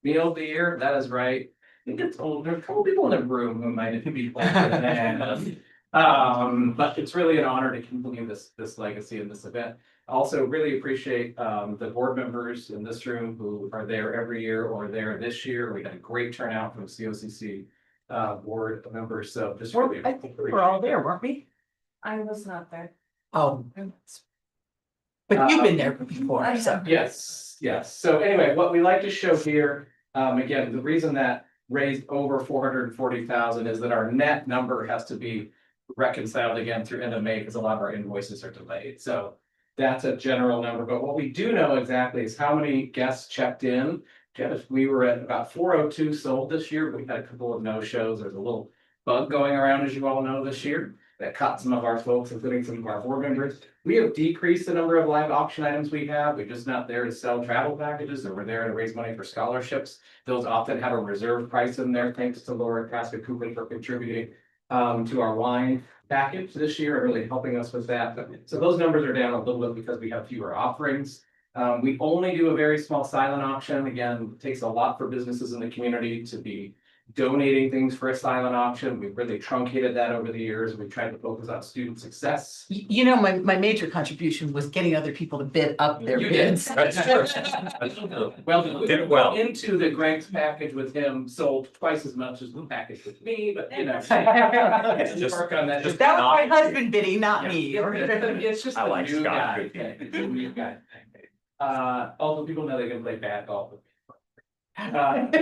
Speaker 2: meal of the year. That is right. I think it's old. There are a couple people in the room who might be older than that. But it's really an honor to continue this legacy in this event. Also really appreciate the board members in this room who are there every year or there this year. We had a great turnout from COCC board members, so just really.
Speaker 4: I think we were all there, weren't we?
Speaker 12: I was not there.
Speaker 4: Oh. But you've been there before, so.
Speaker 2: Yes, yes. So anyway, what we like to show here, again, the reason that raised over 440,000 is that our net number has to be reconciled again through end of May because a lot of our invoices are delayed. So that's a general number, but what we do know exactly is how many guests checked in. We were at about 402 sold this year, but we had a couple of no-shows. There's a little bug going around, as you all know, this year that caught some of our folks, including some of our board members. We have decreased the number of live auction items we have. We're just not there to sell travel packages, or we're there to raise money for scholarships. Those often have a reserve price in there, thanks to Laura Casca-Cooper for contributing to our wine package this year, really helping us with that. So those numbers are down a little bit because we have fewer offerings. We only do a very small silent auction. Again, it takes a lot for businesses in the community to be donating things for a silent auction. We've really truncated that over the years. We've tried to focus on student success.
Speaker 4: You know, my major contribution was getting other people to bid up their
Speaker 2: You did.
Speaker 4: bids.
Speaker 2: Well,
Speaker 5: Did it well.
Speaker 2: into the Greg's package with him sold twice as much as the package with me, but you know.
Speaker 5: It's just-
Speaker 2: Work on that.
Speaker 5: just
Speaker 4: That was my husband bidding, not me.
Speaker 2: It's just
Speaker 5: I
Speaker 2: the
Speaker 5: like
Speaker 2: new
Speaker 5: Scott.
Speaker 2: guy. It's the new guy. Although people know they can play bad golf with me.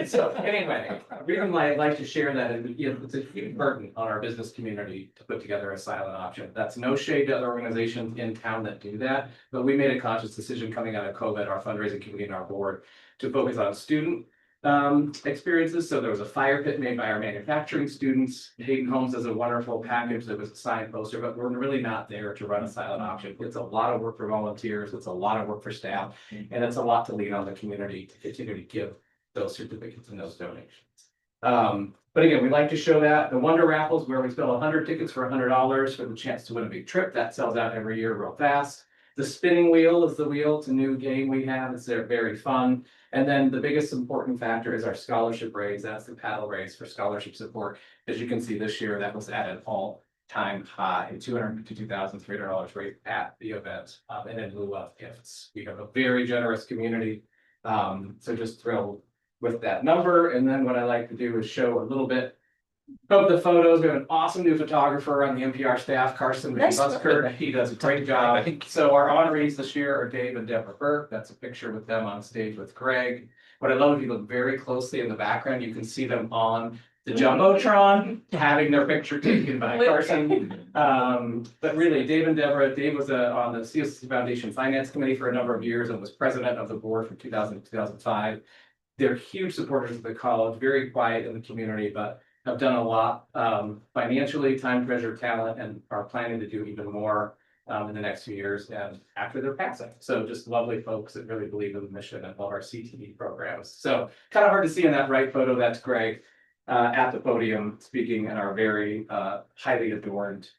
Speaker 2: So anyway, the reason why I'd like to share that is, you know, it's a huge burden on our business community to put together a silent auction. That's no shade to other organizations in town that do that, but we made a conscious decision coming out of COVID, our fundraising committee and our board, to focus on student experiences. So there was a fire pit made by our manufacturing students. Hayden Homes has a wonderful package that was a signed poster, but we're really not there to run a silent auction. It's a lot of work for volunteers. It's a lot of work for staff, and it's a lot to lean on the community to continue to give those certificates and those donations. But again, we like to show that the Wonder Raffles where we sell 100 tickets for $100 for the chance to win a big trip. That sells out every year real fast. The spinning wheel is the wheel. It's a new game we have. It's very fun. And then the biggest important factor is our scholarship raise. That's the paddle raise for scholarship support. As you can see this year, that was at an all-time high, $252,300 raised at the event, and in lieu of gifts. We have a very generous community. So just thrilled with that number. And then what I like to do is show a little bit of the photos. We have an awesome new photographer on the NPR staff, Carson Busker. He does a great job. So our honorees this year are Dave and Deborah Burke. That's a picture with them on stage with Greg. What I love, if you look very closely in the background, you can see them on the Jumbotron, having their picture taken by Carson. But really, Dave and Deborah, Dave was on the COCC Foundation Finance Committee for a number of years and was president of the board from 2000 to 2005. They're huge supporters of the college, very quiet in the community, but have done a lot financially, time, treasure, talent, and are planning to do even more in the next few years and after their passing. So just lovely folks that really believe in the mission and love our CTE programs. So kind of hard to see in that right photo, that's Greg at the podium speaking in our very highly adorned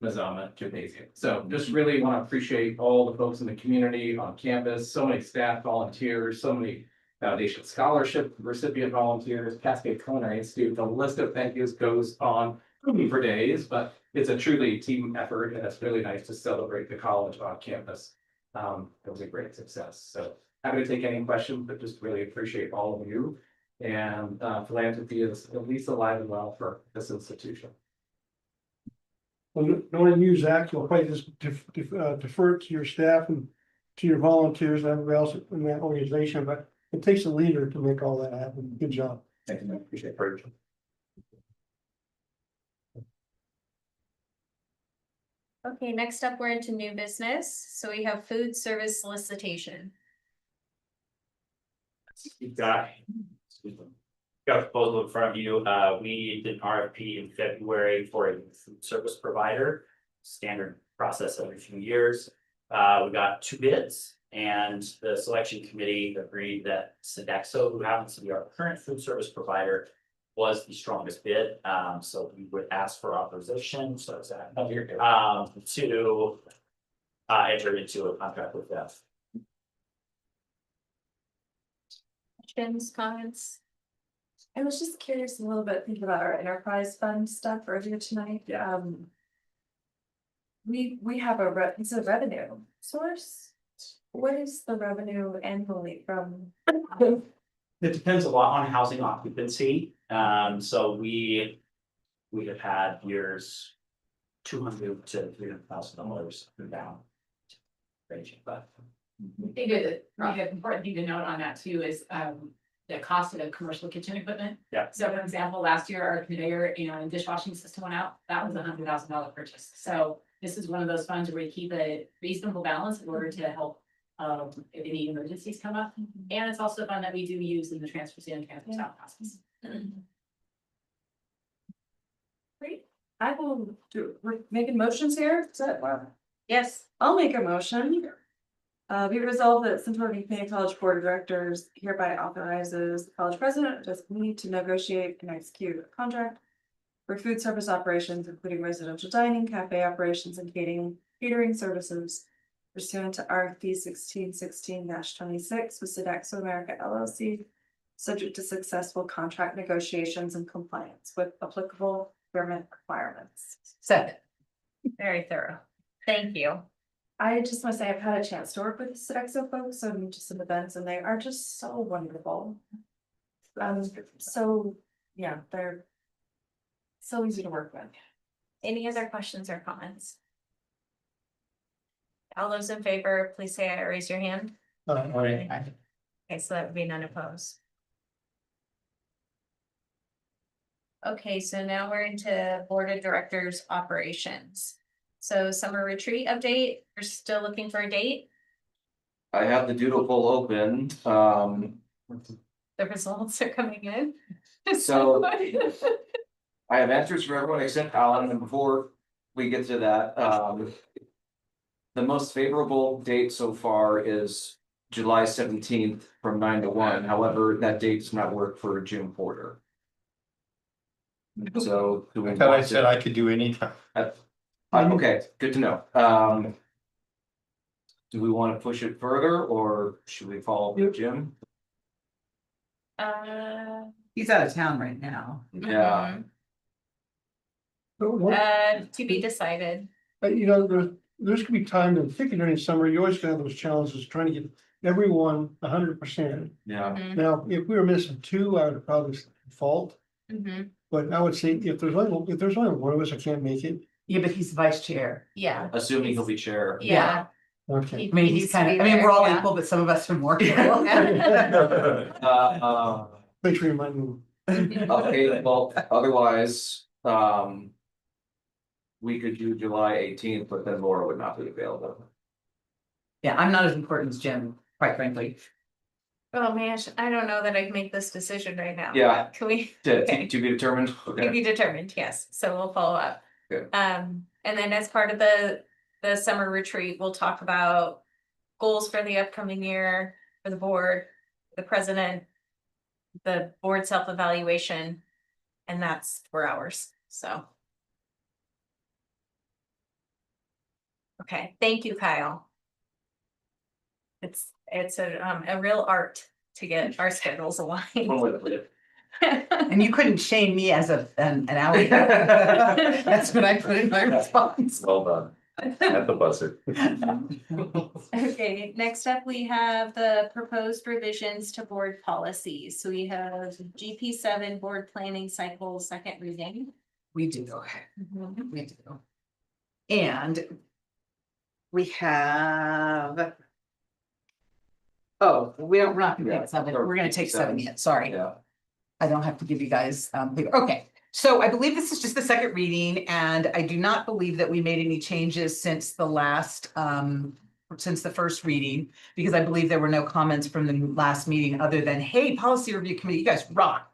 Speaker 2: Mazama Gymnasium. So just really want to appreciate all the folks in the community on campus, so many staff volunteers, so many Foundation Scholarship recipient volunteers, Cascade Culinary Institute. The list of thank yous goes on for days, but it's a truly team effort, and it's really nice to celebrate the college on campus. It was a great success. So happy to take any questions, but just really appreciate all of you. And philanthropy is at least alive and well for this institution.
Speaker 7: Well, knowing you, Zach, you'll probably just defer it to your staff and to your volunteers and everybody else in that organization, but it takes a leader to make all that happen. Good job.
Speaker 2: Thank you. I appreciate it.
Speaker 1: Okay, next up, we're into new business. So we have food service solicitation.
Speaker 8: You've got a proposal in front of you. We did an RFP in February for a food service provider. Standard process every few years. We got 2 bids, and the selection committee agreed that Sodexo, who happens to be our current food service provider, was the strongest bid. So we would ask for authorization, so is that to enter into a contract with them.
Speaker 1: Questions, comments?
Speaker 12: I was just curious a little bit, thinking about our enterprise fund stuff earlier tonight. We have it's a revenue source. What is the revenue annually from?
Speaker 8: It depends a lot on housing occupancy. So we have had years $200,000 to $300,000 down. Ranging, but.
Speaker 10: I think the important thing to note on that too is the cost of the commercial kitchen equipment.
Speaker 8: Yeah.
Speaker 10: So for example, last year our conveyor, and dishwashing system went out. That was $100,000 purchase. So this is one of those funds where we keep a reasonable balance in order to help if any emergencies come up. And it's also a fund that we do use in the transfer station and transfer out process.
Speaker 12: Great. I will we're making motions here. Is that
Speaker 1: Yes.
Speaker 12: I'll make a motion. Be resolved that Central Oregon Community College Board of Directors hereby authorizes the college president to negotiate and execute a contract for food service operations, including residential dining, cafe operations, and catering services pursuant to RFP 1616-26 with Sodexo America LLC, subject to successful contract negotiations and compliance with applicable government requirements.
Speaker 1: Second. Very thorough. Thank you.
Speaker 12: I just want to say I've had a chance to work with the Sodexo folks and just some events, and they are just so wonderful. So yeah, they're so easy to work with.
Speaker 1: Any other questions or comments? All those in favor, please say aye or raise your hand. Okay, so that would be none opposed. Okay, so now we're into Board of Directors operations. So summer retreat update, we're still looking for a date.
Speaker 22: I have the doodle poll open,
Speaker 1: The results are coming in.
Speaker 22: So- I have answers for everyone except Alan, and before we get to that, the most favorable date so far is July 17th from 9 to 1. However, that date does not work for Jim Porter. So do we?
Speaker 6: I thought I said I could do any time.
Speaker 22: Okay, good to know. Do we want to push it further, or should we follow Jim?
Speaker 4: He's out of town right now.
Speaker 22: Yeah.
Speaker 1: To be decided.
Speaker 7: You know, there's gonna be time, and particularly during summer, you always gonna have those challenges trying to get everyone 100%.
Speaker 22: Yeah.
Speaker 7: Now, if we were missing 2, I would probably fault, but I would say if there's only one of us that can't make it.
Speaker 4: Yeah, but he's vice chair.
Speaker 1: Yeah.
Speaker 22: Assuming he'll be chair.
Speaker 1: Yeah.
Speaker 7: Okay.
Speaker 4: I mean, he's kind of, I mean, we're all equal, but some of us are more. equal.
Speaker 7: Thanks for reminding me.
Speaker 22: Okay, well, otherwise, we could do July 18th, but then Laura would not be available.
Speaker 4: Yeah, I'm not as important as Jim, quite frankly.
Speaker 1: Oh man, I don't know that I can make this decision right now.
Speaker 22: Yeah.
Speaker 1: Can we?
Speaker 22: To
Speaker 1: Okay.
Speaker 22: be determined.
Speaker 1: To
Speaker 22: Okay.
Speaker 1: be determined, yes, so we'll follow up.
Speaker 22: Good.
Speaker 1: And then as part of the summer retreat, we'll talk about goals for the upcoming year for the board, the president, the board self-evaluation, and that's 4 hours, so. Okay, thank you, Kyle. It's a real art to get our schedules aligned.
Speaker 2: One way to put it.
Speaker 4: And you couldn't shame me as an ally. That's what I put in my response.
Speaker 6: Well done. At the buzzer.
Speaker 1: Okay, next up, we have the proposed revisions to board policies. So we have GP7 board planning cycle second reading.
Speaker 4: We do, we do. And we have. Oh, we're not gonna take seven, we're gonna take seven yet, sorry.
Speaker 22: Yeah.
Speaker 4: I don't have to give you guys, paper. Okay, so I believe this is just the second reading, and I do not believe that we made any changes since the last, since the first reading, because I believe there were no comments from the last meeting other than, hey, policy review committee, you guys rock.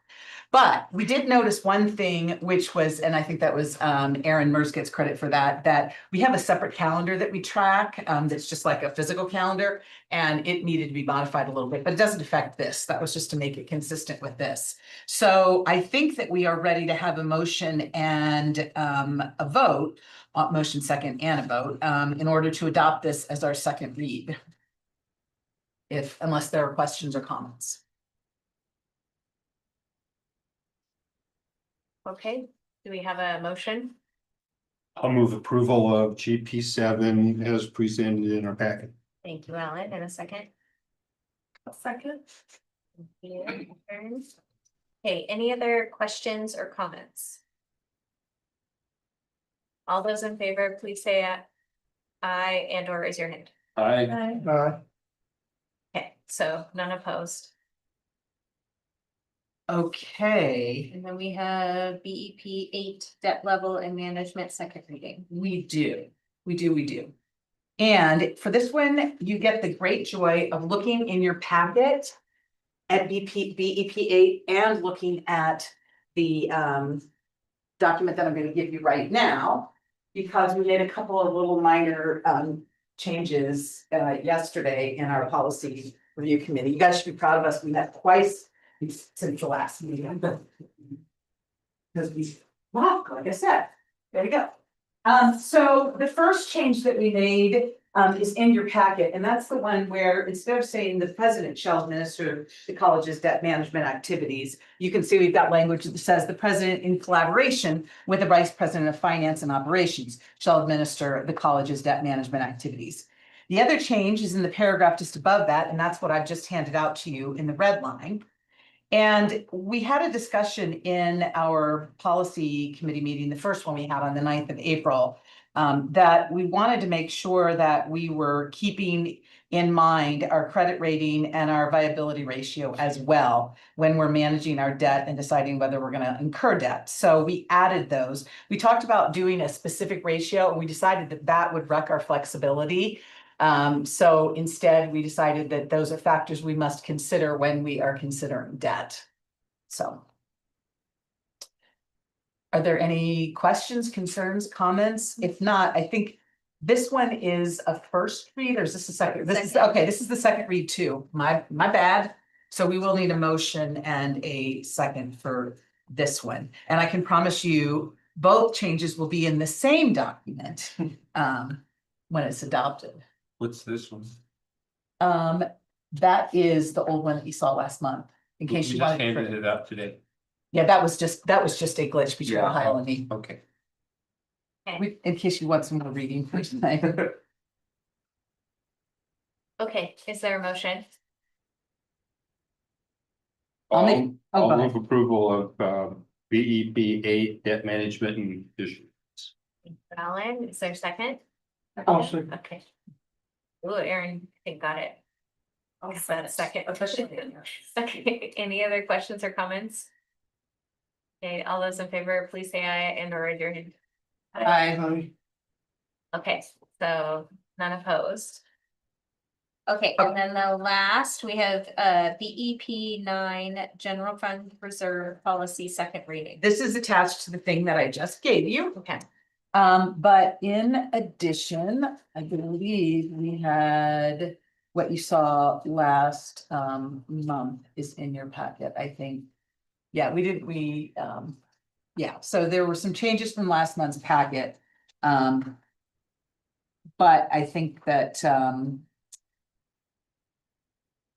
Speaker 4: But we did notice one thing, which was, and I think that was, Aaron Mers gets credit for that, that we have a separate calendar that we track, that's just like a physical calendar, and it needed to be modified a little bit, but it doesn't affect this. That was just to make it consistent with this. So I think that we are ready to have a motion and a vote, motion second and a vote, in order to adopt this as our second read. Unless there are questions or comments.
Speaker 1: Okay, do we have a motion?
Speaker 5: I'll move approval of GP7 as presented in our packet.
Speaker 1: Thank you, Alan. And a second?
Speaker 12: A second.
Speaker 1: Thank you. Okay, any other questions or comments? All those in favor, please say aye and or raise your hand.
Speaker 5: Aye.
Speaker 1: Okay, so none opposed.
Speaker 4: Okay.
Speaker 1: And then we have BEP 8 debt level and management second reading.
Speaker 4: We do. And for this one, you get the great joy of looking in your packet at BEP 8 and looking at the document that I'm going to give you right now, because we made a couple of little minor changes yesterday in our policy review committee. You guys should be proud of us. We met twice since the last meeting. Because like I said, there you go. So the first change that we made is in your packet, and that's the one where instead of saying the president shall administer the college's debt management activities, you can see we've got language that says the president, in collaboration with the vice president of finance and operations, shall administer the college's debt management activities. The other change is in the paragraph just above that, and that's what I've just handed out to you in the red line. And we had a discussion in our policy committee meeting, the first one we had on the 9th of April, that we wanted to make sure that we were keeping in mind our credit rating and our viability ratio as well when we're managing our debt and deciding whether we're going to incur debt. So we added those. We talked about doing a specific ratio, and we decided that that would wreck our flexibility. So instead, we decided that those are factors we must consider when we are considering debt. So. Are there any questions, concerns, comments? If not, I think this one is a first read, or is this a second? This is, okay, this is the second read too. My bad. So we will need a motion and a second for this one. And I can promise you both changes will be in the same document when it's adopted.
Speaker 5: What's this one?
Speaker 4: That is the old one that you saw last month, in case you wanted.
Speaker 5: Handed it out today.
Speaker 4: Yeah, that was just a glitch between Ohio and me.
Speaker 5: Okay.
Speaker 4: In case you want some more reading for tonight.
Speaker 1: Okay, is there a motion?
Speaker 5: I'll move approval of BEP 8 debt management and issues.
Speaker 1: Alan, is there a second? Okay. Oh, Aaron, I think got it. Is that a second? Okay, any other questions or comments? Okay, all those in favor, please say aye and or raise your hand.
Speaker 4: Aye.
Speaker 1: Okay, so none opposed. Okay, and then the last, we have BEP 9 general fund reserve policy second reading.
Speaker 4: This is attached to the thing that I just gave you.
Speaker 1: Okay.
Speaker 4: But in addition, I believe we had what you saw last month is in your packet, I think. Yeah, yeah, so there were some changes from last month's packet. But I think that,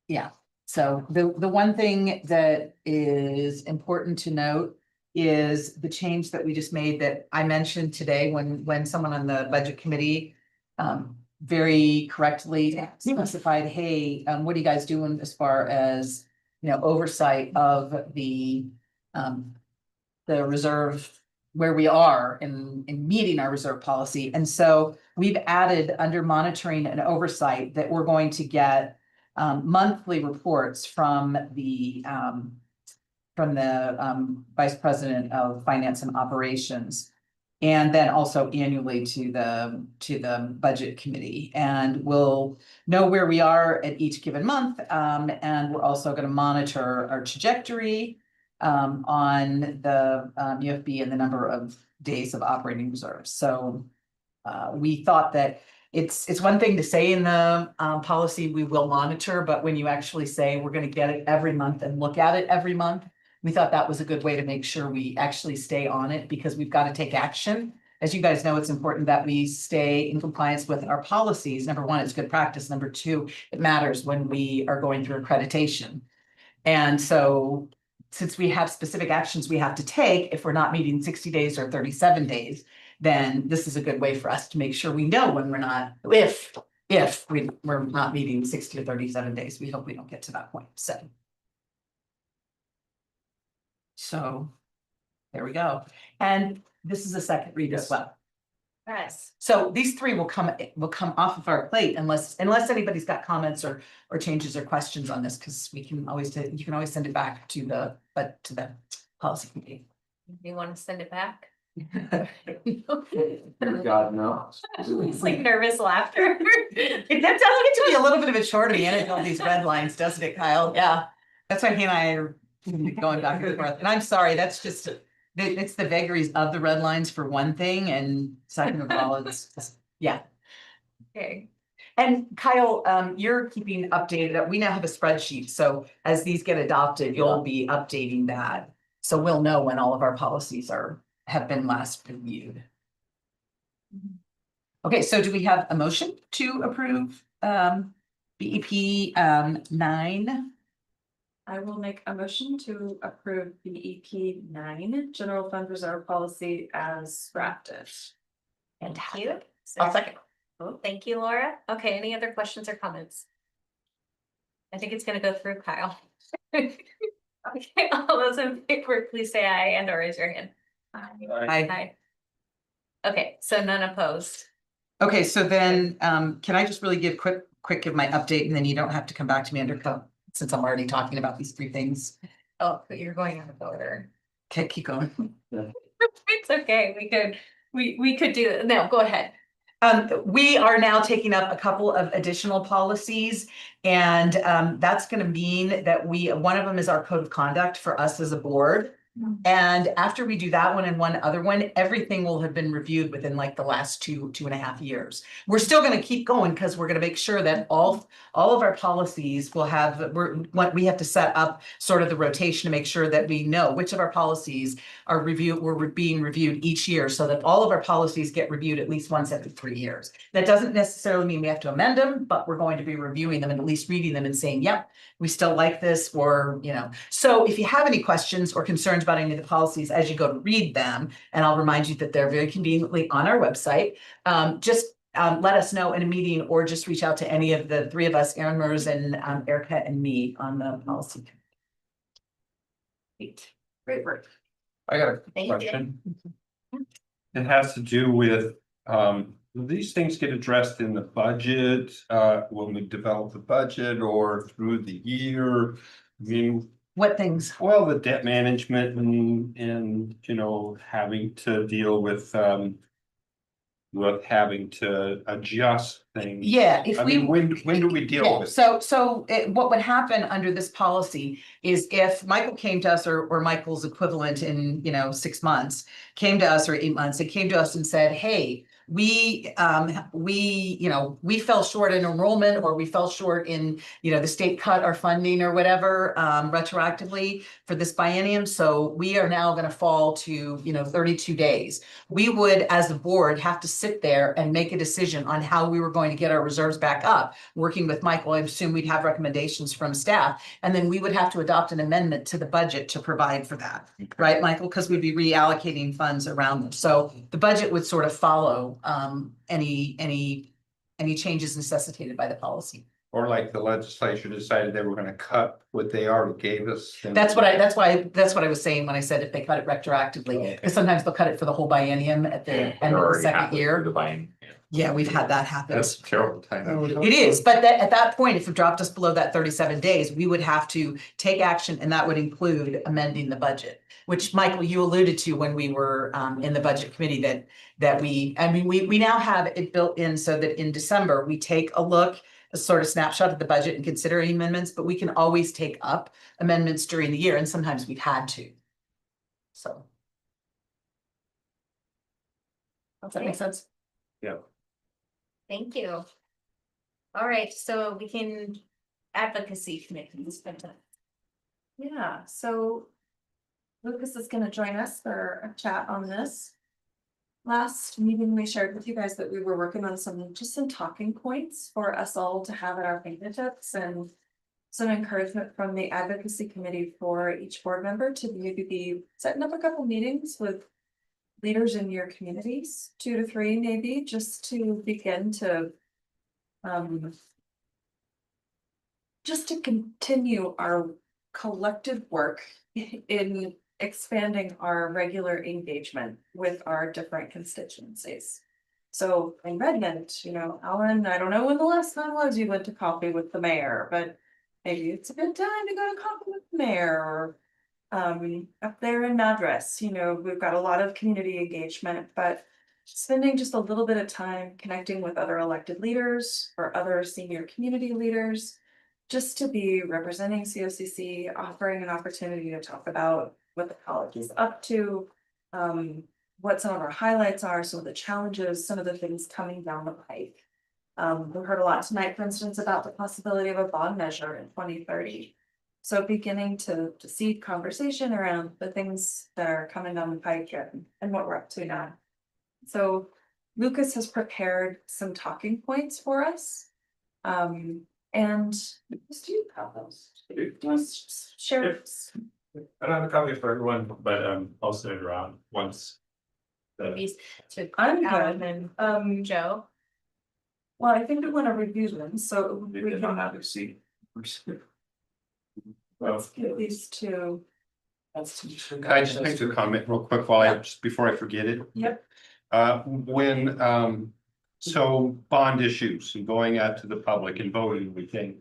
Speaker 4: yeah, So the one thing that is important to note is the change that we just made that I mentioned today when someone on the budget committee very correctly specified, hey, what are you guys doing as far as, oversight of the reserve, where we are in meeting our reserve policy. And so we've added under monitoring and oversight that we're going to get monthly reports from the Vice President of Finance and Operations. And then also annually to the budget committee, and we'll know where we are at each given month. And we're also going to monitor our trajectory on the UFB and the number of days of operating reserves. So we thought that it's one thing to say in the policy, we will monitor, but when you actually say we're going to get it every month and look at it every month, we thought that was a good way to make sure we actually stay on it, because we've got to take action. As you guys know, it's important that we stay in compliance with our policies. Number one, it's good practice. Number two, it matters when we are going through accreditation. And so since we have specific actions we have to take, if we're not meeting 60 days or 37 days, then this is a good way for us to make sure we know when we're not, if we're not meeting 60 or 37 days. We hope we don't get to that point. So there we go. And this is a second read as well.
Speaker 1: Yes.
Speaker 4: So these three will come off of our plate unless anybody's got comments or changes or questions on this, because you can always send it back to the policy committee.
Speaker 1: You want to send it back?
Speaker 22: God knows.
Speaker 1: It's like nervous laughter.
Speaker 4: That does get to be a little bit of a chore to manage all these red lines, doesn't it, Kyle? Yeah. That's why he and I are going back and forth. And I'm sorry, that's just, it's the vagaries of the red lines for one thing, and second of all, it's just, yeah.
Speaker 1: Okay.
Speaker 4: And Kyle, you're keeping updated. We now have a spreadsheet, so as these get adopted, you'll be updating that. So we'll know when all of our policies have been last reviewed. Okay, so do we have a motion to approve BEP 9?
Speaker 12: I will make a motion to approve BEP 9, General Fund Reserve Policy as drafted.
Speaker 1: Thank you.
Speaker 4: I'll second.
Speaker 1: Oh, thank you, Laura. Okay, any other questions or comments? I think it's gonna go through Kyle. Okay, all those in favor, please say aye and or raise your hand. Aye. Okay, so none opposed.
Speaker 4: Okay, so then, can I just really give my update, and then you don't have to come back to me since I'm already talking about these three things.
Speaker 1: Oh, but you're going out of order.
Speaker 4: Okay, keep going.
Speaker 1: It's okay, we could do it. No, go ahead.
Speaker 4: We are now taking up a couple of additional policies, and that's going to mean that one of them is our code of conduct for us as a board. And after we do that one and one other one, everything will have been reviewed within like the last 2.5 years. We're still going to keep going because we're going to make sure that all of our policies will have, we have to set up sort of the rotation to make sure that we know which of our policies are being reviewed each year, so that all of our policies get reviewed at least once every 3 years. That doesn't necessarily mean we have to amend them, but we're going to be reviewing them and at least reading them and saying, yep, we still like this, or, So if you have any questions or concerns about any of the policies as you go to read them, and I'll remind you that they're very conveniently on our website, just let us know in a meeting, or just reach out to any of the three of us, Erin Mers and Erica and me on the policy.
Speaker 1: Great work.
Speaker 5: I got a question. It has to do with, will these things get addressed in the budget, when we develop the budget, or through the year? I mean,
Speaker 4: what things?
Speaker 5: Well, the debt management and having to deal with having to adjust things.
Speaker 4: Yeah,
Speaker 5: when do we deal with?
Speaker 4: So what would happen under this policy is if Michael came to us, or Michael's equivalent in 6 months came to us, or 8 months, it came to us and said, hey, we, we fell short in enrollment, or we fell short in, the state cut our funding or whatever, retroactively for this biennium. So we are now gonna fall to, 32 days. We would, as the board, have to sit there and make a decision on how we were going to get our reserves back up. Working with Michael, I assume we'd have recommendations from staff, and then we would have to adopt an amendment to the budget to provide for that. Right, Michael? Because we'd be reallocating funds around them. So the budget would sort of follow any changes necessitated by the policy.
Speaker 5: Or like the legislature decided they were gonna cut what they already gave us.
Speaker 4: That's what I was saying when I said if they cut it retroactively, because sometimes they'll cut it for the whole biennium at the end of the second year. Yeah, we've had that happen.
Speaker 5: That's a terrible time.
Speaker 4: It is, but at that point, if it dropped us below that 37 days, we would have to take action, and that would include amending the budget. Which, Michael, you alluded to when we were in the budget committee we now have it built in so that in December, we take a look, a sort of snapshot of the budget and consider any amendments, but we can always take up amendments during the year, and sometimes we've had to. So. Does that make sense?
Speaker 5: Yeah.
Speaker 1: Thank you. All right, so we can advocacy committee.
Speaker 12: Yeah, so Lucas is gonna join us for a chat on this. Last meeting, we shared with you guys that we were working on some talking points for us all to have at our fingertips, and some encouragement from the advocacy committee for each board member to maybe be setting up a couple meetings with leaders in your communities, 2 to 3 maybe, just to begin to just to continue our collective work in expanding our regular engagement with our different constituencies. So in Redmond, Alan, I don't know when the last time was you went to coffee with the mayor, but maybe it's a good time to go to coffee with the mayor, or up there in Madras, we've got a lot of community engagement, but spending just a little bit of time connecting with other elected leaders or other senior community leaders, just to be representing COCC, offering an opportunity to talk about what the college is up to, what some of our highlights are, some of the challenges, some of the things coming down the pike. We heard a lot tonight, for instance, about the possibility of a bond measure in 2030. So beginning to seed conversation around the things that are coming down the pike and what we're up to now. So Lucas has prepared some talking points for us. And Lucas, do you have those? Do you want to share?
Speaker 6: I don't have a copy for everyone, but I'll send it around once.
Speaker 12: I'm good. And
Speaker 1: Joe.
Speaker 12: Well, I think we want to review them, so we can
Speaker 6: have a seat.
Speaker 12: let's get these two.
Speaker 5: Can I just make a comment real quick just before I forget it?
Speaker 12: Yep.
Speaker 5: So bond issues and going out to the public and voting, we think.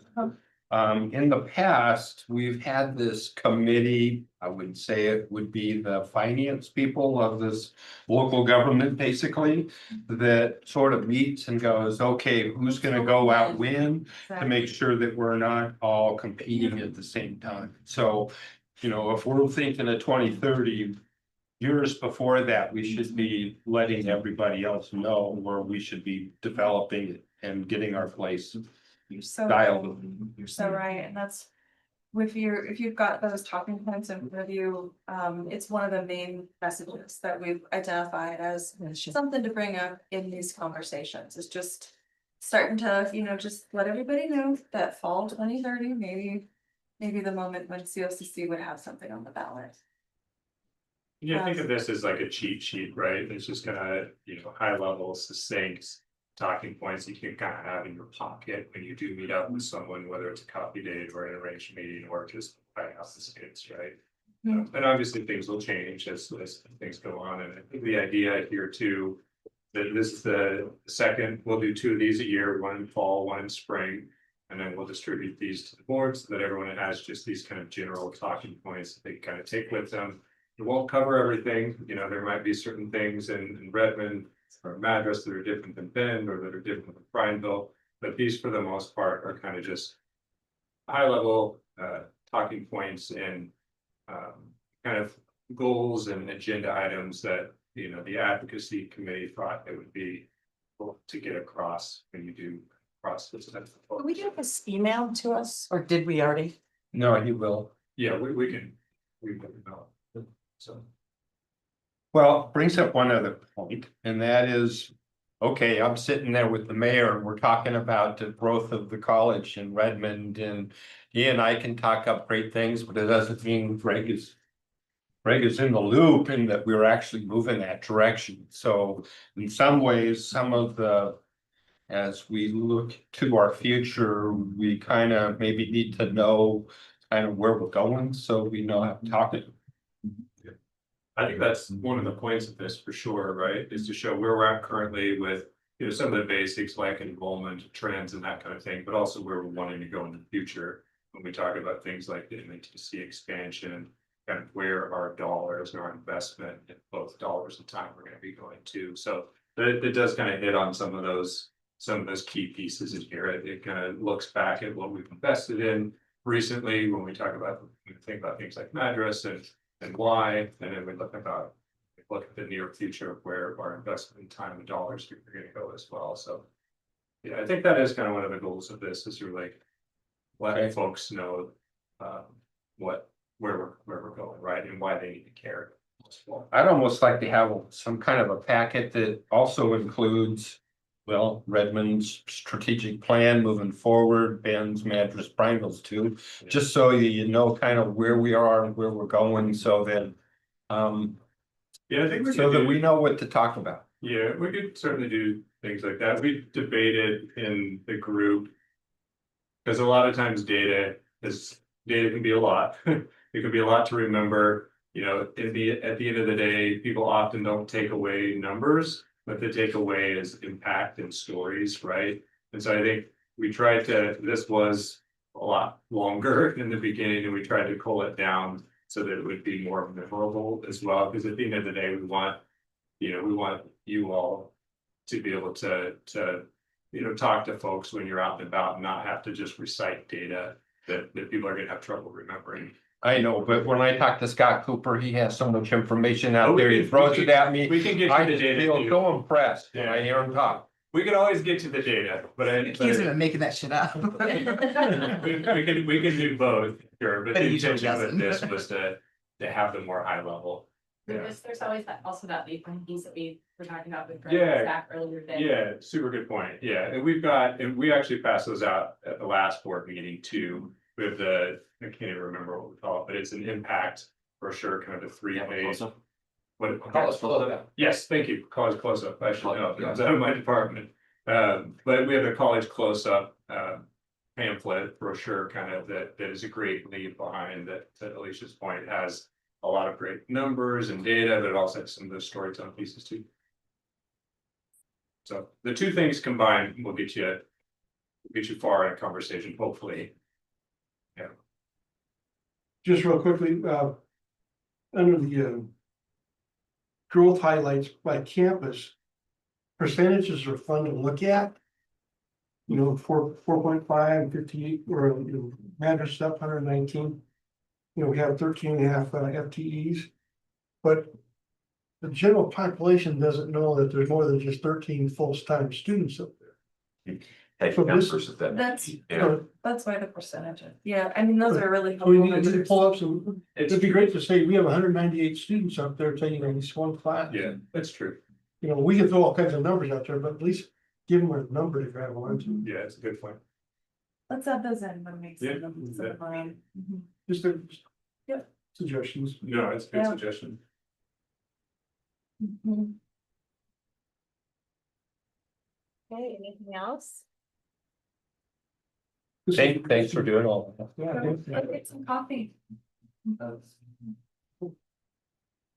Speaker 5: In the past, we've had this committee, I would say it would be the finance people of this local government, basically, that sort of meets and goes, okay, who's gonna go out when, to make sure that we're not all competing at the same time. So, if we're thinking of 2030, years before that, we should be letting everybody else know where we should be developing it and getting our place.
Speaker 12: You're so right, and that's if you've got those talking points in front of you, it's one of the main messages that we've identified as something to bring up in these conversations. Is just starting to just let everybody know that fall 2030 maybe the moment when COCC would have something on the ballot.
Speaker 6: Yeah, think of this as like a cheat sheet, right? It's just gonna, high level, succinct talking points you can kind of have in your pocket when you do meet up with someone, whether it's a coffee date or an arranged meeting or just finding out the students, right? And obviously things will change as things go on. And I think the idea here too, that this is the second, we'll do 2 of these a year, one in fall, one in spring. And then we'll distribute these to the board so that everyone has just these kind of general talking points that they kind of take with them. It won't cover everything, there might be certain things in Redmond or Madras that are different than Bend or that are different than Prineville, but these for the most part are kind of just high level talking points and kind of goals and agenda items that the advocacy committee thought it would be to get across when you do cross this type of.
Speaker 19: Can we get this emailed to us?
Speaker 4: Or did we already?
Speaker 5: No, he will.
Speaker 6: Yeah, we can develop. So.
Speaker 5: Well, brings up one other point, and that is, okay, I'm sitting there with the mayor and we're talking about the growth of the college in Redmond, and he and I can talk up great things, but it doesn't mean Greg is in the loop and that we're actually moving that direction. So in some ways, some of the, as we look to our future, we kind of maybe need to know kind of where we're going, so we know how to talk it.
Speaker 6: I think that's one of the points of this for sure, right, is to show where we're at currently with, you know, some of the basics like enrollment trends and that kind of thing, but also where we're wanting to go in the future. When we talk about things like the MATC expansion, kind of where our dollars and our investment in both dollars and time we're gonna be going to. So it does kind of hit on some of those key pieces in here. It kind of looks back at what we've invested in recently when we think about things like Madras and why, and then we look at the near future of where our investment in time and dollars are gonna go as well. So yeah, I think that is kind of one of the goals of this, is to like let folks know where we're going, right, and why they need to care.
Speaker 5: I'd almost like to have some kind of a packet that also includes, well, Redmond's strategic plan moving forward, Ben's, Madras, Pringles too, just so you know kind of where we are and where we're going, so that
Speaker 6: yeah, I think
Speaker 5: so that we know what to talk about.
Speaker 6: Yeah, we could certainly do things like that. We debated in the group. Because a lot of times data can be a lot. It can be a lot to remember, you know, at the end of the day, people often don't take away numbers, but they take away is impact and stories, right? And so I think this was a lot longer in the beginning, and we tried to cull it down so that it would be more memorable as well. Because at the end of the day, we want you all to be able to talk to folks when you're out and about and not have to just recite data that people are gonna have trouble remembering.
Speaker 5: I know, but when I talk to Scott Cooper, he has so much information out there, he throws it at me.
Speaker 6: We can get
Speaker 5: I
Speaker 6: you the
Speaker 5: just
Speaker 6: data.
Speaker 5: feel
Speaker 6: too.
Speaker 5: so impressed when I hear him talk.
Speaker 6: We can always get to the data, but
Speaker 4: He's even making that shit up.
Speaker 6: we can do both, sure, but
Speaker 4: But
Speaker 6: the
Speaker 4: he usually
Speaker 6: intention with
Speaker 4: doesn't.
Speaker 6: this was to have the more high level.
Speaker 10: There's always also that leap piece that we were talking about with
Speaker 6: Yeah.
Speaker 10: Zach earlier today.
Speaker 6: Yeah, super good point. Yeah, and we actually passed those out at the last board meeting too. With I can't even remember what we call it, but it's an impact brochure, kind of a 3-page. What?
Speaker 22: College close-up.
Speaker 6: Yes, thank you. College close-up. I should know. It's out of my department. But we have a college close-up pamphlet brochure kind of that is a great lead behind that, to Alicia's point, has a lot of great numbers and data, but it also has some of those storytelling pieces too. So the two things combined will get you far in a conversation, hopefully. Yeah.
Speaker 7: Just real quickly, under the growth highlights by campus, percentages are fun to look at. You know, 4.5, 58, or Madras stuff, 119. You know, we have 13.5 FTEs, but the general population doesn't know that there's more than just 13 full-time students up there. So this is
Speaker 12: That's why the percentage, yeah, I mean, those are really.
Speaker 7: So we
Speaker 12: helpful
Speaker 7: need to
Speaker 12: numbers.
Speaker 7: pull up some, it'd be great to say we have 198 students up there taking at least one class.
Speaker 6: Yeah, that's true.
Speaker 7: You know, we can throw all kinds of numbers out there, but at least give them a number to grab onto.
Speaker 6: Yeah, it's a good point.
Speaker 12: Let's add those in when we.
Speaker 6: Yeah.
Speaker 7: Just suggestions.
Speaker 6: No, it's a good
Speaker 12: Yeah.
Speaker 6: suggestion.
Speaker 1: Okay, anything else?
Speaker 5: Thanks for doing all that.
Speaker 12: Let's get some coffee.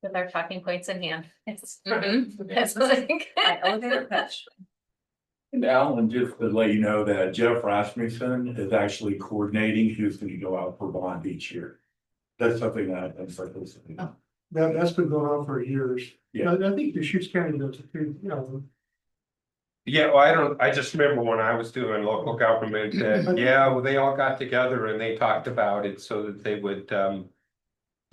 Speaker 1: With our talking points in hand. Yes. That's like.
Speaker 12: Elevator pitch.
Speaker 7: And Alan, just to let you know that Jeff Rasmussen is actually coordinating who's going to go out for bond each year. That's something that that's been going on for years. Yeah, I think the Deschutes County does it too, you know.
Speaker 5: Yeah, well, I just remember when I was doing local government, well, they all got together and they talked about it so that they would,
Speaker 7: So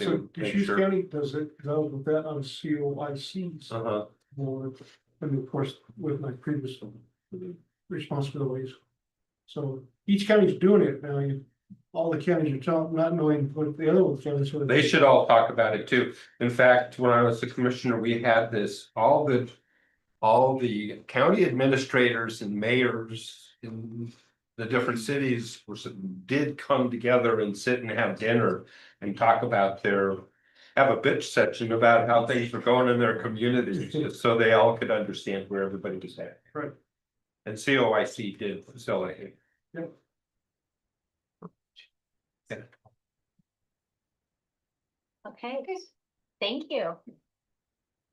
Speaker 5: make
Speaker 7: Deschutes
Speaker 5: sure.
Speaker 7: County does it, develop that on COIC's board. and of course, with my previous responsibilities. So each county's doing it now. All the counties are not knowing what the other ones counties.
Speaker 5: They should all talk about it too. In fact, when I was the commissioner, we had this, all the county administrators and mayors in the different cities did come together and sit and have dinner and talk about have a bitch section about how things were going in their communities, just so they all could understand where everybody was at.
Speaker 7: Right.
Speaker 5: And COIC did facilitate.
Speaker 7: Yep.
Speaker 1: Okay, thank you.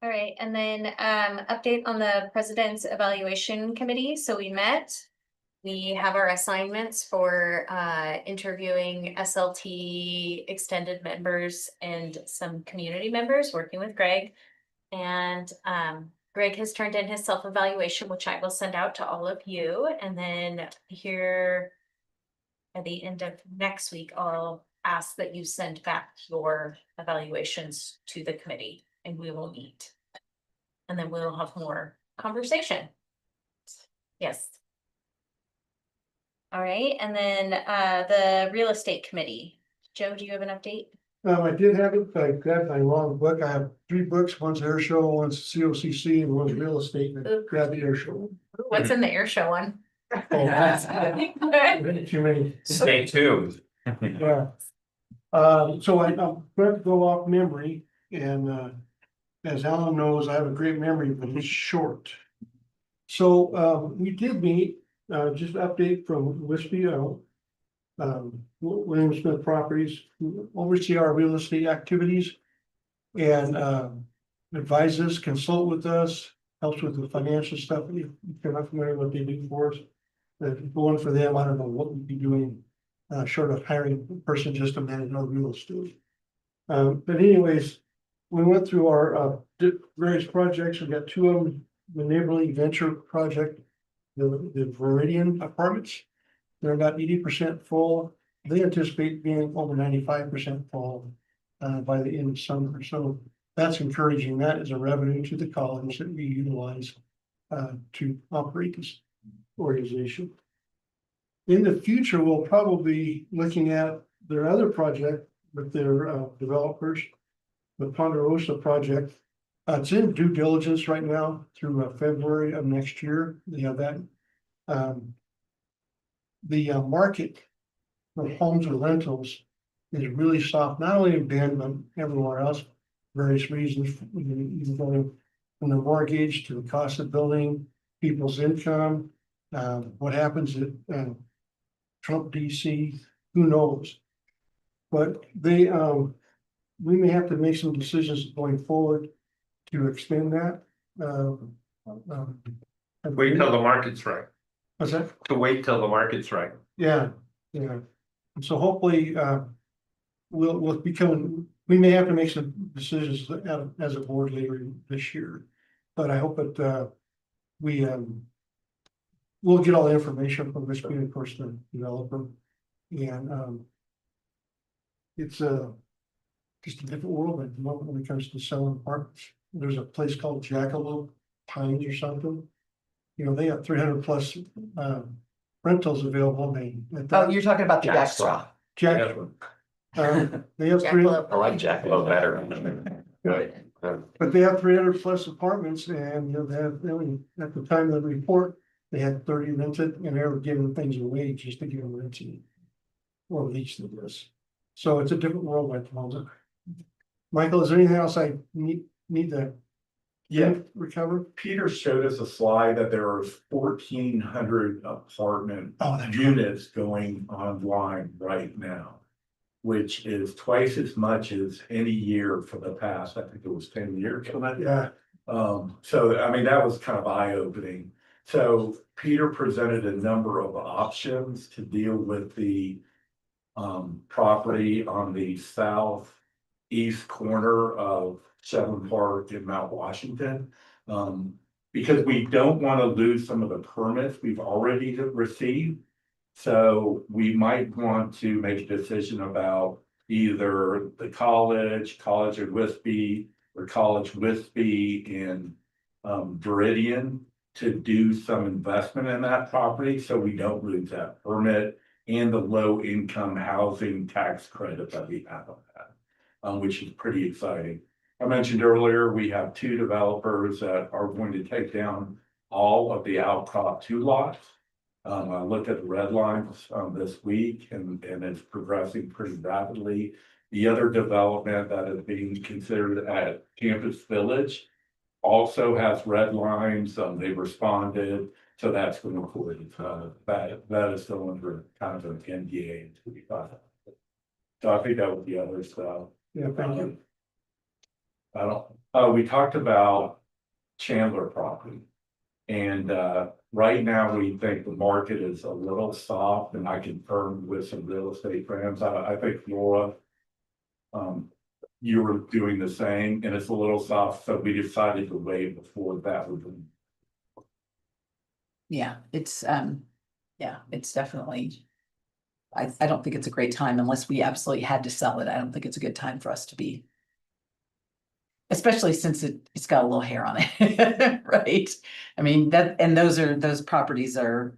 Speaker 1: All right, and then update on the President's Evaluation Committee. So we met. We have our assignments for interviewing SLT extended members and some community members, working with Greg. And Greg has turned in his self-evaluation, which I will send out to all of you. And then here at the end of next week, I'll ask that you send back your evaluations to the committee and we will meet. And then we'll have more conversation. Yes. All right, and then the real estate committee. Joe, do you have an update?
Speaker 7: I did have it, I grabbed my long book. I have 3 books, one's air show, one's COCC, and one's real estate, and I grabbed the air show.
Speaker 1: What's in the air show one?
Speaker 7: Oh, that's too many.
Speaker 5: Stay tuned.
Speaker 7: Yeah. So I'm going to go off memory, and as Alan knows, I have a great memory, but it's short. So we did meet, just an update from Wispy, William Smith Properties, who oversee our real estate activities and advises, consult with us, helps with the financial stuff. If you're not familiar with what they do for us, going for them, I don't know what we'd be doing, short of hiring a person just to manage our real estate. But anyways, we went through our various projects. We got 2 of them, the Neighborly Venture Project, the Viridian Apartments. They're about 80% full. They anticipate being over 95% full by the end of summer. So that's encouraging. That is a revenue to the college that we utilize to operate this organization. In the future, we'll probably be looking at their other project with their developers, the Ponderosa project. It's in due diligence right now through February of next year. They have that. The market for homes and rentals is really soft, not only in Bend, but everywhere else. Various reasons, even going from the mortgage to the cost of building, people's income, what happens at Trump DC, who knows? But they, we may have to make some decisions going forward to extend that.
Speaker 5: Wait till the market's right.
Speaker 7: What's that?
Speaker 5: To wait till the market's right.
Speaker 7: Yeah, yeah. And so hopefully, we'll become, we may have to make some decisions as a board later this year. But I hope that we'll get all the information from this being, of course, the developer. And it's just a different world at the moment when it comes to selling apartments. There's a place called Jackalope Pines or something. You know, they have 300 plus rentals available.
Speaker 4: Oh, you're talking about the Jackstraw.
Speaker 7: They have 300.
Speaker 22: I like Jackalope better.
Speaker 7: But they have 300 plus apartments, and you know, they have, at the time of the report, they had 30 rented, and they were giving things away just to give them rented. Or lease of this. So it's a different world at the moment. Michael, is there anything else I need to recover?
Speaker 6: Peter showed us a slide that there are 1,400 apartment units going online right now, which is twice as much as any year for the past, I think it was 10 years.
Speaker 7: Yeah.
Speaker 6: So I mean, that was kind of eye-opening. So Peter presented a number of options to deal with the property on the southeast corner of Seven Park in Mount Washington. Because we don't want to lose some of the permits we've already received. So we might want to make a decision about either the College of Wispy, or College Wispy in
Speaker 7: Viridian to do some investment in that property, so we don't lose that permit and the low income housing tax credit that we have on that, which is pretty exciting. I mentioned earlier, we have 2 developers that are going to take down all of the Outcrop 2 lots. I looked at the red lines this week and it's progressing pretty rapidly. The other development that is being considered at Campus Village also has red lines. They've responded, so that's going to include that is still under kind of an NDA to be filed. So I think that was the other stuff.
Speaker 18: Yeah, thank you.
Speaker 7: We talked about Chandler property. And right now, we think the market is a little soft, and I confirmed with some real estate friends. I think Laura, you were doing the same, and it's a little soft, so we decided to wait before that would be.
Speaker 4: Yeah, it's definitely. I don't think it's a great time unless we absolutely had to sell it. I don't think it's a good time for us to be. Especially since it's got a little hair on it, right? I mean, those properties are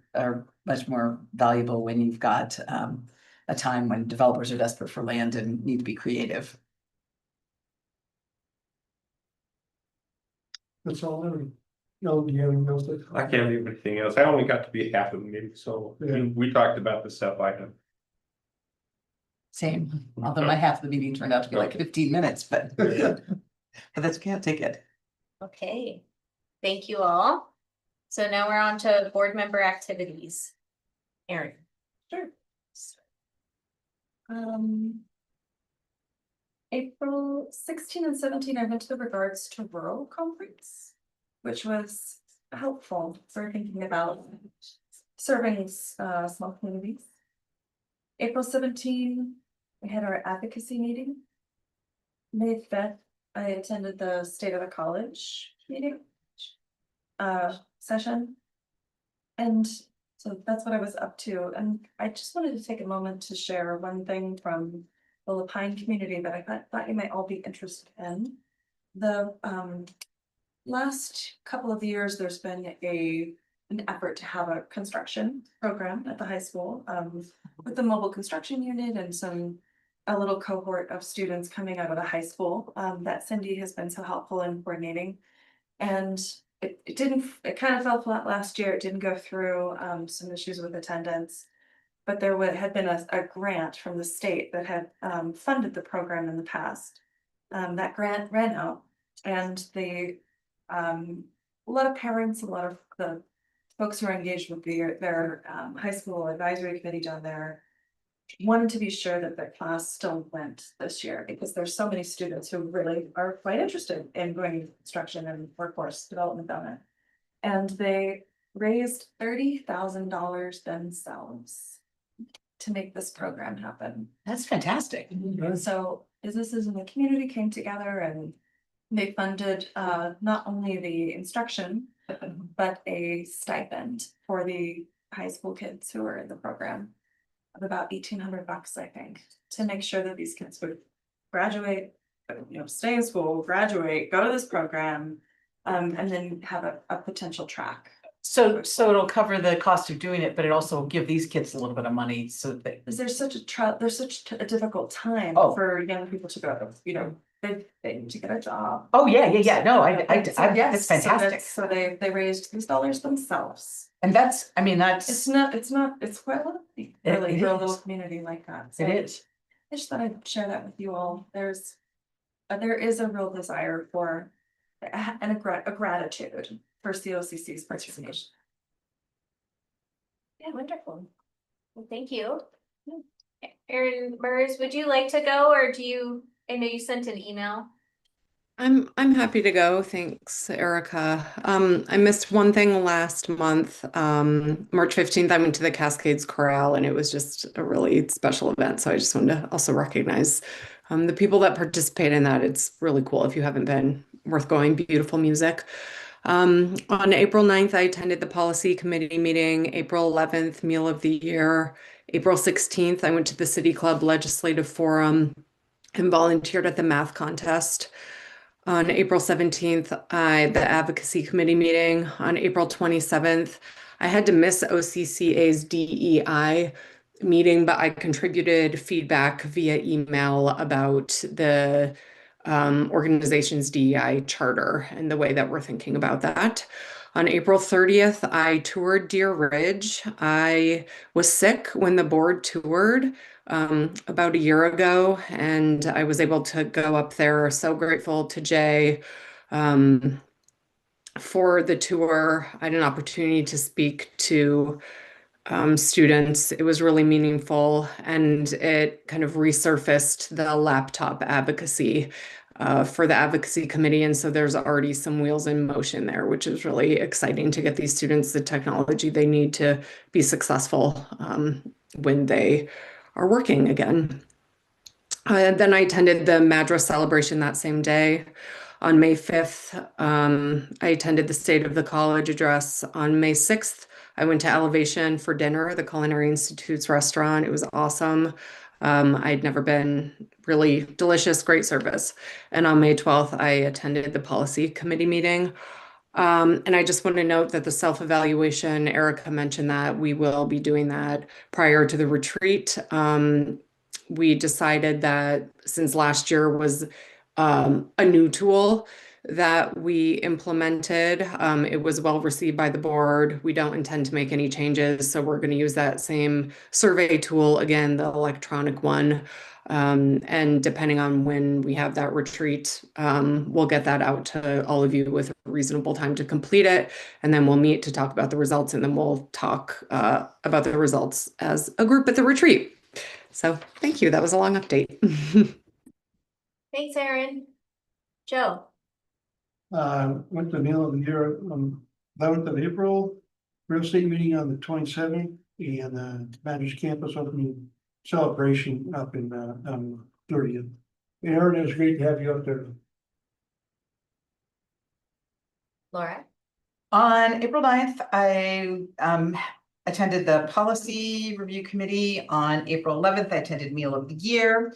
Speaker 4: much more valuable when you've got a time when developers are desperate for land and need to be creative.
Speaker 18: That's all. No, do you have anything else?
Speaker 5: I can't think of anything else. I only got to be half of the meeting, so we talked about the stuff I know.
Speaker 4: Same, although my half of the meeting turned out to be like 15 minutes, but but that's, can't take it.
Speaker 1: Okay, thank you all. So now we're on to board member activities. Erin.
Speaker 12: Sure. April 16 and 17, I went to the Regards to Rural Conference, which was helpful for thinking about serving small communities. April 17, we had our advocacy meeting. May 5th, I attended the State of the College meeting session. And so that's what I was up to. And I just wanted to take a moment to share one thing from the Lapine community that I thought you might all be interested in. The last couple of years, there's been an effort to have a construction program at the high school with the mobile construction unit and a little cohort of students coming out of the high school that Cindy has been so helpful in coordinating. And it kind of fell flat last year. It didn't go through some issues with attendance, but there had been a grant from the state that had funded the program in the past. That grant ran out, and a lot of parents, a lot of the folks who are engaged with their high school advisory committee down there wanted to be sure that their class still went this year, because there's so many students who really are quite interested in going into construction and workforce development down there. And they raised $30,000 themselves to make this program happen.
Speaker 4: That's fantastic.
Speaker 12: So businesses in the community came together and they funded not only the instruction, but a stipend for the high school kids who are in the program of about $1,800, I think, to make sure that these kids would graduate, stay in school, graduate, go to this program, and then have a potential track.
Speaker 4: So it'll cover the cost of doing it, but it also will give these kids a little bit of money so that.
Speaker 12: There's such a difficult time for young people to go, they need to get a job.
Speaker 4: Oh, yeah. No,
Speaker 12: Yes,
Speaker 4: that's fantastic.
Speaker 12: So they raised these dollars themselves.
Speaker 4: And that's
Speaker 12: it's quite a lot, really, for a little community like that. So
Speaker 4: It is.
Speaker 12: I just thought I'd share that with you all. There is a real desire for and a gratitude for COCC's participation.
Speaker 1: Yeah, wonderful. Well, thank you. Erin Burrs, would you like to go, or I know you sent an email.
Speaker 9: I'm happy to go. Thanks, Erica. I missed one thing last month. March 15th, I went to the Cascades Chorale, and it was just a really special event. So I just wanted to also recognize the people that participate in that. It's really cool. If you haven't been, worth going. Beautiful music. On April 9th, I attended the policy committee meeting. April 11th, meal of the year. April 16th, I went to the City Club Legislative Forum and volunteered at the math contest. On April 17th, the advocacy committee meeting. On April 27th, I had to miss OCCA's DEI meeting, but I contributed feedback via email about the organization's DEI charter and the way that we're thinking about that. On April 30th, I toured Deer Ridge. I was sick when the board toured about a year ago, and I was able to go up there. So grateful to Jay for the tour. I had an opportunity to speak to students. It was really meaningful, and it kind of resurfaced the laptop advocacy for the advocacy committee. And so there's already some wheels in motion there, which is really exciting to get these students the technology they need to be successful when they are working again. Then I attended the Madras celebration that same day. On May 5th, I attended the State of the College address. On May 6th, I went to Elevation for dinner, the Culinary Institute's restaurant. It was awesome. I'd never been. Really delicious, great service. And on May 12th, I attended the policy committee meeting. And I just want to note that the self-evaluation, Erica mentioned that we will be doing that prior to the retreat. We decided that since last year was a new tool that we implemented. It was well received by the board. We don't intend to make any changes, so we're going to use that same survey tool again, the electronic one. And depending on when we have that retreat, we'll get that out to all of you with a reasonable time to complete it. And then we'll meet to talk about the results, and then we'll talk about the results as a group at the retreat. So thank you. That was a long update.
Speaker 1: Thanks, Erin. Joe.
Speaker 11: Went to the meal of the year on 11th of April, real estate meeting on the 27th, and Madras campus opening celebration up in 30th. Erin, it was great to have you up there.
Speaker 1: Laura.
Speaker 4: On April 9th, I attended the policy review committee. On April 11th, I attended meal of the year.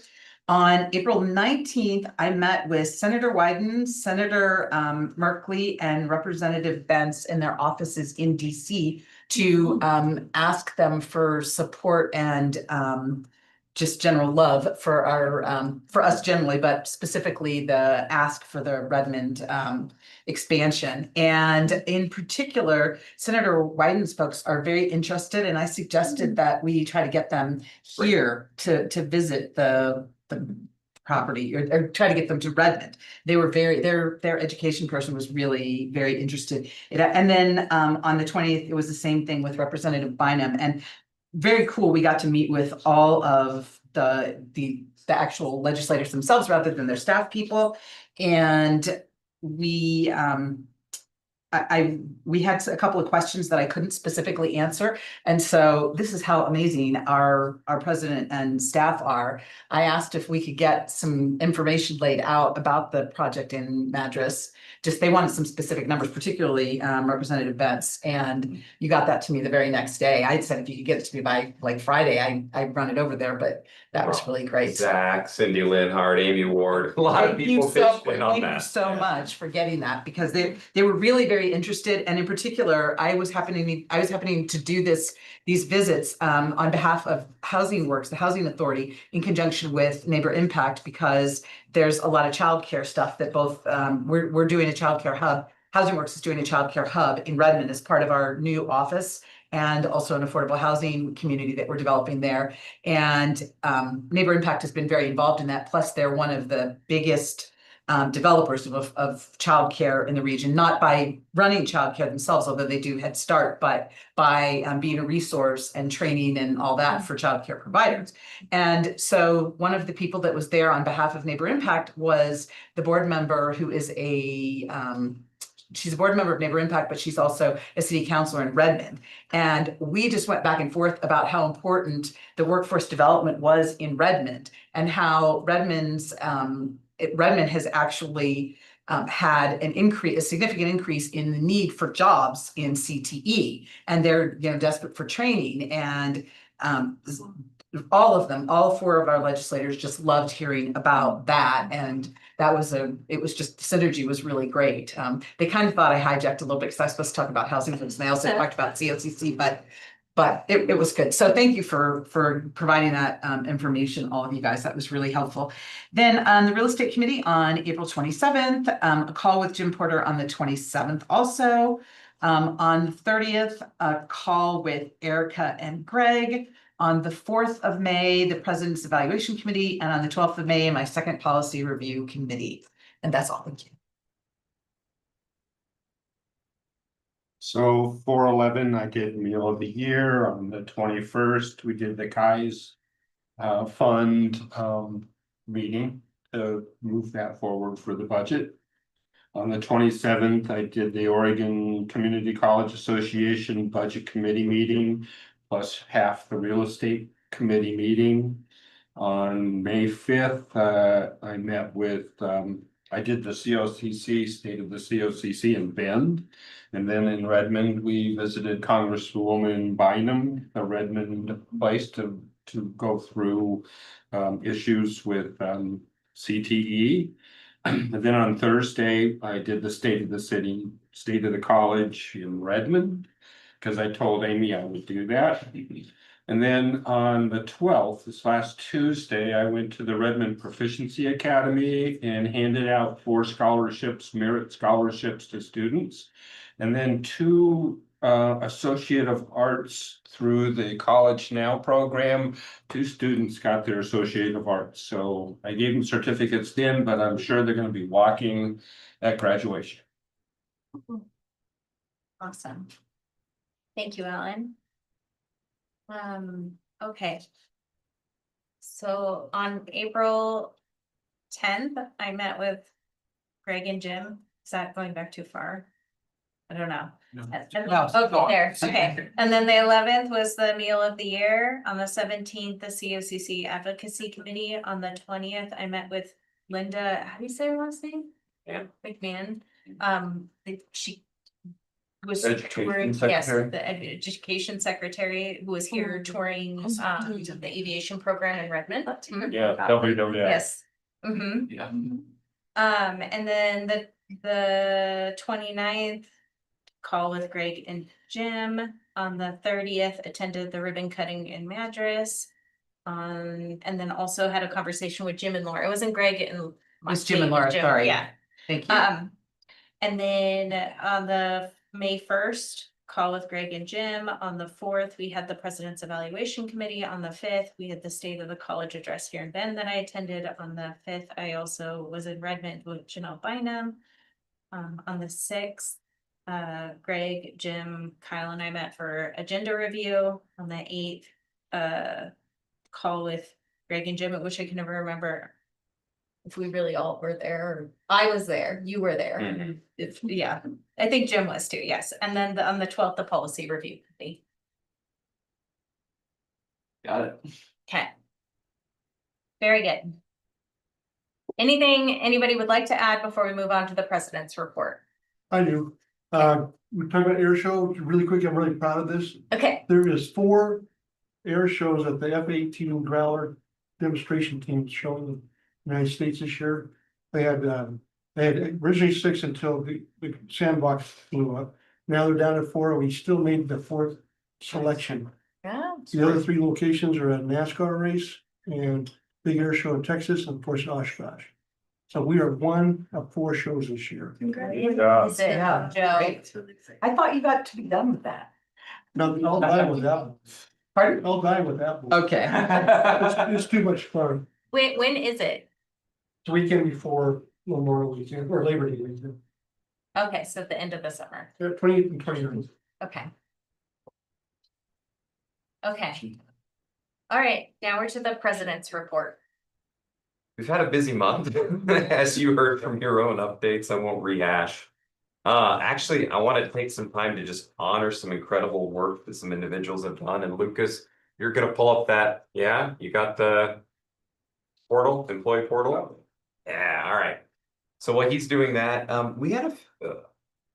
Speaker 4: On April 19th, I met with Senator Wyden, Senator Merkley, and Representative Bentz in their offices in DC to ask them for support and just general love for our for us generally, but specifically the ask for the Redmond expansion. And in particular, Senator Wyden's folks are very interested, and I suggested that we try to get them here to visit the property or try to get them to Redmond. They were their education person was really very interested. And then on the 20th, it was the same thing with Representative Bynum, and very cool. We got to meet with all of the actual legislators themselves rather than their staff people. And we we had a couple of questions that I couldn't specifically answer. And so this is how amazing our president and staff are. I asked if we could get some information laid out about the project in Madras. Just they wanted some specific numbers, particularly Representative Bentz, and you got that to me the very next day. I said if you could get it to me by like Friday, I'd run it over there, but that was really great.
Speaker 14: Zach, Cindy Linhart, Amy Ward, a lot of people pitched in on
Speaker 4: Thank you
Speaker 14: that.
Speaker 4: so much for getting that, because they were really very interested, and in particular, I was happening to do these visits on behalf of Housing Works, the Housing Authority, in conjunction with Neighbor Impact, because there's a lot of childcare stuff that both we're doing a childcare hub. Housing Works is doing a childcare hub in Redmond as part of our new office, and also an affordable housing community that we're developing there. And Neighbor Impact has been very involved in that. Plus, they're one of the biggest developers of childcare in the region, not by running childcare themselves, although they do Head Start, but by being a resource and training and all that for childcare providers. And so one of the people that was there on behalf of Neighbor Impact was the board member who is she's a board member of Neighbor Impact, but she's also a city councilor in Redmond. And we just went back and forth about how important the workforce development was in Redmond, and how Redmond has actually had a significant increase in the need for jobs in CTE, and they're desperate for training. And all of them, all four of our legislators just loved hearing about that. And that was it was just, synergy was really great. They kind of thought I hijacked a little bit because I was supposed to talk about housing and they also talked about COCC, but it was good. So thank you for providing that information, all of you guys. That was really helpful. Then the real estate committee on April 27th, a call with Jim Porter on the 27th also. On the 30th, a call with Erica and Greg. On the 4th of May, the President's Evaluation Committee, and on the 12th of May, my second policy review committee. And that's all. Thank you.
Speaker 5: So 4/11, I did meal of the year. On the 21st, we did the Kai's fund meeting to move that forward for the budget. On the 27th, I did the Oregon Community College Association Budget Committee meeting, plus half the real estate committee meeting. On May 5th, I met with, I did the COCC, State of the COCC in Bend. And then in Redmond, we visited Congresswoman Bynum, the Redmond place to go through issues with CTE. And then on Thursday, I did the State of the City, State of the College in Redmond, because I told Amy I would do that. And then on the 12th, this last Tuesday, I went to the Redmond Proficiency Academy and handed out 4 scholarships, merit scholarships to students. And then 2 Associate of Arts through the College Now program. 2 students got their Associate of Arts. So I gave them certificates then, but I'm sure they're going to be walking at graduation.
Speaker 1: Awesome. Thank you, Alan. Okay. So on April 10th, I met with Greg and Jim. Is that going back too far? I don't know.
Speaker 4: No,
Speaker 1: Okay, there, okay. And then the 11th was the meal of the year. On the 17th, the COCC Advocacy Committee. On the 20th, I met with Linda, how do you say her last name?
Speaker 14: Yeah.
Speaker 1: McMahon. She was
Speaker 5: Education
Speaker 1: touring, yes,
Speaker 5: secretary.
Speaker 1: the education secretary who was here touring the aviation program in Redmond.
Speaker 5: Yeah, WWF.
Speaker 1: Yes.
Speaker 14: Yeah.
Speaker 1: And then the 29th, call with Greg and Jim. On the 30th, attended the ribbon cutting in Madras. And then also had a conversation with Jim and Laura. It wasn't Greg and.
Speaker 4: It was Jim and Laura, sorry.
Speaker 1: Yeah.
Speaker 4: Thank you.
Speaker 1: And then on the May 1st, call with Greg and Jim. On the 4th, we had the President's Evaluation Committee. On the 5th, we had the State of the College address here in Bend that I attended. On the 5th, I also was in Redmond with Janelle Bynum. On the 6th, Greg, Jim, Kyle, and I met for agenda review. On the 8th, call with Greg and Jim, at which I can never remember if we really all were there. Or I was there, you were there.
Speaker 14: Mhm.
Speaker 1: If, yeah, I think Jim was too, yes. And then on the 12th, the policy review committee.
Speaker 14: Got it.
Speaker 1: Okay. Very good. Anything anybody would like to add before we move on to the president's report?
Speaker 11: I do. We talked about air show, really quick, I'm really proud of this.
Speaker 1: Okay.
Speaker 11: There is 4 air shows at the F-18 Growler demonstration teams showing in the United States this year. They had originally 6 until the sandbox flew up. Now they're down to 4, and we still made the 4th selection.
Speaker 1: Yeah.
Speaker 11: The other 3 locations are a NASCAR race and big air show in Texas and of course Oshkosh. So we are 1 of 4 shows this year.
Speaker 1: Congratulations, Joe.
Speaker 4: Great. I thought you got to be done with that.
Speaker 11: No, I'll die with that one.
Speaker 4: Pardon?
Speaker 11: I'll die with that one.
Speaker 4: Okay.
Speaker 11: It's too much fun.
Speaker 1: When is it?
Speaker 11: It's the weekend before Memorial Weekend or Labor Day weekend.
Speaker 1: Okay, so at the end of the summer.
Speaker 11: 28th and 29th.
Speaker 1: Okay. Okay. All right, now we're to the president's report.
Speaker 14: We've had a busy month, as you heard from your own updates. I won't rehash. Actually, I want to take some time to just honor some incredible work that some individuals have done. And Lucas, you're gonna pull up that, yeah, you got the portal, employee portal? Yeah, all right. So while he's doing that, we had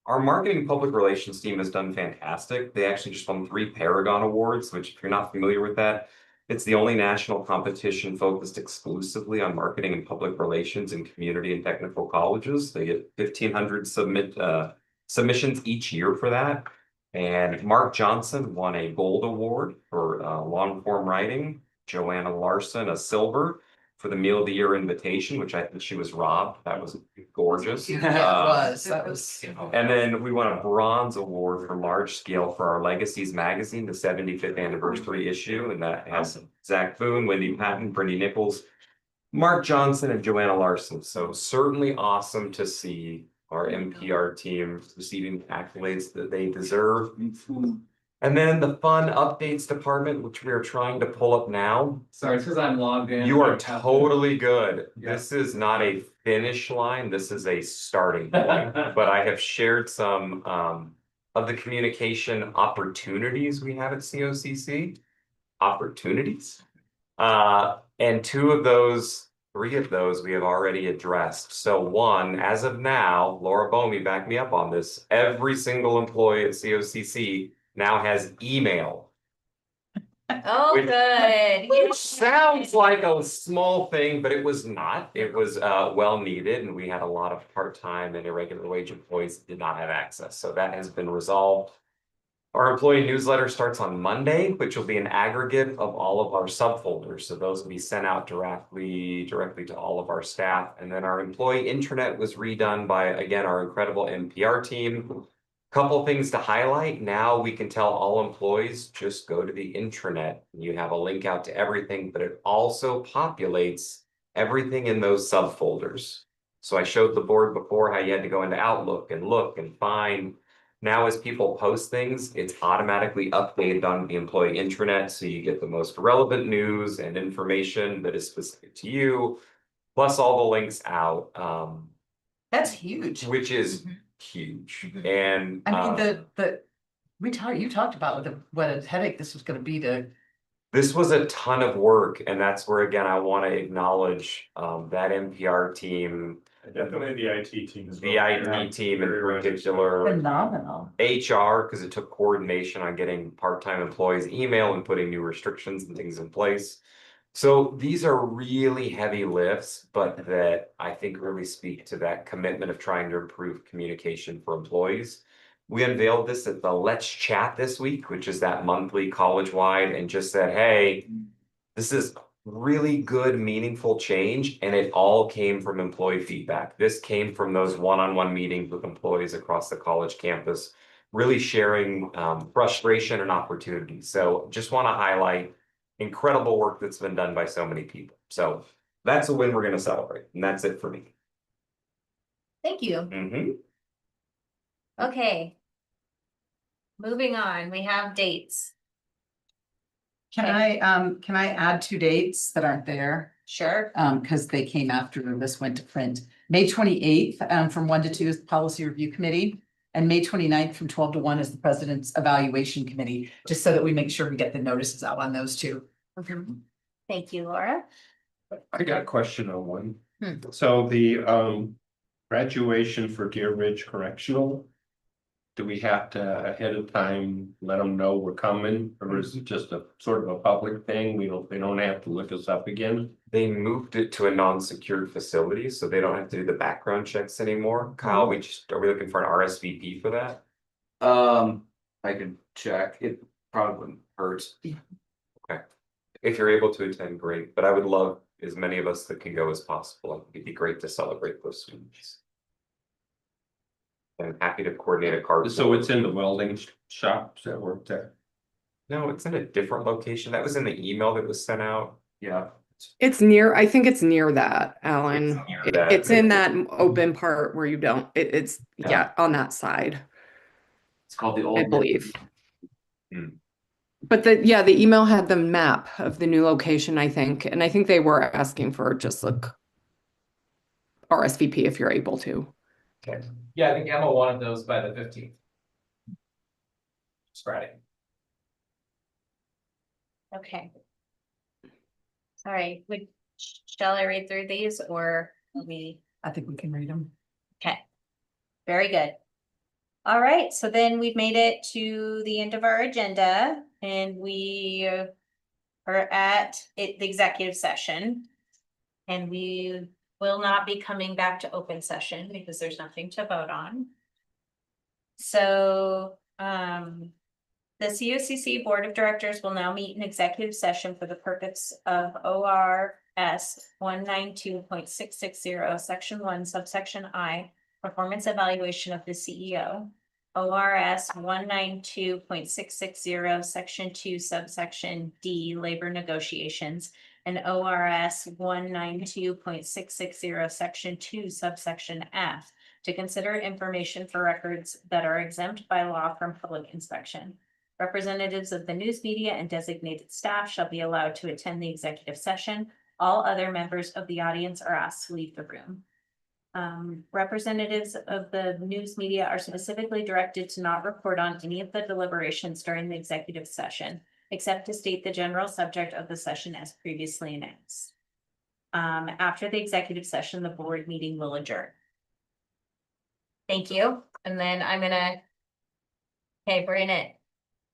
Speaker 14: our marketing public relations team has done fantastic. They actually just won 3 Paragon Awards, which if you're not familiar with that, It's the only national competition focused exclusively on marketing and public relations in community and technical colleges. They get 1,500 submissions each year for that. And Mark Johnson won a gold award for long form writing. Joanna Larson a silver for the Meal of the Year invitation, which I think she was robbed. That was gorgeous.
Speaker 4: That was.
Speaker 14: And then we won a bronze award for large scale for our Legacies magazine, the 75th anniversary issue. And that has Zach Boone, Wendy Patton, Brittany Nichols, Mark Johnson, and Joanna Larson. So certainly awesome to see our NPR team receiving accolades that they deserve. And then the fun updates department, which we are trying to pull up now.
Speaker 2: Sorry, it's because I'm logged in.
Speaker 14: You are totally good. This is not a finish line. This is a starting point. But I have shared some of the communication opportunities we have at COCC. Opportunities. And three of those we have already addressed. So one, as of now, Laura Bomey, back me up on this. Every single employee at COCC now has email.
Speaker 1: Oh, good.
Speaker 14: Which sounds like a small thing, but it was not. It was well needed, and we had a lot of part-time and irregular wage employees that did not have access. So that has been resolved. Our employee newsletter starts on Monday, which will be an aggregate of all of our subfolders. So those will be sent out directly to all of our staff. And then our employee intranet was redone by, again, our incredible NPR team. Couple things to highlight. Now we can tell all employees, just go to the intranet. You have a link out to everything, but it also populates everything in those subfolders. So I showed the board before how you had to go into Outlook and look and find. Now, as people post things, it's automatically updated on the employee intranet. So you get the most relevant news and information that is specific to you, plus all the links out.
Speaker 4: That's huge.
Speaker 14: Which is huge. And
Speaker 4: I mean, you talked about what a headache this was gonna be to.
Speaker 14: this was a ton of work, and that's where, again, I want to acknowledge that NPR team.
Speaker 6: Definitely the IT team as well.
Speaker 14: The IT team in particular.
Speaker 4: Phenomenal.
Speaker 14: HR, because it took coordination on getting part-time employees email and putting new restrictions and things in place. So these are really heavy lifts, but that I think really speak to that commitment of trying to improve communication for employees. We unveiled this at the Let's Chat this week, which is that monthly college-wide, and just said, hey, this is really good, meaningful change, and it all came from employee feedback. This came from those one-on-one meetings with employees across the college campus, really sharing frustration and opportunity. So just want to highlight incredible work that's been done by so many people. So that's a win we're going to celebrate, and that's it for me.
Speaker 1: Thank you. Okay. Moving on, we have dates.
Speaker 4: Can I add 2 dates that aren't there?
Speaker 1: Sure.
Speaker 4: Because they came after this went to print. May 28th, from 1 to 2 is the Policy Review Committee. And May 29th from 12 to 1 is the President's Evaluation Committee, just so that we make sure we get the notices out on those 2.
Speaker 1: Thank you, Laura.
Speaker 5: I got a question on one. So the graduation for Deer Ridge Correctional, do we have to ahead of time let them know we're coming, or is it just a sort of a public thing? They don't have to look us up again?
Speaker 14: They moved it to a non-secured facility, so they don't have to do the background checks anymore. Kyle, are we looking for an RSVP for that?
Speaker 22: I could check. It probably wouldn't hurt.
Speaker 14: Okay. If you're able to attend, great, but I would love as many of us that can go as possible. It'd be great to celebrate those students. I'm happy to coordinate a card.
Speaker 5: So it's in the welding shops that work there?
Speaker 14: No, it's in a different location. That was in the email that was sent out. Yeah.
Speaker 9: It's near, I think it's near that, Alan.
Speaker 14: It's near that.
Speaker 9: It's in that open part where you don't, it's on that side,
Speaker 22: It's called the old.
Speaker 9: I believe. But the email had the map of the new location, I think. And I think they were asking for just like RSVP if you're able to.
Speaker 14: Okay.
Speaker 2: Yeah, I think Emma wanted those by the 15th. It's Friday.
Speaker 1: Okay. All right, shall I read through these or
Speaker 4: I think we can read them.
Speaker 1: Okay, very good. All right, so then we've made it to the end of our agenda and we are at the executive session. And we will not be coming back to open session because there's nothing to vote on. So, the COCC Board of Directors will now meet in executive session for the purpose of ORS 192.660, Section 1, subsection I, performance evaluation of the CEO. ORS 192.660, Section 2, subsection D, labor negotiations, and ORS 192.660, Section 2, subsection F, to consider information for records that are exempt by law from public inspection. Representatives of the news media and designated staff shall be allowed to attend the executive session. All other members of the audience are asked to leave the room. Representatives of the news media are specifically directed to not report on any of the deliberations during the executive session, except to state the general subject of the session as previously announced. After the executive session, the board meeting will adjourn. Thank you. And then I'm gonna, okay, we're in it.